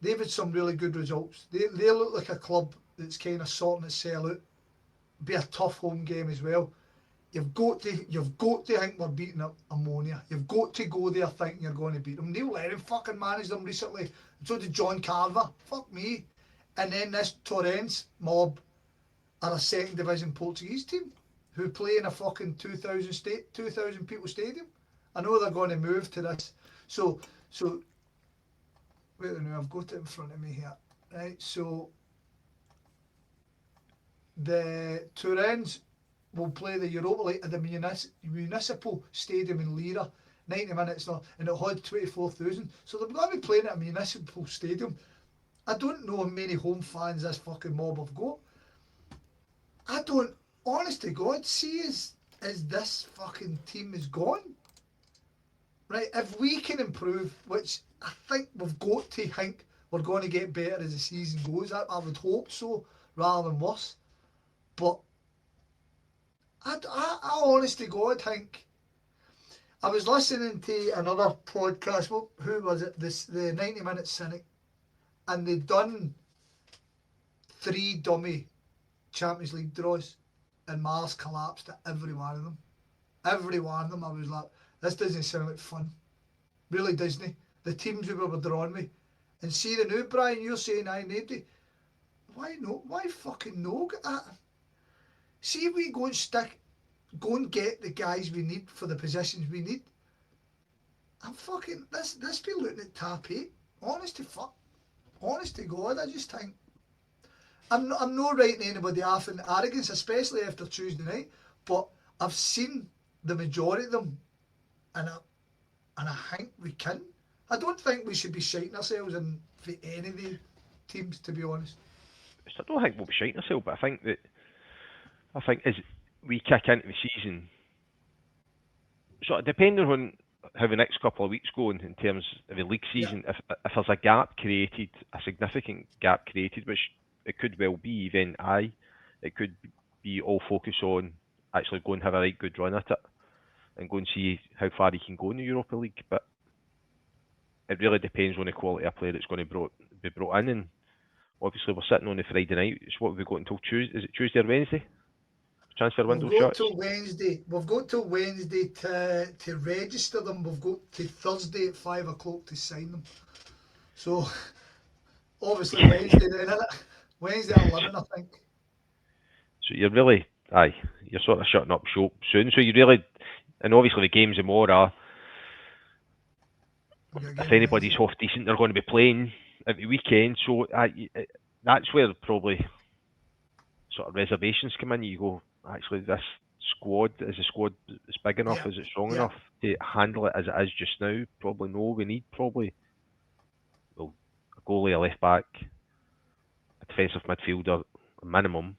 they've had some really good results. They look like a club that's kind of sorting itself out. Be a tough home game as well. You've got to think we're beating Ammonia. You've got to go there thinking you're going to beat them. Neil Lennon fucking managed them recently. So did John Carver. Fuck me. And then this Torrens mob are a second division Portuguese team who play in a fucking 2,000 people stadium. I know they're going to move to this. So wait a minute, I've got it in front of me here. Right, so the Torrens will play the Europa League at the municipal stadium in Lira, 90 minutes long, and it had 24,000. So they're going to be playing at a municipal stadium. I don't know how many home fans this fucking mob have got. I don't, honest to God, see as this fucking team is gone. Right, if we can improve, which I think we've got to think we're going to get better as the season goes. I would hope so, rather than worse. But I honest to God think, I was listening to another podcast, well, who was it, the 90 Minute Cynic, and they'd done 3 dummy Champions League draws, and Mars collapsed at every one of them. Every one of them, I was like, this doesn't sound like fun. Really doesn't. The teams we were drawing with. And see the new, Brian, you're saying I need it. Why no? Why fucking no? See if we go and get the guys we need for the positions we need. I'm fucking, this be looking at top 8. Honest to God, I just think, I'm not writing anybody off in arrogance, especially after Tuesday night, but I've seen the majority of them, and I think we can. I don't think we should be shiting ourselves in for any of the teams, to be honest. I don't think we'll be shiting ourselves, but I think as we kick into the season, sort of depending on how the next couple of weeks go in terms of the league season, if there's a gap created, a significant gap created, which it could well be, then it could be all focus on actually go and have a right good run at it and go and see how far he can go in the Europa League. But it really depends on the quality of player that's going to be brought in. And obviously we're sitting on the Friday night. It's what we've got until Tuesday. Is it Tuesday or Wednesday? Transfer window We've got shuts? till Wednesday. We've got till Wednesday to register them. We've got to Thursday at 5 o'clock to sign them. So obviously Wednesday then, innit? Wednesday at 11, I think. So you're really, you're sort of shutting up shop soon. So you really, and obviously the games tomorrow, if anybody's half decent, they're going to be playing at the weekend. So that's where probably sort of reservations come in. You go, actually, this squad, is the squad is big enough, Yeah. is it strong Yeah. enough to handle it as it is just now? Probably no. We need probably well a goalie, a left back, a defensive midfielder, a minimum.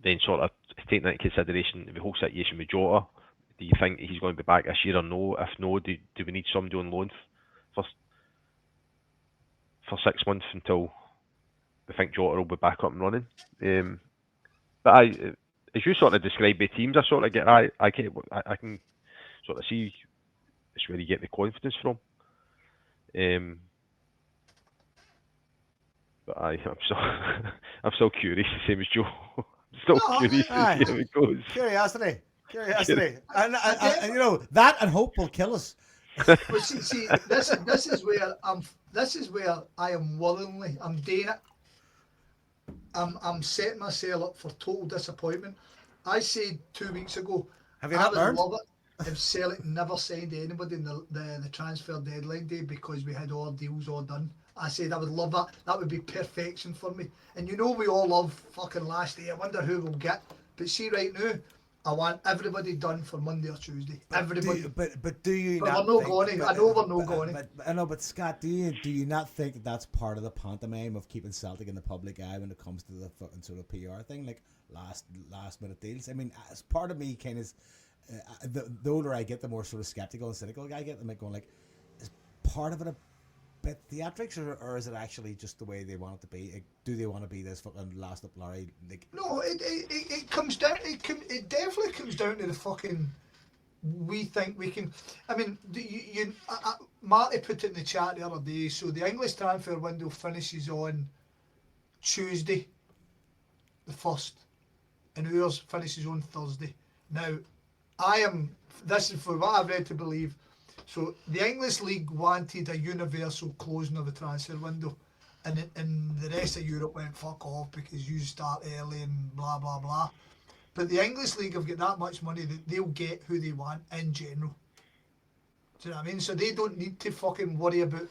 Then sort of taking that into consideration the whole situation with Jota. Do you think he's going to be back this year or no? If no, do we need somebody on loan for 6 months until we think Jota will be back up and running? But as you sort of describe the teams, I sort of get I can sort of see it's where you get the confidence from. But I'm so I'm so curious, the same as Joe. I'm still No, curious to see how it goes. Curiosity. And you know that and hope will kill us. But see, this is where I am willingly, I'm doing it. I'm setting myself up for total disappointment. I said 2 weeks ago, Have you I not would learned? love it if Celtic never signed anybody in the transfer deadline day because we had all deals all done. I said I would love that. That would be perfection for me. And you know we all love fucking last day. I wonder who we'll get. But see right now, I want everybody done for Monday or Tuesday. Everybody. But do you But not? we're not think- going. but- I know we're not going. But I know, but Scott, do you not think that that's part of the pantomime of keeping Celtic in the public eye when it comes to the fucking sort of PR thing, like last minute deals? I mean, as part of me kind of, the older I get, the more sort of skeptical and cynical I get. I'm like going like, is part of it a bit theatrics, or is it actually just the way they want it to be? Like, do they want to be this fucking last up Larry? Like, No, it comes down. It definitely comes down to the fucking. We think we can. I mean, Marty put it in the chat the other day. So the English transfer window finishes on Tuesday, the 1st, and ours finishes on Thursday. Now, this is for what I've read to believe. So the English League wanted a universal closing of the transfer window, and the rest of Europe went fuck off because you start early and blah blah blah. But the English League have got that much money that they'll get who they want in general. Do you know what I mean? So they don't need to fucking worry about.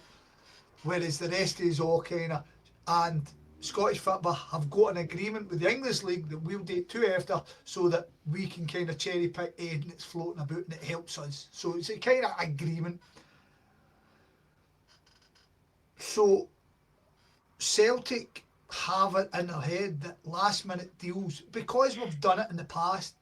Whereas the rest is all kind of, and Scottish football have got an agreement with the English League that we'll do two after, so that we can kind of cherry pick anything that's floating about and it helps us. So it's a kind of agreement. So Celtic have it in their head that last minute deals, because we've done it in the past,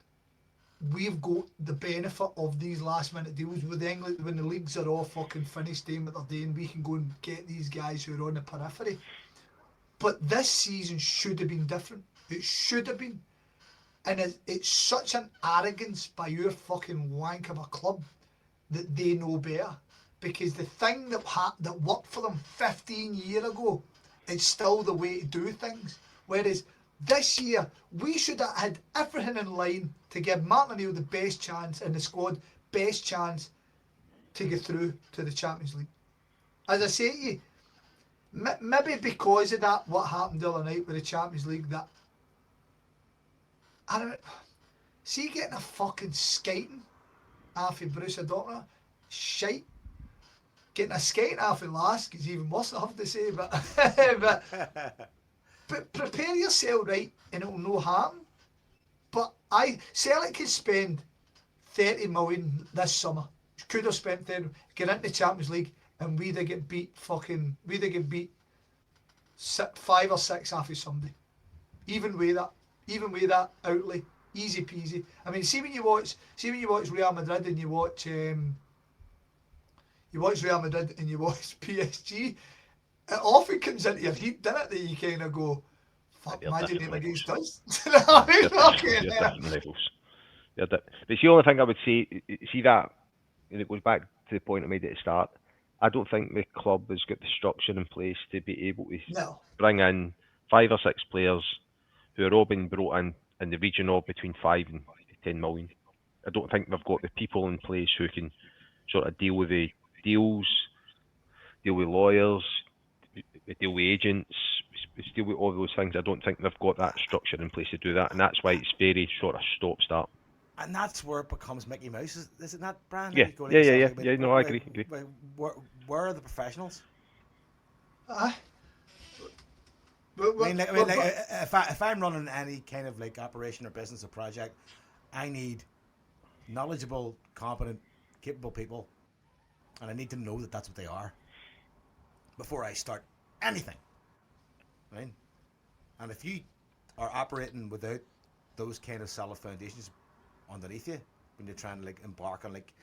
we've got the benefit of these last minute deals with England. When the leagues are all fucking finished doing what they're doing, we can go and get these guys who are on the periphery. But this season should have been different. It should have been. And it's such an arrogance by your fucking wank of a club that they know better. Because the thing that worked for them 15 years ago, it's still the way to do things. Whereas this year, we should have had everything in line to give Martin O'Neill the best chance in the squad, best chance to get through to the Champions League. As I say to you, maybe because of that, what happened the other night with the Champions League, that I don't see getting a fucking skating off of Borussia Dortmund, shite. Getting a skating off of Lask is even worse, I have to say, but but prepare yourself right and it'll no happen. But Celtic could spend 30 million this summer. Could have spent 30, get into the Champions League, and we'd have get beat 5 or 6 off of somebody. Even with that outlay, easy peasy. I mean, see when you watch Real Madrid and you watch Real Madrid and you watch PSG, it often comes into your head, doesn't it, that you kind of go, fuck, They're imagine different them against levels. us. You know what I mean? They're different levels. But it's the only thing I would say, see that, and it goes back to the point I made at the start, I don't think the club has got the structure in place to be able to No. bring in 5 or 6 players who are all being brought in the region of between 5 and 10 million. I don't think they've got the people in place who can sort of deal with the deals, deal with lawyers, deal with agents, deal with all those things. I don't think they've got that structure in place to do that, and that's why it's very sort of stop-start. And that's where it becomes Mickey Mouse, is it not, Brian? Yeah, yeah. No, I agree. Where are the professionals? If I'm running any kind of like operation or business or project, I need knowledgeable, competent, capable people, and I need to know that that's what they are before I start anything. Right? And if you are operating without those kind of solid foundations underneath you, when you're trying to like embark on like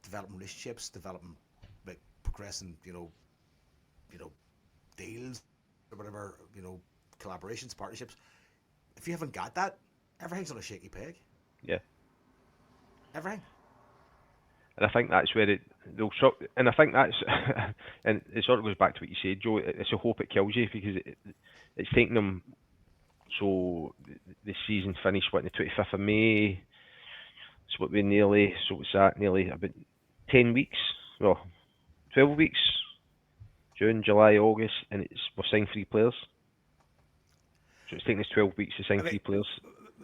developing relationships, developing like progressing, deals or whatever, collaborations, partnerships. If you haven't got that, everything's on a shaky peg. Yeah. Everything. And I think that's where and I think that's, and it sort of goes back to what you said, Joe. It's a hope it kills you, because it's taken them. So the season finished on the 25th of May. So what we nearly about 10 weeks, well, 12 weeks. June, July, August, and we've signed 3 players. So it's taken us 12 weeks to sign 3 players.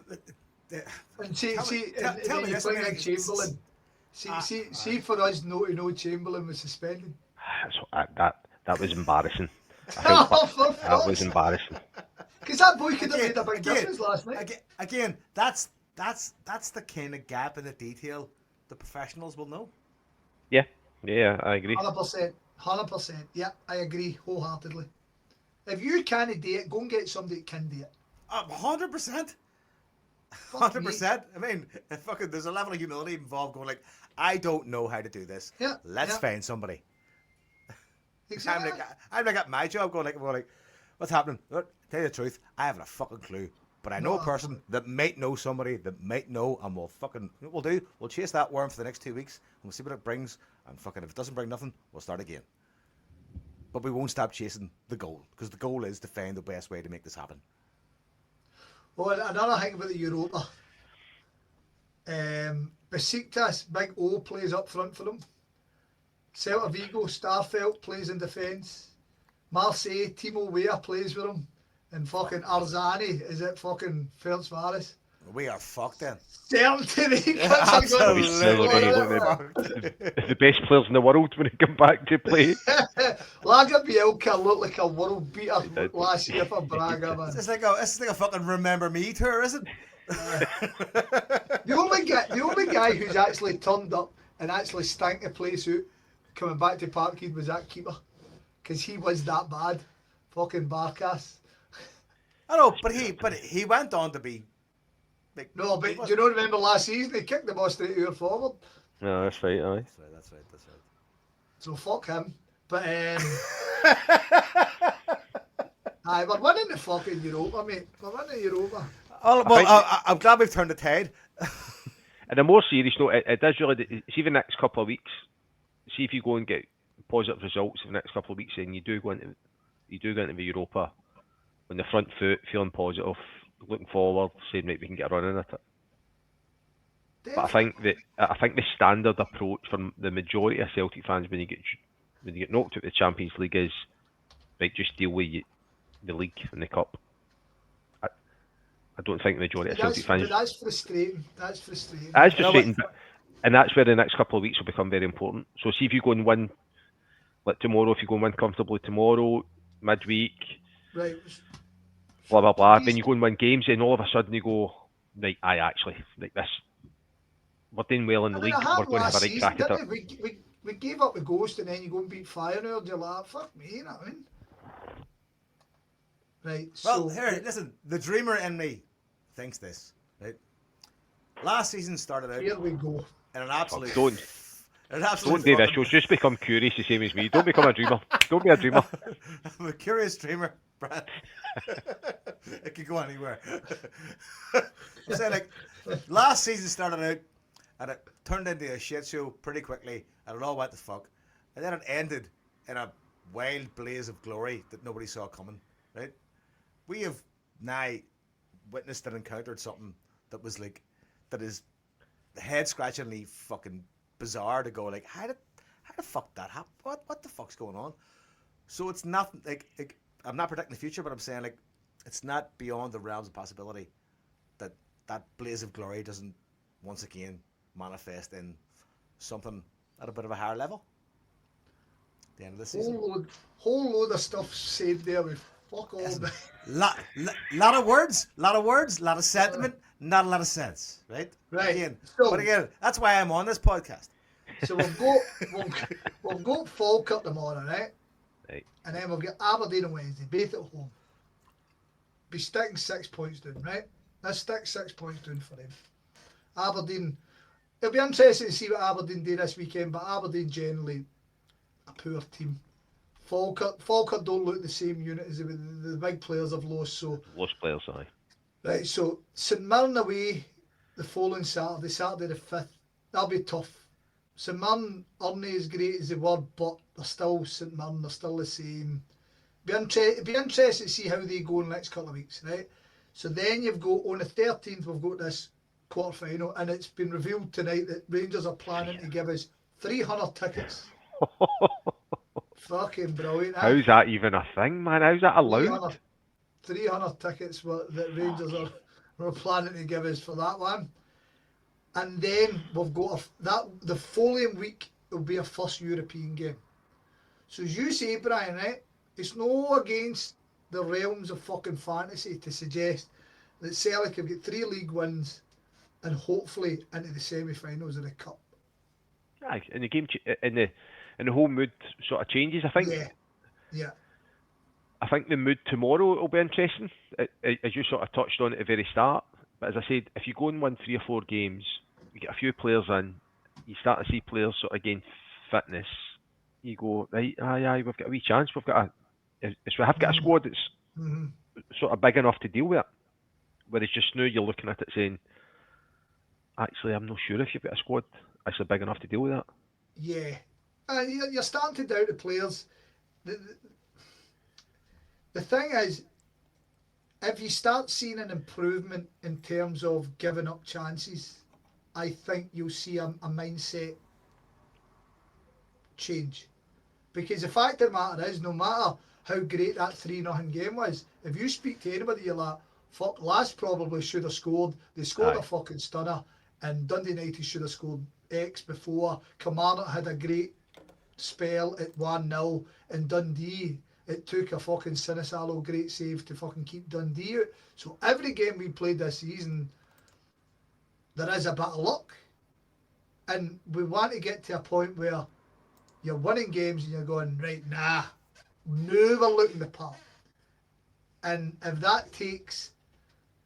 And tell me this, Chamberlain. See for us not to know Chamberlain was suspended. That was embarrassing. That was embarrassing. Because that boy could have made a big difference last night. Again, that's the kind of gap in the detail the professionals will know. Yeah, I agree. 100%. Yeah, I agree wholeheartedly. If you can't do it, go and get somebody that can do it. 100%. 100%. I mean, fucking, there's a level of humility involved. Going like, I don't know how to do this. Yeah. Let's find somebody. Exactly. I'm like at my job going like, what's happening? Look, tell you the truth, I haven't a fucking clue. But I know a person that might know somebody that might know, and we'll chase that worm for the next 2 weeks, and we'll see what it brings. And fucking, if it doesn't bring nothing, we'll start again. But we won't stop chasing the goal, because the goal is to find the best way to make this happen. Well, another thing about the Europa, Besiktas, Big O plays up front for them. Celta Vigo, Starfelt plays in defence. Marseille, Timo Weah plays with them. And fucking Arzani is it fucking Ferencváros. We are fucked then. Certainty. Absolutely. The best players in the world when they come back to play. Lager Bielka looked like a world beater last year for Braga, man. It's like a fucking remember me tour, isn't it? The only guy who's actually turned up and actually stank the place out coming back to Parkhead was that keeper. Because he was that bad. Fucking Barkas. I know, but he went on to be. No, but do you not remember last season? He kicked the ball straight out forward. No, that's right, aye. That's right. So fuck him. But aye, we're winning the fucking Europa, mate. We're winning Europa. I'm glad we've turned the tide. And a more serious note, it does really. See the next couple of weeks. See if you go and get positive results in the next couple of weeks, and you do go into the Europa on the front foot, feeling positive, looking forward, saying right, we can get a run in at it. But I think the standard approach from the majority of Celtic fans when you get knocked out of the Champions League is right, just deal with the league and the cup. I don't think the majority of Celtic fans. But that's frustrating. That's frustrating. And that's where the next couple of weeks will become very important. So see if you go and win, like tomorrow, if you go and win comfortably tomorrow, midweek, right, blah blah blah. Then you go and win games, and all of a sudden you go, right, I actually like this. We're doing well in the league. We're going to have a right crack at it. We gave up the ghost, and then you go and beat Feyenoord. You're like, fuck me, you know what I mean? Right. Well, here, listen. The dreamer in me thinks this. Right. Last season started out. Here we go. In an absolute. Don't do this. You'll just become curious the same as me. Don't become a dreamer. Don't be a dreamer. I'm a curious dreamer, Brad. It could go anywhere. I'm saying, like, last season started out and it turned into a shit show pretty quickly, and it all went to fuck. And then it ended in a wild blaze of glory that nobody saw coming. Right? We have now witnessed and encountered something that was like, that is head-scratchingly fucking bizarre to go like, how the fuck that happen? What the fuck's going on? So it's not like I'm not predicting the future, but I'm saying like it's not beyond the realms of possibility that blaze of glory doesn't once again manifest in something at a bit of a higher level. At the end of the season, Whole load of stuff said there with Fuck all. Listen, lot of words, lot of sentiment, not a lot of sense, right? Right. Again, So- but again, that's why I'm on this podcast. So we've got Falkirk tomorrow, right? Right. And then we've got Aberdeen on Wednesday, both at home. Be sticking 6 points down, right? Let's stick 6 points down for them. Aberdeen, it'll be interesting to see what Aberdeen do this weekend, but Aberdeen generally a poor team. Falkirk don't look the same unit as the big players have lost, so Lost players, aye. right, so St Mirren away the following Saturday the 5th. That'll be tough. St Mirren aren't as great as they were, but they're still St Mirren, they're still the same. It'd be interesting to see how they go in the next couple of weeks, right? So then you've got, on the 13th, we've got this quarter final, and it's been revealed tonight that Rangers are planning to give us 300 tickets. Fucking brilliant. How's that even a thing, man? How's that allowed? 300 tickets that Rangers were planning to give us for that one. And then we've got the following week will be a first European game. So as you say, Brian, right? It's no against the realms of fucking fantasy to suggest that Celtic have got 3 league wins and hopefully into the semi-finals of the cup. Aye, and the game in the whole mood sort of changes. I think. Yeah. I think the mood tomorrow will be interesting, as you sort of touched on at the very start. But as I said, if you go and win 3 or 4 games, you get a few players in, you start to see players sort of gain fitness. You go, right, aye, we've got a wee chance. We have got a squad that's sort of big enough to deal with it. Whereas just now you're looking at it saying, actually, I'm not sure if you've got a squad actually big enough to deal with that. Yeah. And you're starting to doubt the players. The thing is, if you start seeing an improvement in terms of giving up chances, I think you'll see a mindset change. Because the fact of the matter is, no matter how great that 3-0 game was, if you speak to anybody, you're like, fuck, Lass probably should have scored. They scored a fucking stunner, and Dundee United should have scored X before. Kilmarnock had a great spell at 1-0, and Dundee, it took a fucking Sinisalo great save to fucking keep Dundee out. So every game we played this season, there is a bit of luck. And we want to get to a point where you're winning games and you're going, right, nah, never looking the part. And if that takes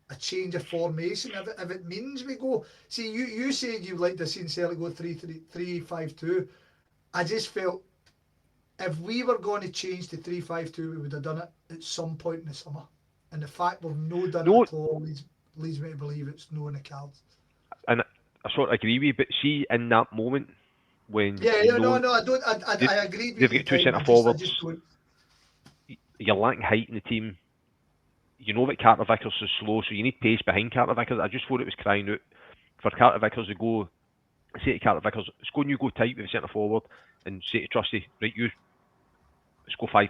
a change of formation, if it means we go, see, you said you'd like to see Celtic go 3-5-2. I just felt if we were going to change to 3-5-2, we would have done it at some point in the summer. And the fact we've done it at all leads me to believe it's no in the cards. And I sort of agree with you, but see, in that moment when I agree with you. They've got 2 centre forwards. You're lacking height in the team. You know that Carter Vickers is slow, so you need pace behind Carter Vickers. I just thought it was crying out for Carter Vickers to go. Say to Carter Vickers, let's go and you go tight with the centre forward, and say to Trusty, right, you let's go 5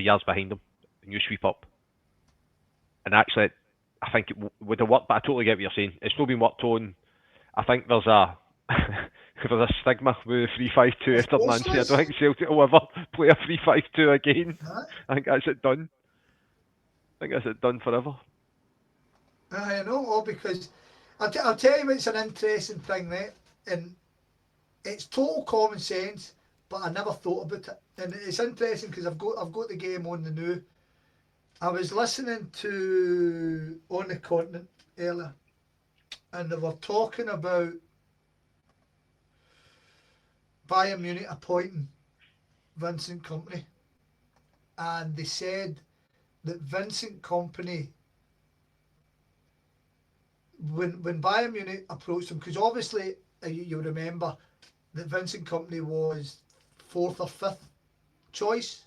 yards behind him, and you sweep up. And actually, I think it would have worked, but I totally get what you're saying. It's not been worked on. I think there's a there's a stigma with 3-5-2 after Nancy. I don't think Celtic will ever play a 3-5-2 again. Huh? I think that's it done. I think that's it done forever. I know, because I'll tell you it's an interesting thing, right? And it's total common sense, but I never thought about it. And it's interesting because I've got the game on the new. I was listening to On the Continent earlier, and they were talking about Bayern Munich appointing Vincent Kompany, and they said that Vincent Kompany, when Bayern Munich approached him, because obviously you remember that Vincent Kompany was 4th or 5th choice.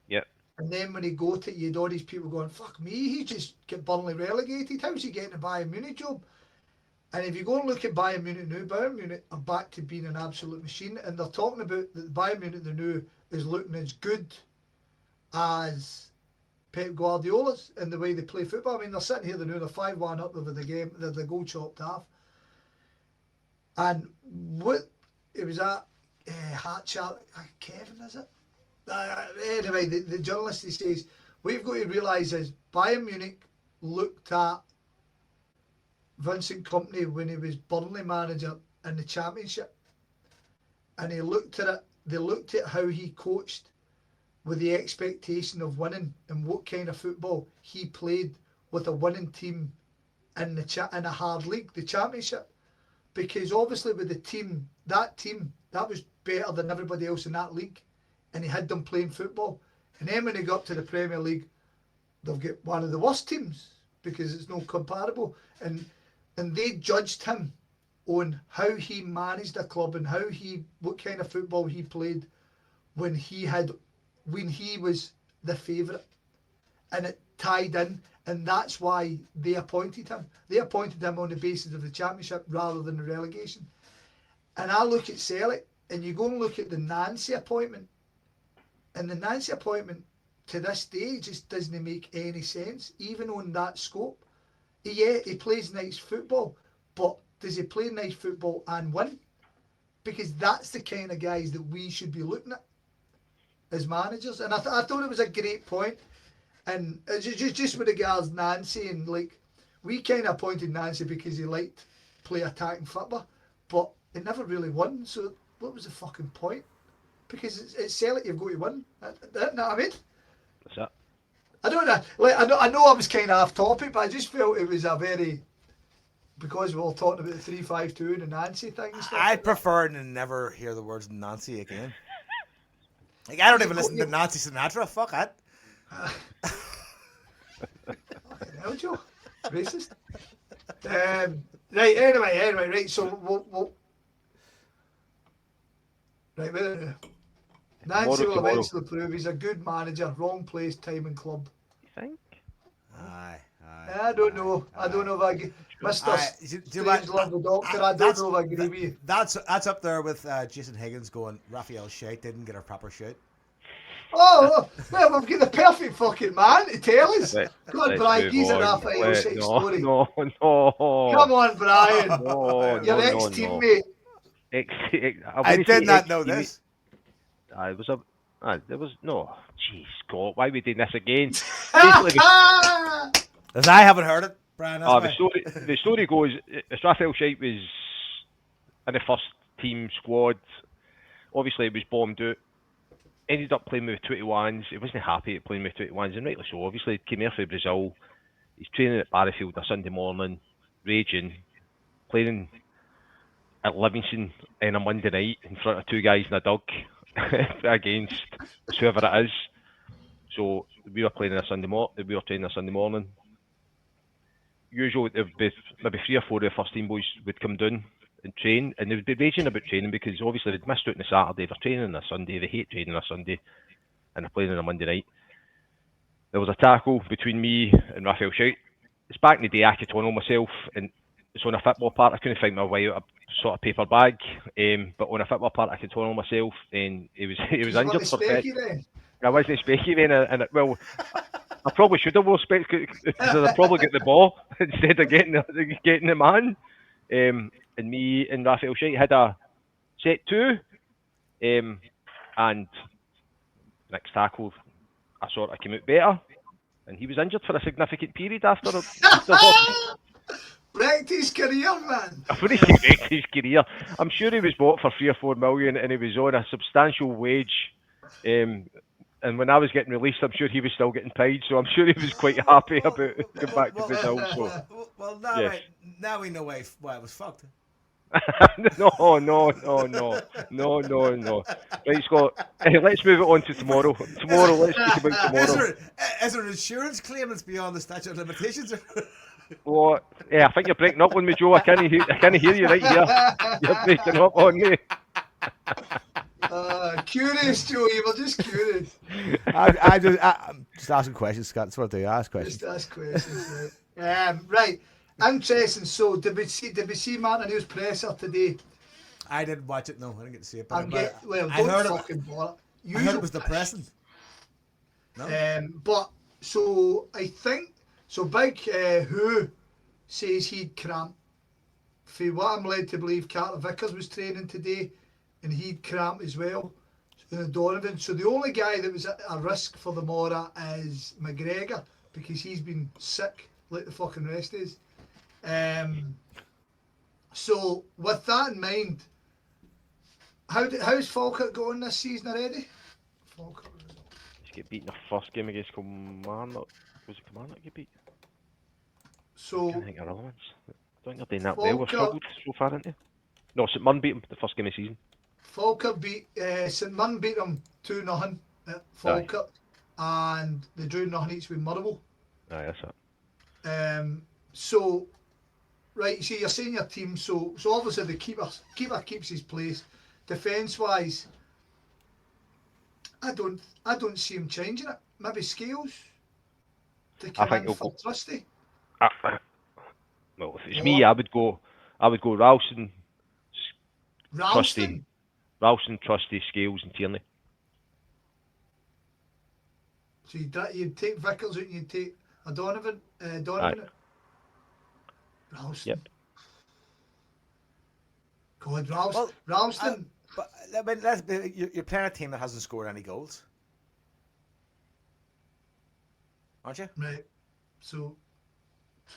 Yep. And then when he got it, you had all these people going, fuck me, he just get Burnley relegated. How's he getting a Bayern Munich job? And if you go and look at Bayern Munich now, Bayern Munich are back to being an absolute machine. And they're talking about that Bayern Munich the new is looking as good as Pep Guardiola's in the way they play football. I mean, they're sitting here, they're 5-1 up over the game, the goal chopped half. And what it was at Kevin, is it? Anyway, the journalist, he says, what you've got to realise is Bayern Munich looked at Vincent Kompany when he was Burnley manager in the Championship, and they looked at how he coached with the expectation of winning and what kind of football he played with a winning team in a hard league, the Championship. Because obviously with the team that was better than everybody else in that league, and he had them playing football. And then when they got up to the Premier League, they've got one of the worst teams because it's no comparable. And they judged him on how he managed a club and what kind of football he played when he was the favourite, and it tied in, and that's why they appointed him. They appointed him on the basis of the Championship rather than the relegation. And I look at Celtic, and you go and look at the Nancy appointment, and the Nancy appointment to this day just doesn't make any sense, even on that scope. Yeah, he plays nice football, but does he play nice football and win? Because that's the kind of guys that we should be looking at as managers. And I thought it was a great point. And it's just with regards Nancy, and like, we kind of appointed Nancy because he liked play attacking football, but he never really won. So what was the fucking point? Because it's Celtic, you've got to win. You know what I mean? That's it. I don't know. Like, I know I was kind of off topic, but I just felt it was a very, because we were talking about the 3-5-2 and the Nancy thing and stuff. I'd prefer to never hear the words Nancy again. Like, I don't even listen to Nancy Sinatra. Fuck that. Fucking hell, Joe. Racist. Right, anyway, right, so we'll right, Nancy will eventually prove he's a good manager. Wrong place, time and club. You think? Aye. I don't know. I don't know if I Mr. Strangelove the Doctor, I don't know if I agree with you. That's up there with Jason Higgins going, Raphael Shite didn't get a proper shout. Oh, well, we've got the perfect fucking man to tell us. Come on, Let's Brian, move he's a on. Raphael Shite story. No. Come on, Brian. No, Your ex-teammate. I did not know this. There was no. Jeez, Scott, why are we doing this again? Basically, As I haven't heard it, Brian. the story goes, Raphael Shite was in the first team squad. Obviously, it was bombed out. Ended up playing with 21s. He wasn't happy at playing with 21s, and rightly so. Obviously, he came here from Brazil. He's training at Barrowfield a Sunday morning, raging, playing at Livingston on a Monday night in front of two guys in a dug against whoever it is. So we were playing on a Sunday we were training a Sunday morning. Usually, there'd be maybe 3 or 4 of the first team boys would come down and train, and they would be raging about training because obviously they'd missed out on the Saturday. They're training on a Sunday. They hate training on a Sunday, and they're playing on a Monday night. There was a tackle between me and Raphael Shite. It's back in the day. I could tunnel myself, and it's on a football part. I couldn't find my way out a sort of paper bag, but on a football part I could tunnel myself, and he was injured for that. I wasn't specky then, and I probably should have wore specs because I'd probably get the ball instead of getting the man. And me and Raphael Shite had a set 2, and next tackle I sort of came out better, and he was injured for a significant period after wrecked his career, man. I wouldn't say wrecked his career. I'm sure he was bought for 3 or 4 million, and he was on a substantial wage. And when I was getting released, I'm sure he was still getting paid, so I'm sure he was quite happy about going back to Brazil. Well, now, yes. Now we know why it was fucked. No. Right, Scott, let's move it on to tomorrow. Let's speak about tomorrow. Is there an insurance claim that's beyond the statute of limitations? What? Yeah, I think you're breaking up on me, Joe. I can't hear you right here. You're breaking up on me. Curious, Joe. You were just curious. I'm just asking questions, Scott. That's what I do. Ask questions. Just ask questions, right? Right. Interesting. So, did we see Martin O'Neill's presser today? I didn't watch it. No, I didn't get to see it. I heard it was depressing. No. But so I think so. Big Who says he'd cramp. For what I'm led to believe, Carter Vickers was training today, and he'd cramp as well. Donovan. So the only guy that was a risk for the Mora is McGregor, because he's been sick like the fucking rest is. So with that in mind, how's Falkirk going this season already? Falkirk. He's get beaten the first game against Kilmarnock. Was it Kilmarnock get beat? I So can't think of other ones. I don't think they're doing that well. We've struggled so far, haven't they? No, St Mirren beat them the first game of the season. Falkirk beat St Mirren beat them 2-0 at Falkirk, and they drew 0-0 each with Motherwell. Aye, that's it. So, right, see, you're saying your team. So obviously the keeper keeps his place. Defence wise, I don't see him changing it. Maybe Scales to come in for Trusty. Well, if it's me, I would go Ralston, Trusty, Scales, and Tierney. So you'd take Vickers out and you'd take a Donovan out. Ralston. Yep. God, Ralston. But I mean, you're playing a team that hasn't scored any goals, aren't you? Right. So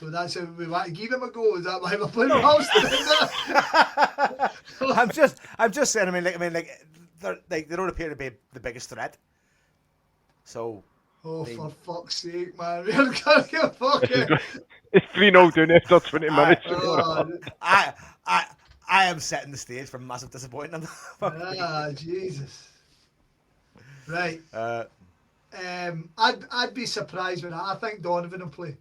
that's how we want to give him a go. Is that why we're playing Ralston? I'm just saying. I mean, they don't appear to be the biggest threat. So. Oh, for fuck's sake, man! We're gonna get fucking. It's 3-0 down after 20 minutes. I am setting the stage for massive disappointment. Jesus. Right. I'd be surprised with that. I think Donovan will play.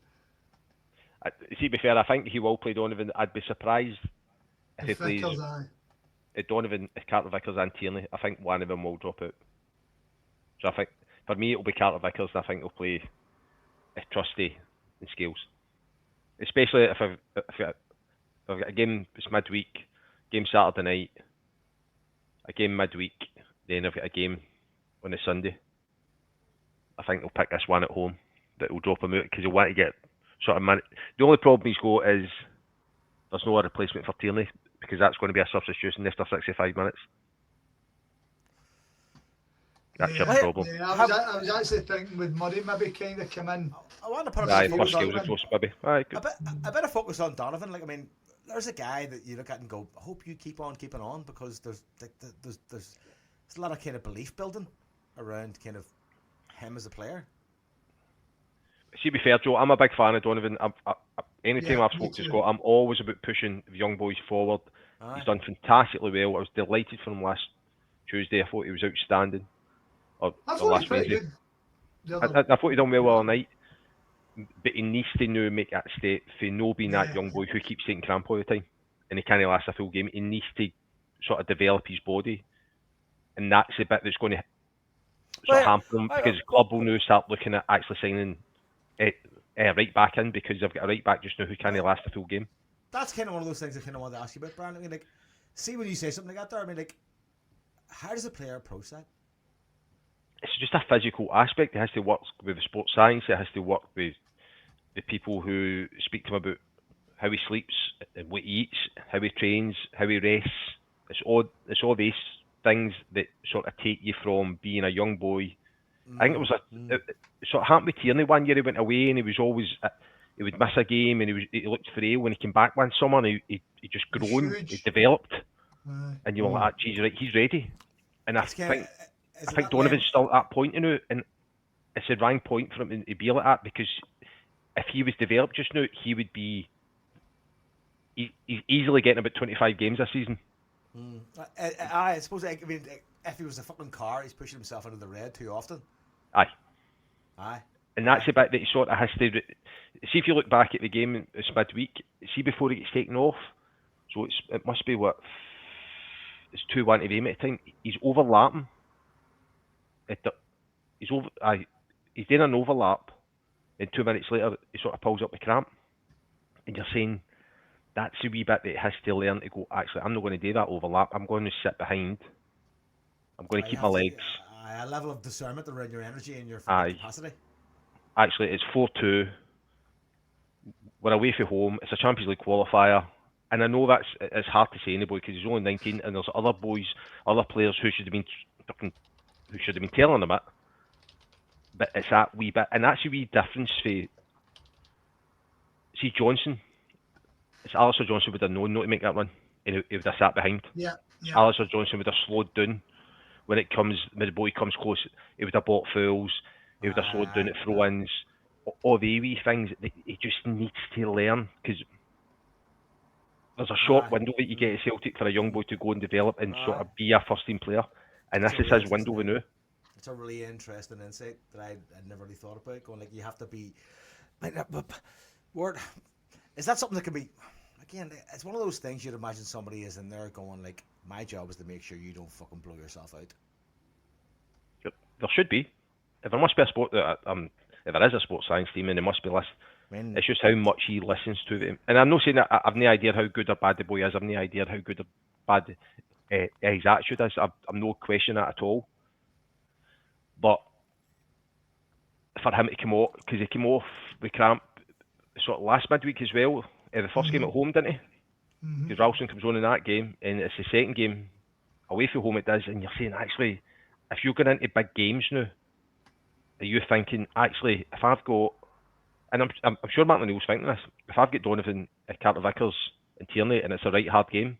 See, to be fair, I think he will play Donovan. I'd be surprised if he plays Donovan, Carter Vickers and Tierney. I think one of them will drop out. So I think, for me, it'll be Carter Vickers, and I think he'll play Trusty and Scales. Especially if I've got a game, it's midweek, game Saturday night, a game midweek, then I've got a game on a Sunday. I think they'll pick this one at home that will drop him out because he'll want to get sort of minute. The only problem he's got is there's no replacement for Tierney because that's going to be a substitution after 65 minutes. That's your problem. Yeah, I was actually thinking with Murray maybe kind of come in. I want to put Scales across maybe. Aye, good. A bit of focus on Donovan. Like, I mean, there's a guy that you look at and go, I hope you keep on keeping on, because there's a lot of kind of belief building around kind of him as a player. See, to be fair, Joe, I'm a big fan of Donovan. Anytime I've spoken to Scott, I'm always about pushing the young boys forward. Aye. He's done fantastically well. I was delighted for him last Tuesday. I thought he was outstanding. Or last Wednesday. I thought he done well all night. But he needs to now make that step for no being that young boy who keeps taking cramp all the time and he can't last a full game. He needs to sort of develop his body, and that's the bit that's going to sort of hamper him, because the club will now start looking at actually signing right back in, because they've got a right back just now who can't last a full game. That's kind of one of those things I kind of want to ask you about, Brian. I mean, like, see, when you say something like that there, I mean, like, how does a player approach that? It's just a physical aspect. It has to work with the sports science. It has to work with the people who speak to him about how he sleeps, what he eats, how he trains, how he rests. It's all these things that sort of take you from being a young boy. I think it sort of happened with Tierney one year. He went away and he was always he would miss a game and he looked frail. When he came back one summer, he just grown, he developed, and you were like, geez, right, he's ready. And I think Donovan's still at that point now, and it's a wrong point for him to be like that, because if he was developed just now, he would be. He's easily getting about 25 games this season. I suppose. I mean, if he was a fucking car, he's pushing himself into the red too often. Aye. And that's the bit that he sort of has to. See, if you look back at the game this midweek, see before he gets taken off. So it must be what. It's 2-1 to them at the time. He's overlapping. He's doing an overlap, and 2 minutes later he sort of pulls up the cramp, and you're saying that's the wee bit that he has to learn to go, actually, I'm not going to do that overlap, I'm going to sit behind, I'm going to keep my legs. A level of discernment around your energy and your capacity. Actually, it's 4-2, we're away from home, it's a Champions League qualifier, and I know it's hard to say anybody because he's only 19, and there's other players who should have been who should have been telling him it. But it's that wee bit, and that's a wee difference for. See Johnson, it's Alistair Johnson would have known not to make that run, and he would have sat behind. Yeah. Alistair Johnson would have slowed down when the boy comes close. He would have bought fouls. He would have slowed down at throw-ins. All the wee things that he just needs to learn, because there's a short window that you get at Celtic for a young boy to go and develop and sort of be a first-team player, and this is his window we know. It's a really interesting insight that I'd never really thought about. Going like, you have to be. Word, is that something that can be? Again, it's one of those things you'd imagine somebody is in there going like, my job is to make sure you don't fucking blow yourself out. Yep. There should be. If there must be a sport that if there is a sports science team, and there must be less. It's just how much he listens to them. And I'm not saying that I've no idea how good or bad the boy is. I've no idea how good or bad his attitude is. I'm no question that at all. But for him to come off, because he came off with cramp sort of last midweek as well, the first game at home, didn't he? Because Ralston comes on in that game, and it's the second game away from home it does, and you're saying, actually, if you're going into big games now, are you thinking, actually, if I've got, and I'm sure Martin O'Neill's thinking this, if I've got Donovan, Carter Vickers, and Tierney, and it's a right hard game,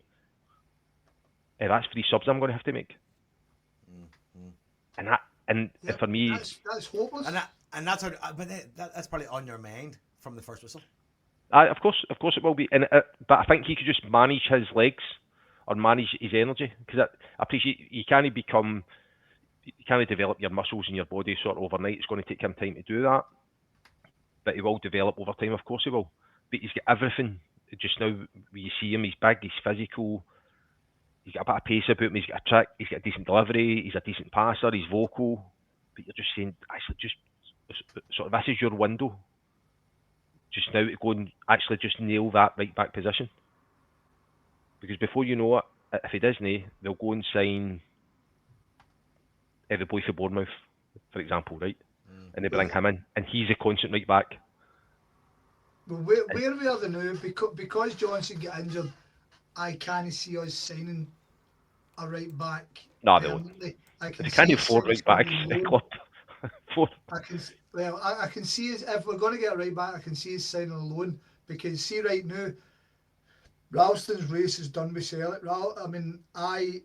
that's 3 subs I'm going to have to make. And for me, that's hopeless. And that's how, but that's probably on your mind from the first whistle. Of course it will be. And but I think he could just manage his legs or manage his energy, because I appreciate you can't develop your muscles in your body sort of overnight. It's going to take him time to do that, but he will develop over time. Of course he will. But he's got everything just now. You see him, he's big, he's physical. He's got a bit of pace about him. He's got a trick. He's got a decent delivery. He's a decent passer. He's vocal. But you're just saying, actually, just sort of this is your window. Just now to go and actually just nail that right back position. Because before you know it, if he doesn't, they'll go and sign the boy for Bournemouth, for example, right? And they bring him in, and he's a constant right back. Well, where we are now, because Johnson got injured, I can't see us signing a right back. No, they won't. They can't afford right backs in the club. I can see us, if we're going to get a right back, I can see us signing a loan, because see right now, Ralston's race is done with Celtic. I mean, I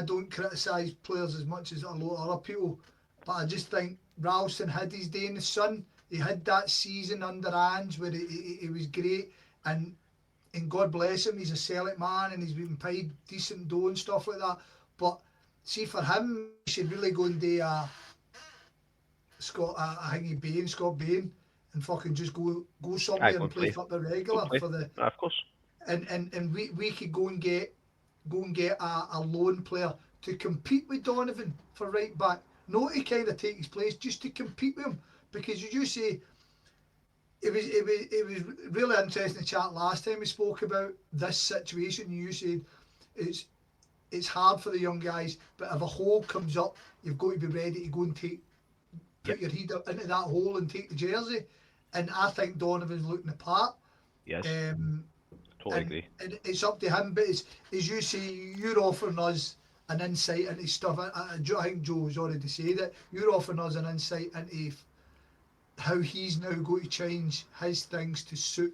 don't criticise players as much as a lot of other people, but I just think Ralston had his day in the sun. He had that season under Ange where he was great, and God bless him, he's a Celtic man and he's been paid decent dough and stuff like that. But see, for him, he should really go and do Scott Bain, and fucking just go somewhere and play for the regular for the. Of course. And we could go and get a loan player to compete with Donovan for right back, not to kind of take his place, just to compete with him, because you say. It was really interesting to chat last time we spoke about this situation. You said it's hard for the young guys, but if a hole comes up, you've got to be ready to go and put your head up into that hole and take the jersey. And I think Donovan's looking the part. Yes, totally agree. And it's up to him, but as you say, you're offering us an insight into stuff. I think Joe's already said it. You're offering us an insight into how he's now going to change his things to suit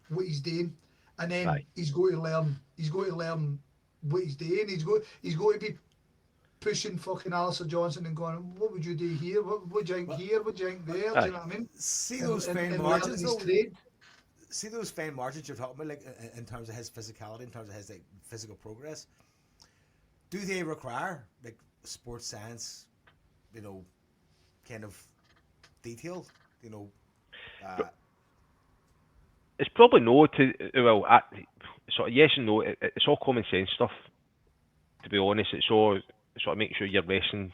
what he's doing, and then he's going to learn what he's doing. He's going to be pushing fucking Alistair Johnson and going, what would you do here? What would you think here? What would you think there? Do you know what I mean? See those fine margins. See those fine margins you're talking about, like in terms of his physicality, in terms of his like physical progress. Do they require like sports science, kind of detail? It's probably no sort of yes and no. It's all common sense stuff, to be honest. It's all sort of making sure you're resting,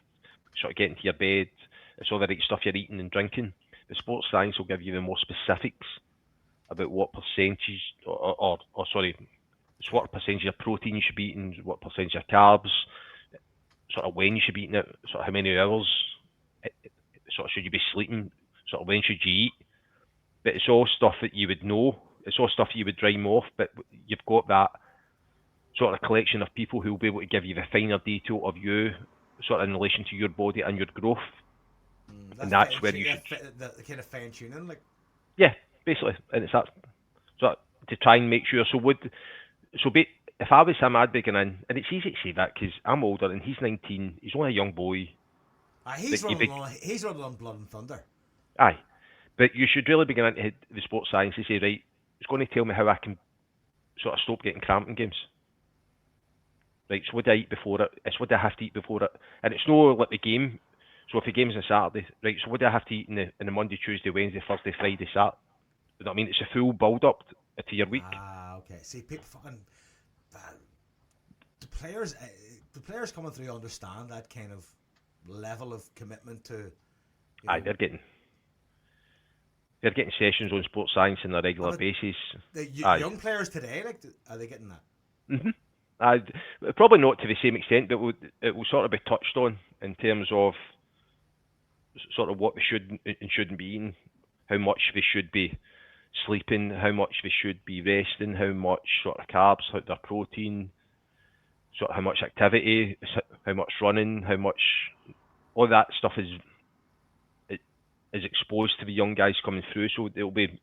sort of getting to your bed. It's all the right stuff you're eating and drinking. The sports science will give you the more specifics about what percentage what percentage of protein you should be eating, what percentage of carbs, sort of when you should be eating it, sort of how many hours, sort of should you be sleeping, sort of when should you eat. But it's all stuff that you would know. It's all stuff you would dream off. But you've got that sort of collection of people who will be able to give you the finer detail of you, sort of in relation to your body and your growth. And that's where you should... The kind of fine tuning, like... Yeah, basically. And it's that... So to try and make sure... if I was him, I'd be going in... And it's easy to say that because I'm older and he's 19. He's only a young boy. He's running on Blood and Thunder. Aye. But you should really be going into the sports science and say, right, it's going to tell me how I can sort of stop getting cramp in games. Right, so what do I eat before it? It's what do I have to eat before it? And it's no like the game. So if the game's on Saturday, right, so what do I have to eat in the Monday, Tuesday, Wednesday, Thursday, Friday, Saturday? You know what I mean? It's a full build-up to your week. Okay. See, people fucking... The players coming through understand that kind of level of commitment to... Aye, they're getting sessions on sports science on a regular basis. The young players today, like, are they getting that? Probably not to the same extent, but it will sort of be touched on in terms of sort of what they should and shouldn't be eating, how much they should be sleeping, how much they should be resting, how much sort of carbs, their protein, sort of how much activity, how much running, how much... All that stuff is exposed to the young guys coming through, so it'll be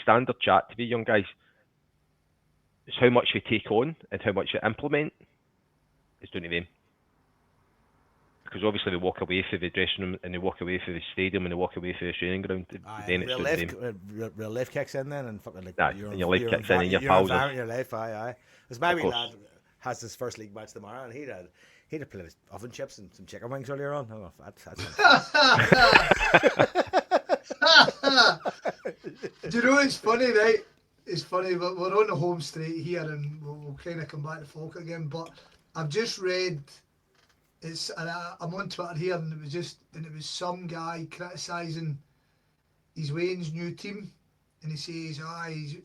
standard chat to the young guys. It's how much they take on and how much they implement is down to them. Because obviously they walk away from the dressing room and they walk away from the stadium and they walk away from the training ground. Then it's down to them. Real life kicks in then, and fucking like and your life kicks in and your pals. Your life, aye. Because my wee lad has his first league match tomorrow, and he'd have played oven chips and some chicken wings earlier on. Oh, Do you know it's funny, right? It's funny, but we're on the home straight here, and we'll kind of come back to folk again. But I've just read, I'm on Twitter here, and it was some guy criticising his Wayne's new team, and he says, I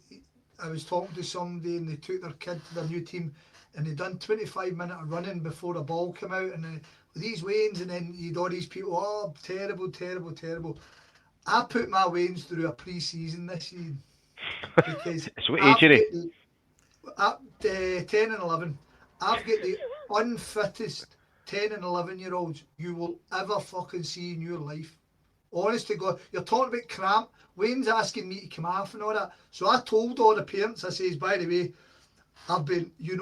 was talking to somebody, and they took their kid to their new team, and they done 25 minutes of running before the ball came out, and these Waynes, and then you'd all these people, terrible. I put my Waynes through a pre-season this year. Because so what age are they? 10 and 11. I've got the unfittest 10 and 11-year-olds you will ever fucking see in your life. Honest to God, you're talking about cramp. Wayne's asking me to come off and all that. So I told all the parents, I says, by the way, I've been, we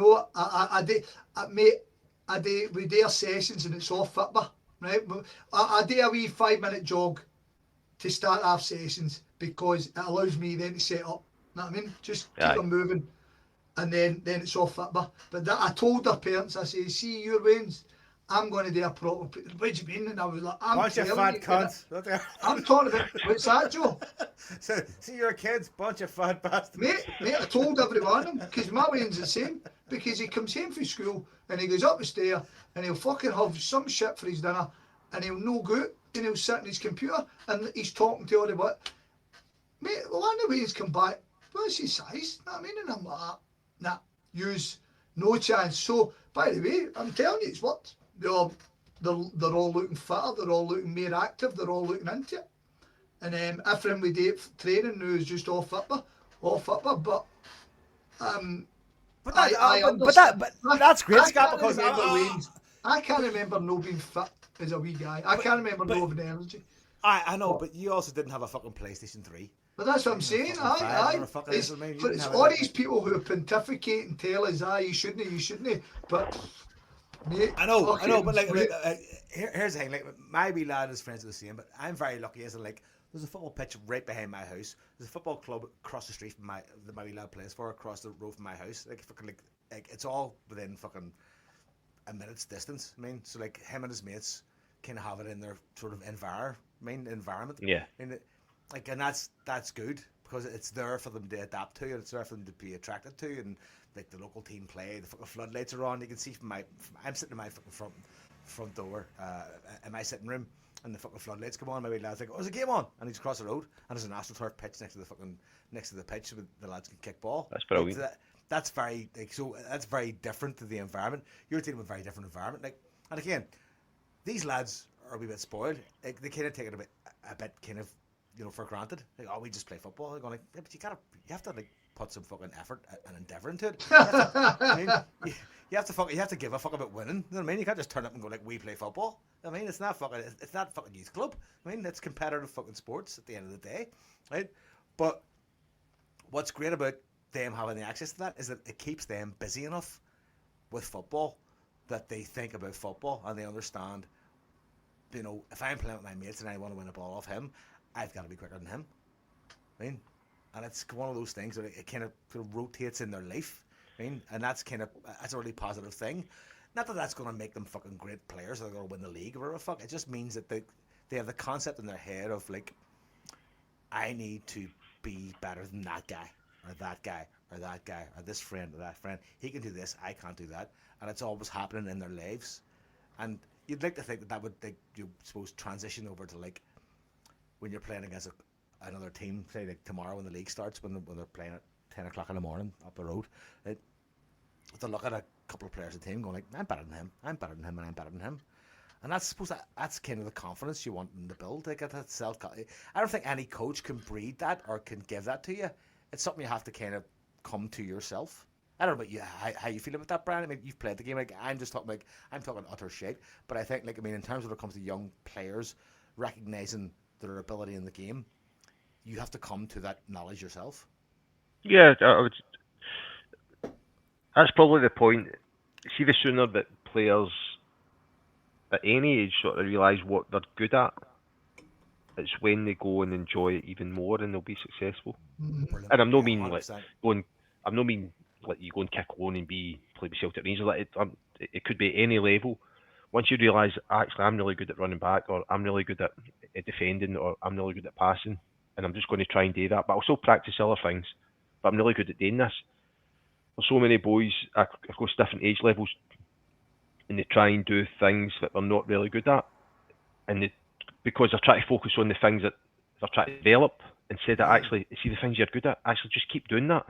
do our sessions and it's all Fitbit, right? I do a wee 5-minute jog to start our sessions because it allows me then to set up. You know what I mean? Just keep them moving, and then it's all Fitbit. But I told their parents, I say, see your Waynes, I'm going to do a proper... What do you mean? And I was like, bunch of fat cunts. I'm talking about... What's that, Joe? So, see your kids, bunch of fat bastards. Mate, I told every one of them, because my Wayne's the same, because he comes home from school, and he goes up the stair, and he'll fucking have some shit for his dinner, and he'll no go, and he'll sit on his computer, and he's talking to all the what. Mate, well, anyways, come back. What's his size? Know what I mean? And I'm like, nah, use no chance. So, by the way, I'm telling you, it's worked. They're all looking fitter, they're all looking more active, they're all looking into it. And everything we do training now is just all Fitbit, but that's great, Scott, because I can't remember no being fit as a wee guy. I can't remember no having energy. I know, but you also didn't have a fucking PlayStation 3. But that's what I'm saying, It's all these people who pontificate and tell us, you shouldn't, but... Mate, I know, but like here's the thing, like my wee lad is friends with the same, but I'm very lucky as in like there's a football pitch right behind my house. There's a football club across the street from my wee lad plays for, across the road from my house. Like fucking like it's all within fucking a minute's distance. I mean, so like him and his mates kind of have it in their sort of environment. Yeah. And and that's good because it's there for them to adapt to, and it's there for them to be attracted to, and like the local team play, the fucking floodlights are on. You can see I'm sitting in my fucking front door in my sitting room, and the fucking floodlights come on. My wee lad's like, "Oh, there's a game on," and he's across the road, and there's an astroturf pitch next to the pitch where the lads can kick ball. That's brilliant. That's very that's very different to the environment. You're dealing with a very different environment. Like, and again, these lads are a wee bit spoiled. Like, they kind of take it a bit kind of for granted. Like, oh, we just play football. They're going like, yeah, but you have to like put some fucking effort and endeavour into it. You have to give a fuck about winning. You know what I mean? You can't just turn up and go like, we play football. I mean, it's not fucking youth club. I mean, it's competitive fucking sports at the end of the day, right? But what's great about them having the access to that is that it keeps them busy enough with football that they think about football and they understand, if I'm playing with my mates and I want to win a ball off him, I've got to be quicker than him. I mean, and it's one of those things that it kind of rotates in their life. I mean, and that's a really positive thing. Not that that's going to make them fucking great players or they're going to win the league or whatever the fuck. It just means that they have the concept in their head of like, I need to be better than that guy or that guy or that guy or this friend or that friend. He can do this, I can't do that. And it's always happening in their lives. And you'd like to think that would, transition over to like when you're playing against another team, say like tomorrow when the league starts, when they're playing at 10 o'clock in the morning up the road. To look at a couple of players of the team going like, I'm better than him, I'm better than him, and I'm better than him. And that's kind of the confidence you want them to build. Like that I don't think any coach can breed that or can give that to you. It's something you have to kind of come to yourself. I don't know about you, how you feel about that, Brian. I mean, you've played the game. Like I'm talking utter shit. But I think, in terms of when it comes to young players recognizing their ability in the game, you have to come to that knowledge yourself. Yeah, that's probably the point. See, the sooner that players at any age sort of realise what they're good at, it's when they go and enjoy it even more and they'll be successful. Brilliant. And I'm no mean 100%. like you go and kick alone and play with Celtic Rangers. It could be at any level. Once you realise actually I'm really good at running back, or I'm really good at defending, or I'm really good at passing, and I'm just going to try and do that. But I'll still practice other things. But I'm really good at doing this. There's so many boys across different age levels, and they try and do things that they're not really good at, and because they're trying to focus on the things that they're trying to develop instead of actually see the things you're good at. Actually, just keep doing that.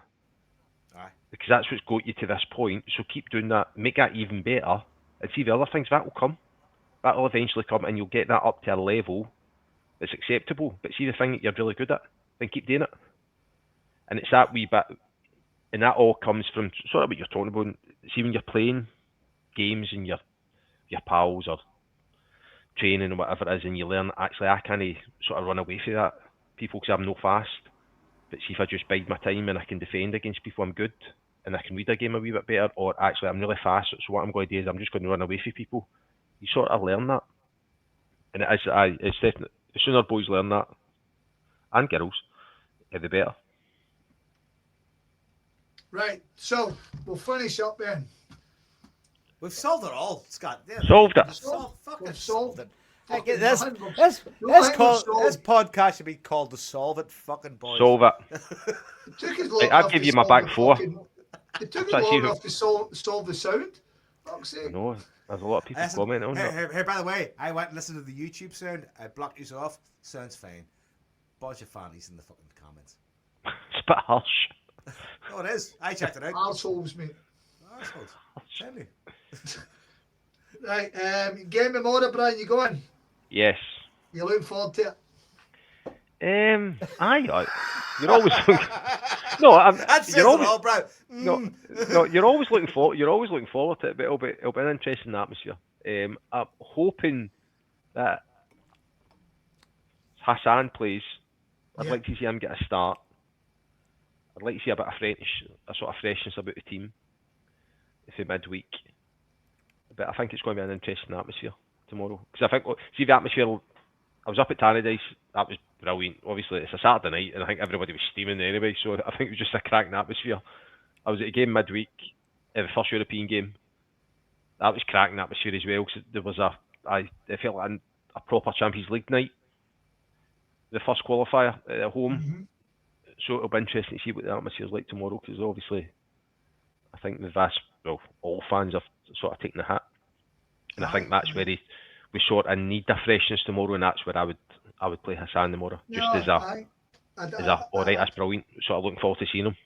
Aye. Because that's what's got you to this point. So keep doing that, make that even better, and see the other things that will come. That will eventually come, and you'll get that up to a level that's acceptable. But see the thing that you're really good at, then keep doing it. And it's that wee bit, and that all comes from sort of what you're talking about. See, when you're playing games and your pals or training or whatever it is, and you learn, actually, I can't sort of run away from that people because I'm no fast. But see, if I just bide my time and I can defend against people, I'm good, and I can read a game a wee bit better, or actually I'm really fast, so what I'm going to do is I'm just going to run away from people. You sort of learn that. And it's definitely, the sooner boys learn that, and girls, the better. Right, so we'll finish up then. We've solved it all, Scott. Yeah, Solved it. Fucking We've solved it. Fucking This podcast should be called the Solve It Fucking Boys. Solve it. It took us long I'll enough give to you my solve back the four. It took us That's long you. enough to solve the sound. Fuck's sake. No, there's a lot of people Listen, commenting on that. Here, by the way, I went and listened to the YouTube sound. I blocked you off. Sounds fine. Bunch of fannies in the fucking comments. It's a bit harsh. Oh, it is. I checked it out. Arseholes, mate. Arseholes. Tell me. Right, game of order, Brian, you going? Yes. You looking forward to it? Aye. You're always looking. No, That's you're always. all, bro. No, you're always looking forward. You're always looking forward to it, but it'll be an interesting atmosphere. I'm hoping that Hassan plays. I'd like to see him get a start. I'd like to see a sort of freshness about the team for midweek. But I think it's going to be an interesting atmosphere tomorrow. Because I think, see the atmosphere, I was up at Tannadice, that was brilliant. Obviously, it's a Saturday night, and I think everybody was steaming anyway, so I think it was just a cracking atmosphere. I was at a game midweek, the first European game. That was cracking atmosphere as well, because there was it felt like a proper Champions League night. The first qualifier at home. Mm-hmm. So it'll be interesting to see what the atmosphere is like tomorrow, because obviously, I think all fans have sort of taken the hit. And I think that's where we sort of need a freshness tomorrow, and that's where I would play Hassan tomorrow. Just alright, that's brilliant. Sort of looking forward to seeing him.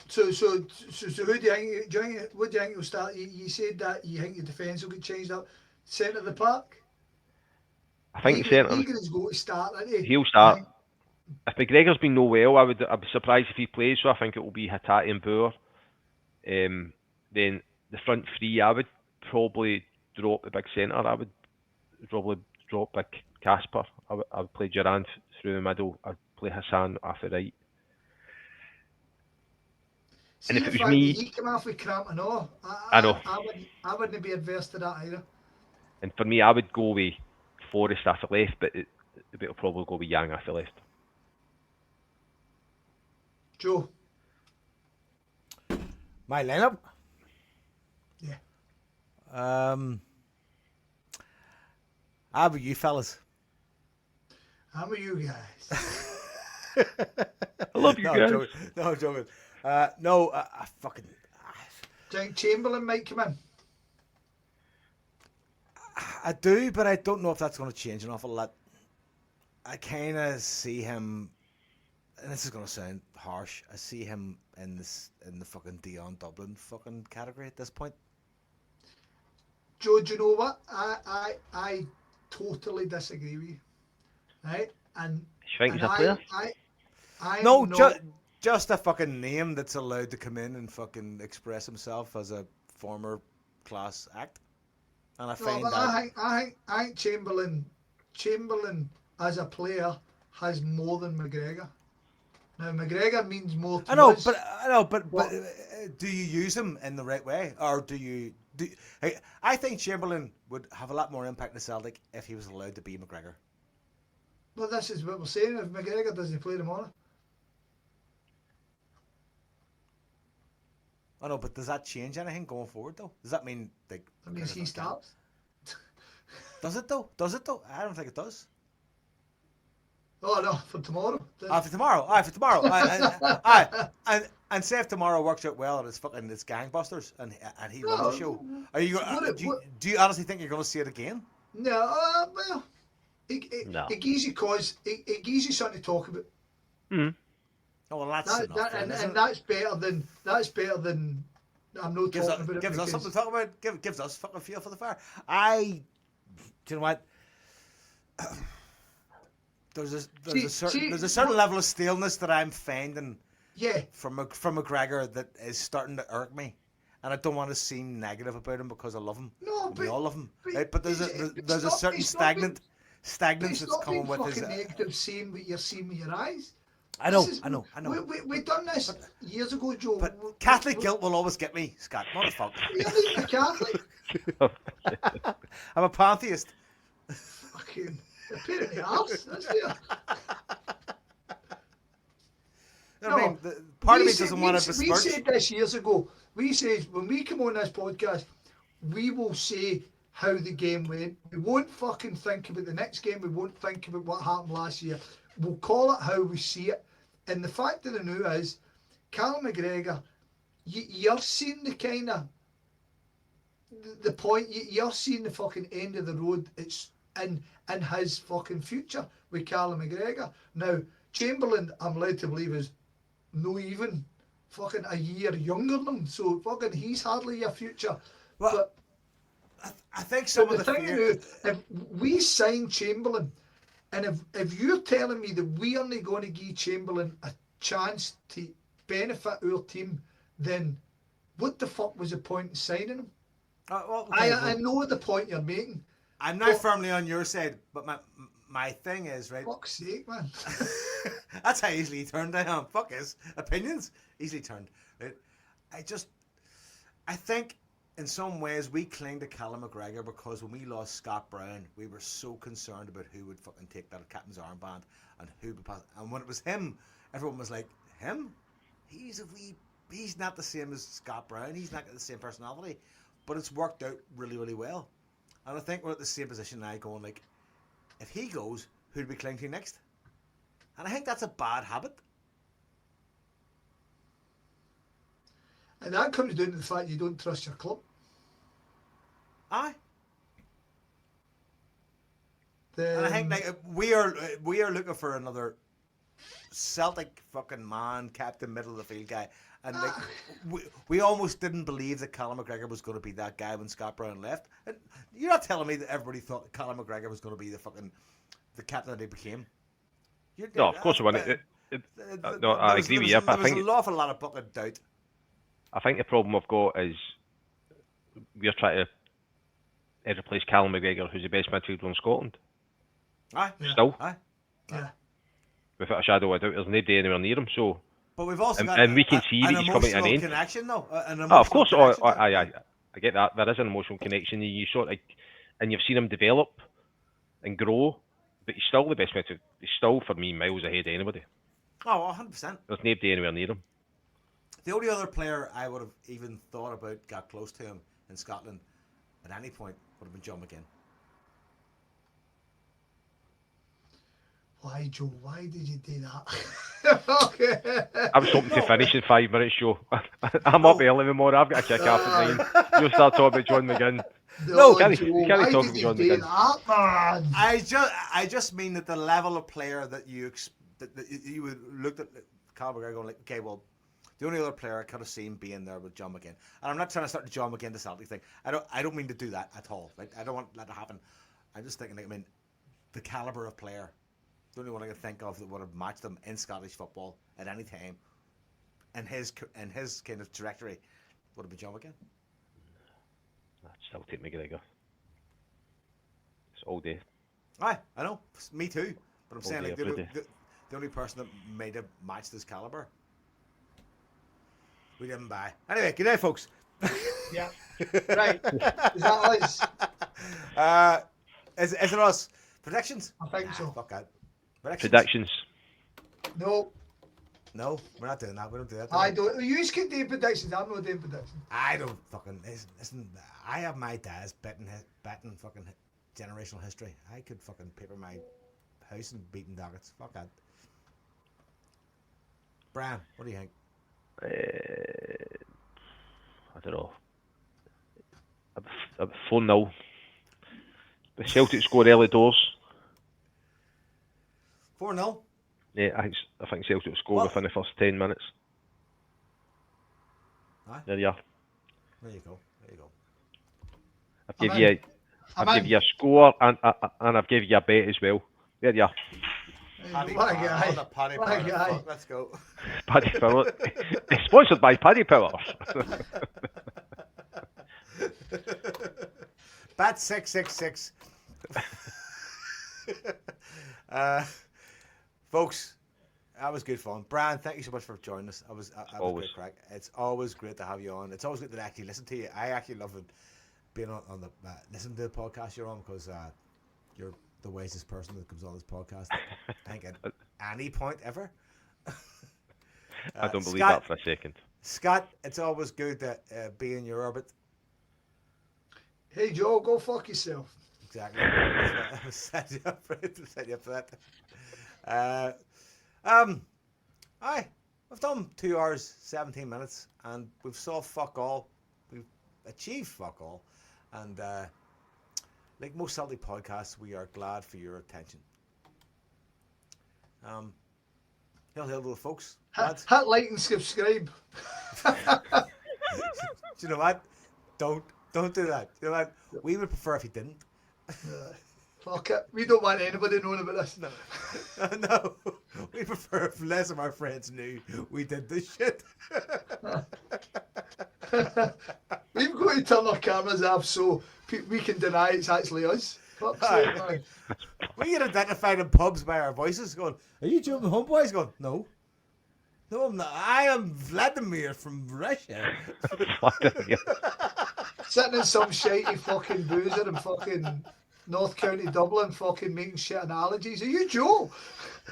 So who do you think? What do you think will start? You said that you think the defence will get changed up. Centre of the park. I think centre. Egan's going to start, isn't he? He'll start. If McGregor's been no well, I'd be surprised if he plays. So I think it will be Hatate and Boer. Then the front three, I would probably drop the big centre. I would probably drop big Casper. I would play Durant through the middle. I'd play Hassan off the right. See, and if the it was fact me, that he came off with cramp and all, I know. I wouldn't be adverse to that either. And for me, I would go with Forrest off the left, but it'll probably go with Yang off the left. Joe. My lineup. Yeah. How about you fellas? How are you guys? I love you guys. I'm joking. I fucking. Do you think Chamberlain might come in? I do, but I don't know if that's going to change an awful lot. I kind of see him, and this is going to sound harsh. I see him in the fucking Dion Dublin fucking category at this point. Joe, do you know what? I totally disagree with you. Right? And You think he's a player? No, not, just a fucking name that's allowed to come in and fucking express himself as a former class act. And I find that I think Chamberlain as a player has more than McGregor. Now McGregor means more to us. I know, but do you use him in the right way, or do you? I think Chamberlain would have a lot more impact in Celtic if he was allowed to be McGregor. Well, this is what we're saying. If McGregor doesn't play tomorrow, I know, but does that change anything going forward though? Does that mean like? that means he starts. Does it though? I don't think it does. Oh no, for tomorrow. For tomorrow. And say if tomorrow works out well and it's gangbusters and he won the show. Are you? Do you honestly think you're going to see it again? No, well, it gives you something to talk about. Mm. Oh well, that's enough. And that's better than I'm not talking about it. Gives us something to talk about. Gives us fucking fuel for the fire. Do you know what? There's a certain level of staleness that I'm finding. Yeah. From McGregor that is starting to irk me, and I don't want to seem negative about him because I love him. No, we all love him. Right? But there's a certain stagnance that's coming with his. Negative seeing what you're seeing with your eyes. I know. We've done this years ago, Joe. But Catholic guilt will always get me, Scott. Motherfucker. Really, a Catholic? I'm a pantheist. Fucking a pain in the arse. That's it. I mean, part of me doesn't want to besmirch. We said this years ago. We said when we come on this podcast, we will say how the game went. We won't fucking think about the next game. We won't think about what happened last year. We'll call it how we see it. And the fact of the new is, Callum McGregor, you're seeing the kind of the point. You're seeing the fucking end of the road. It's in his fucking future with Callum McGregor. Now Chamberlain, I'm led to believe, is no even fucking a year younger than him. So fucking he's hardly your future. Well, but I think some of the thing is, if we sign Chamberlain, and if you're telling me that we only going to give Chamberlain a chance to benefit our team, then what the fuck was the point in signing him? I know the point you're making. I'm now firmly on your side, but my thing is, right? Fuck's sake, man. That's how easily he turned down. Fuck his opinions. Easily turned. Right? I think in some ways we cling to Callum McGregor because when we lost Scott Brown, we were so concerned about who would fucking take that captain's armband and who would pass. And when it was him, everyone was like, him? He's not the same as Scott Brown. He's not got the same personality. But it's worked out really, really well. And I think we're at the same position now going like, if he goes, who do we cling to next? And I think that's a bad habit. And that comes down to the fact you don't trust your club. Aye. And I think like we are looking for another Celtic fucking man, captain, middle of the field guy, and like we almost didn't believe that Callum McGregor was going to be that guy when Scott Brown left. And you're not telling me that everybody thought Callum McGregor was going to be the captain that he became. No, of course, when no, I agree with you, but I think there was an awful lot of fucking doubt. I think the problem I've got is we're trying to replace Callum McGregor, who's the best midfielder in Scotland. Aye, Still, aye. Yeah. without a shadow of a doubt, there's nobody anywhere near him. So, But we've also got and we can see that he's coming to an end. Connection, though. Of course, I get that. There is an emotional connection. You sort of, and you've seen him develop and grow, but he's still the best midfielder. He's still, for me, miles ahead of anybody. Oh, 100%. There's nobody anywhere near him. The only other player I would have even thought about got close to him in Scotland at any point would have been John McGinn. Why, Joe? Why did you do that? Okay. I was hoping to finish in 5 minutes, Joe. I'm up early tomorrow. I've got a kick off at 9. You'll start talking about John McGinn. No, can't Joe, you can't why talk did about you John do McGinn. that, man? I just mean that the level of player that you would look at Callum McGregor going like, okay, well, the only other player I could have seen being there was John McGinn. And I'm not trying to start the John McGinn to Celtic thing. I don't mean to do that at all. Right? I don't want that to happen. I'm just thinking, like, I mean, the caliber of player. The only one I can think of that would have matched him in Scottish football at any time, and his kind of trajectory would have been John McGinn. I'd still take McGregor. It's all day. Aye, I know. Me too. But I'm All saying day, like every day. the only person that might have matched his caliber, we didn't buy. Anyway, good day, folks. Yeah. Right. Is that us? Is it us? Predictions? I think so. Fuck that. Predictions. No, No, we're not doing that. We don't do that. I don't. You can do predictions. I'm not doing predictions. I don't fucking listen. I have my dad's betting fucking generational history. I could fucking paper my house and beating doggets. Fuck that. Brian, what do you think? I don't know. A 4-0. The Celtic score early doors. 4-0. Yeah, I think Celtic will score What? within the first 10 minutes. Aye. There you are. There you go. I've I'm give you a score and I've give you a bet as well. There you are. What a guy. Paddy What a Power. guy. Fuck, let's go. Paddy Power. It's sponsored by Paddy Power. Bat 666. Folks, that was good fun. Brian, thank you so much for joining us. That was Always. great crack. It's always great to have you on. It's always good to actually listen to you. I actually love it being on the listening to the podcast you're on because you're the wisest person that comes on this podcast. I think at any point ever. I don't believe Scott, that for a second. Scott, it's always good to be in your orbit. Hey Joe, go fuck yourself. Exactly. I was set you up for that. Aye, we've done 2 hours 17 minutes, and we've solved fuck all. We've achieved fuck all, and like most Celtic podcasts, we are glad for your attention. Hail to the folks, lads. Hit like and subscribe. Do you know what? Don't do that. You know what? We would prefer if you didn't. Fuck it. We don't want anybody knowing about this. No, we prefer if less of our friends knew we did this shit. We've got to turn our cameras off so we can deny it's actually us. Fuck's sake, man. We get identified in pubs by our voices going, are you Joe HomeBhoys? Going, no. No, I'm not. I am Vladimir from Russia. Sitting in some shitey fucking boozer in fucking North County Dublin fucking making shit analogies. Are you Joe?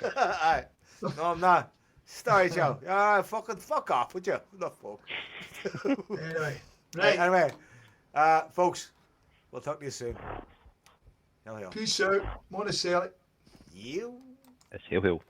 Aye. No, I'm not. Sorry, Joe. Fucking fuck off, would you? No, fuck. Anyway. Right. Anyway, folks, we'll talk to you soon. Hell, hell. Peace out. Monacelli. You. It's Hill Hill.